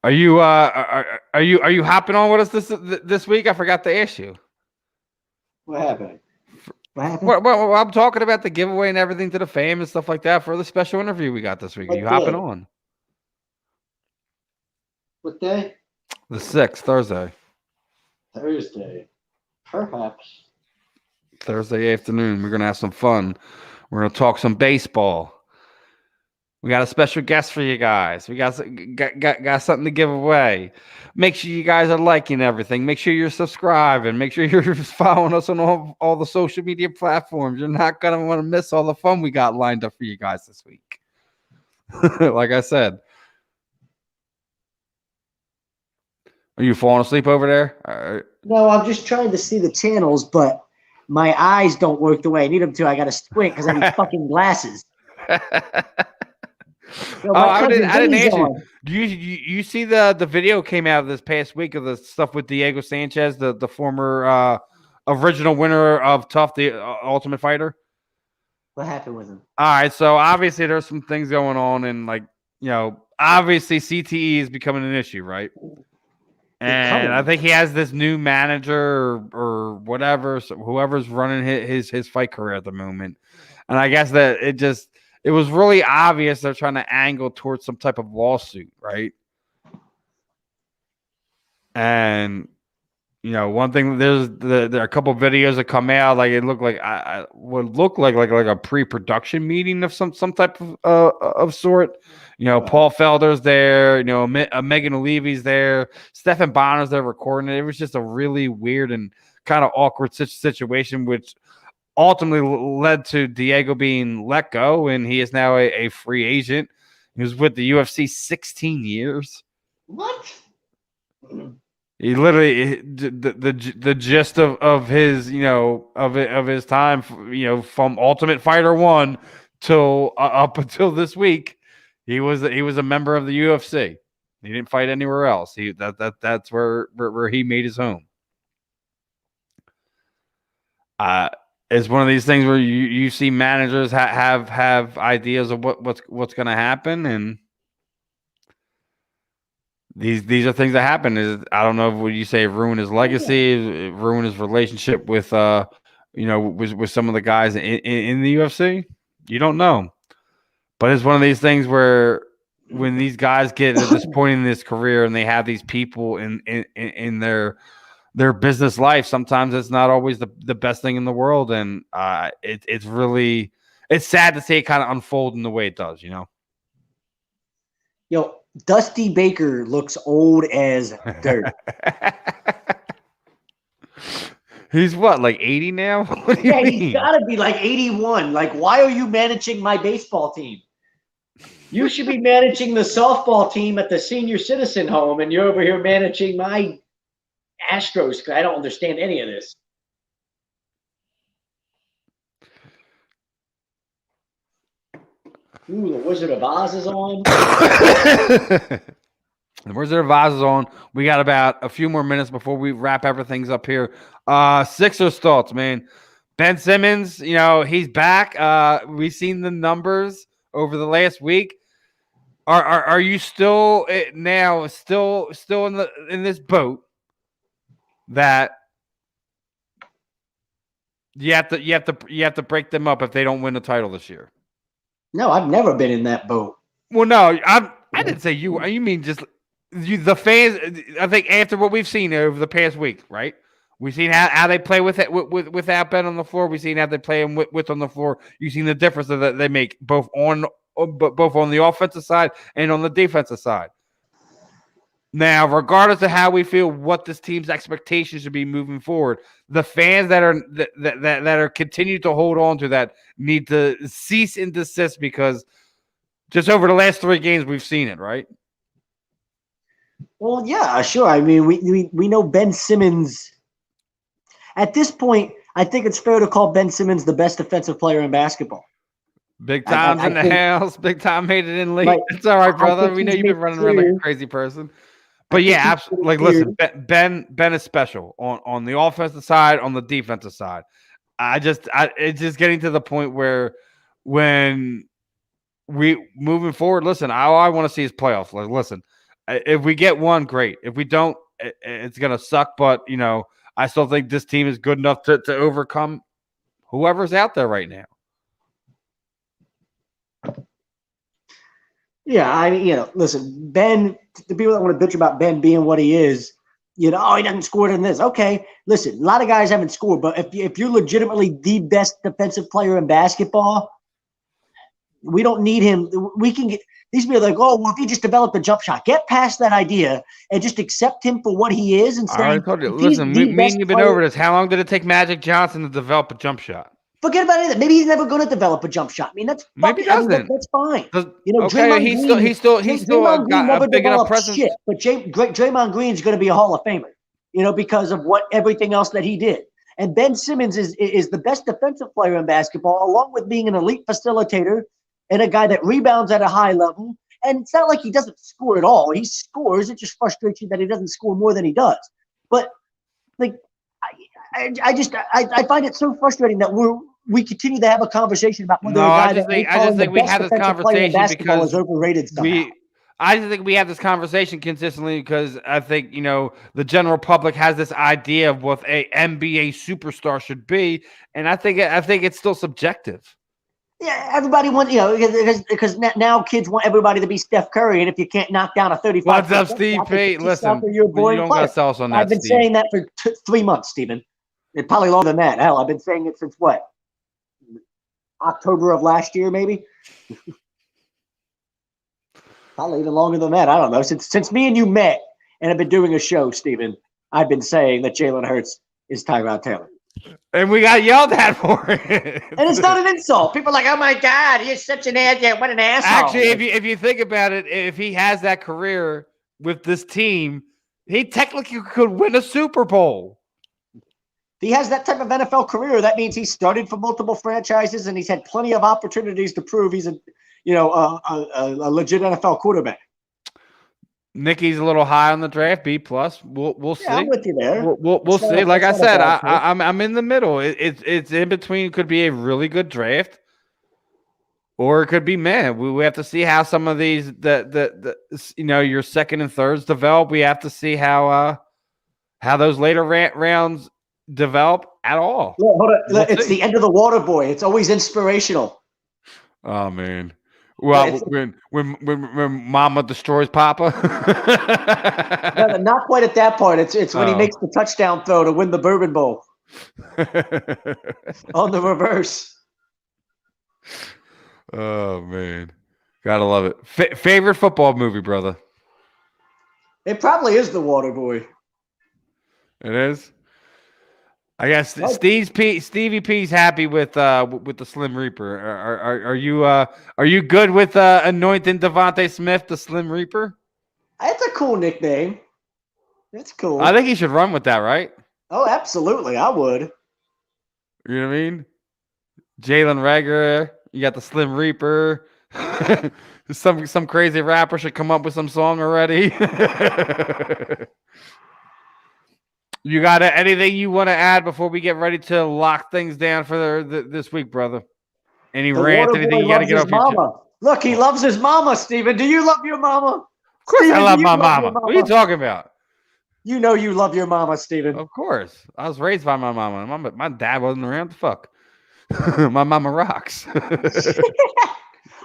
Are you hopping on with us this week? I forgot to ask you. What happened? What happened? Well, I'm talking about the giveaway and everything to the fam and stuff like that for the special interview we got this week. Are What you hopping day? on? What day? The 6th, Thursday. Thursday. Perhaps. Thursday afternoon. We're gonna have some fun. We're gonna talk some baseball. We got a special guest for you guys. We got something to give away. Make sure you guys are liking everything. Make sure you're subscribing. Make sure you're following us on all the social media platforms. You're not gonna want to miss all the fun we got lined up for you guys this week. Like I said. Are you falling asleep over there? No, I'm just trying to see the channels, but my eyes don't work the way I need them to. I got to squint because I need fucking glasses. Yo, I didn't ask you. on. Do you see the video came out this past week of the stuff with Diego Sanchez, the former original winner of Tough, the Ultimate Fighter? What happened with him? All right, so obviously there's some things going on, and obviously CTE is becoming an issue, right? And I think he has this new manager or whatever, so whoever's running his fight career at the moment. And I guess that it was really obvious they're trying to angle towards some type of lawsuit, right? And one thing, there are a couple of videos that come out, like it looked like would look like a pre-production meeting of some type of sort. Paul Felder's there, Megan O'Leary's there, Stephen Bonner's there recording it. It was just a really weird and kind of awkward situation, which ultimately led to Diego being let go, and he is now a free agent. He was with the UFC 16 years. What? He literally the gist of his of his time from Ultimate Fighter 1 till up until this week, he was a member of the UFC. He didn't fight anywhere else. That's where he made his home. It's one of these things where you see managers have ideas of what's going to happen, and these are things that happen. I don't know what you say, ruin his legacy, ruin his relationship with with some of the guys in the UFC. You don't know, but it's one of these things where when these guys get at this point in this career and they have these people in their business life, sometimes it's not always the best thing in the world, and it's sad to see it kind of unfold in the way it does. Yo, Dusty Baker looks old as dirt. He's what, like 80 now? Yeah, he's got to be like 81. Like, why are you managing my baseball team? You should be managing the softball team at the senior citizen home, and you're over here managing my Astros. I don't understand any of this. Ooh, the Wizard of Oz is on. The Wizard of Oz is on. We got about a few more minutes before we wrap everything up here. Sixers thoughts, man. Ben Simmons, he's back. We've seen the numbers over the last week. Are you still in this boat that you have to break them up if they don't win the title this year? No, I've never been in that boat. Well, no, I didn't say you. You mean just the fans? I think after what we've seen over the past week, right? We've seen how they play with it without Ben on the floor. We've seen how they play him with on the floor. You've seen the difference that they make both on the offensive side and on the defensive side. Now, regardless of how we feel, what this team's expectations should be moving forward, the fans that are continuing to hold on to that need to cease and desist, because just over the last 3 games we've seen it, right? Well, yeah, sure. I mean, we know Ben Simmons. At this point, I think it's fair to call Ben Simmons the best defensive player in basketball. Big time's in the house. Big time made it in late. Right. It's all right, brother. We know he's you've been made running around like a clear- crazy person. But yeah, absolutely. Like, listen, Ben is special on the offensive side, on the defensive side. It's just getting to the point where when we moving forward, listen, all I want to see is playoffs. Like, listen, if we get one, great. If we don't, it's gonna suck. But I still think this team is good enough to overcome whoever's out there right now. Yeah, listen, Ben, the people that want to bitch about Ben being what he is, he doesn't score in this. Okay, listen, a lot of guys haven't scored, but if you're legitimately the best defensive player in basketball, we don't need him. We can get these people like, oh, well, if he just developed a jump shot, get past that idea and just accept him for what he is and say, I told you, listen, me and you've been over this. How long did it take Magic Johnson to develop a jump shot? Forget about it. Maybe he's never going to develop a jump shot. I mean, that's maybe doesn't. That's fine. Okay, he's still a big enough presence. Shit, but Draymond Green's going to be a Hall of Famer, because of everything else that he did. And Ben Simmons is the best defensive player in basketball, along with being an elite facilitator and a guy that rebounds at a high level. And it's not like he doesn't score at all. He scores. It just frustrates you that he doesn't score more than he does. But I find it so frustrating that we continue to have a conversation about whether I just think we had this conversation because is overrated somehow. I just think we have this conversation consistently because I think the general public has this idea of what a NBA superstar should be, and I think it's still subjective. Yeah, everybody wants because now kids want everybody to be Steph Curry, and if you can't knock down a 35, what's up, Steve P? Listen, you don't got to sell us on that. I've been saying that for 3 months, Stephen. It's probably longer than that. Hell, I've been saying it since what? October of last year, maybe. Probably even longer than that. I don't know. Since me and you met and have been doing a show, Stephen, I've been saying that Jalen Hurts is Tyrod Taylor. And we got yelled at for it. And it's not an insult. People are like, oh my God, you're such an ass. What an asshole. Actually, if you think about it, if he has that career with this team, he technically could win a Super Bowl. If he has that type of NFL career, that means he started for multiple franchises and he's had plenty of opportunities to prove he's a legit NFL quarterback. Nicky's a little high on the draft, B+. We'll see. I'm with you there. We'll see. Like I said, I'm in the middle. It's in between. Could be a really good draft, or it could be man. We have to see how some of these your second and thirds develop. We have to see how those later rounds develop at all. Yeah, hold on. It's the end of the water boy. It's always inspirational. Oh man. Well, when Mama destroys Papa. No, not quite at that point. It's when he makes the touchdown throw to win the Bourbon Bowl. On the reverse. Oh man, gotta love it. Favorite football movie, brother? It probably is The Waterboy. It is. I guess Stevie P's happy with the Slim Reaper. Are you good with anointing Devontae Smith the Slim Reaper? That's a cool nickname. It's cool. I think he should run with that, right? Oh, absolutely. I would. You know what I mean? Jalen Reagor, you got the Slim Reaper. some crazy rapper should come up with some song already. You got anything you want to add before we get ready to lock things down for this week, brother? Any rant, anything you got to get off your chest? Look, he loves his mama, Steven. Do you love your mama? Of course Steven, I love my mama. What are you talking about? You know you love your mama, Steven. Of course. I was raised by my mama. My dad wasn't around. The fuck? My mama rocks.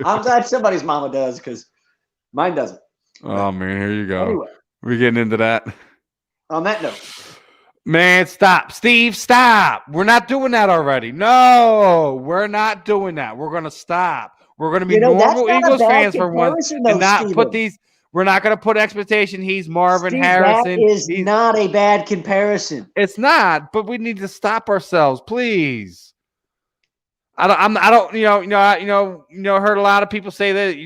I'm glad somebody's mama does because mine doesn't. Oh, man. Here you go. Anyway. We're getting into that. On that note. Man, stop. Steve, stop. We're not doing that already. No, we're not doing that. We're going to stop. We're going to be normal Eagles fans for once and not Steven. Put these – we're not going to put expectation he's Marvin Steve, Harrison. That is not a bad comparison. It's not, but we need to stop ourselves, please. I don't heard a lot of people say that,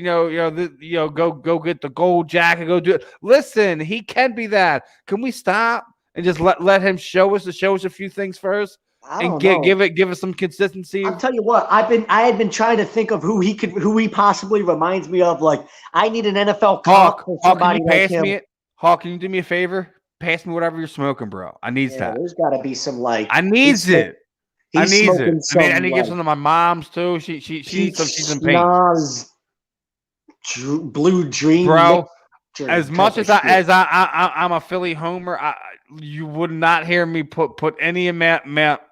go get the gold jacket, go do it. Listen, he can be that. Can we stop? And just let him show us a few things first. I and don't know. give it some consistency. I'll tell you what. I had been trying to think of who he possibly reminds me of. Like, I need an NFL comp for Hawk, can somebody you like pass him. me it? Hawk, can you do me a favor? Pass me whatever you're smoking, bro. I needs Yeah, that. there's got to be some like. I needs it. I He's needs smoking it. some. I need to give like, some to my mom's too. She needs some. She's in pain, Nas Blue Dream bro. mixture As type much of as shit. I'm a Philly homer, you would not hear me put any amount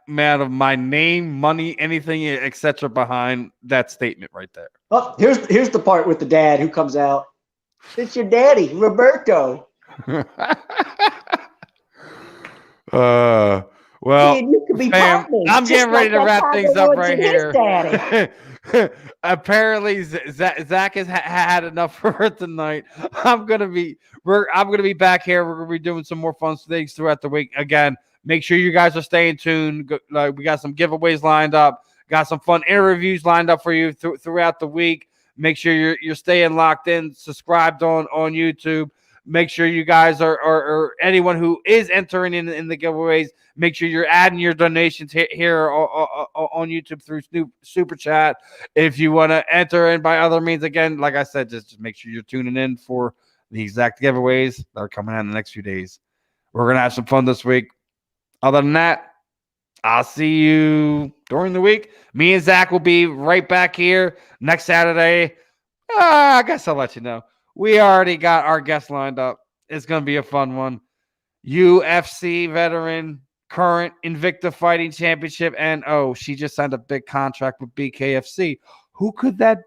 of my name, money, anything, etc. behind that statement right there. Oh, here's the part with the dad who comes out. It's your daddy, Roberto. Well, Kid, you could be fam, partners, I'm just getting ready like to that wrap Tiger things up Woods right and his here. daddy. Apparently, Zach has had enough for tonight. I'm gonna be back here. We're gonna be doing some more fun things throughout the week. Again, make sure you guys are staying tuned. We got some giveaways lined up. Got some fun interviews lined up for you throughout the week. Make sure you're staying locked in. Subscribed on YouTube. Make sure you guys are anyone who is entering in the giveaways. Make sure you're adding your donations here on YouTube through Super Chat. If you want to enter in by other means, again, like I said, just make sure you're tuning in for the exact giveaways that are coming out in the next few days. We're going to have some fun this week. Other than that, I'll see you during the week. Me and Zach will be right back here next Saturday. I guess I'll let you know. We already got our guest lined up. It's going to be a fun one. UFC veteran, current Invicta Fighting Championship, and she just signed a big contract with BKFC. Who could that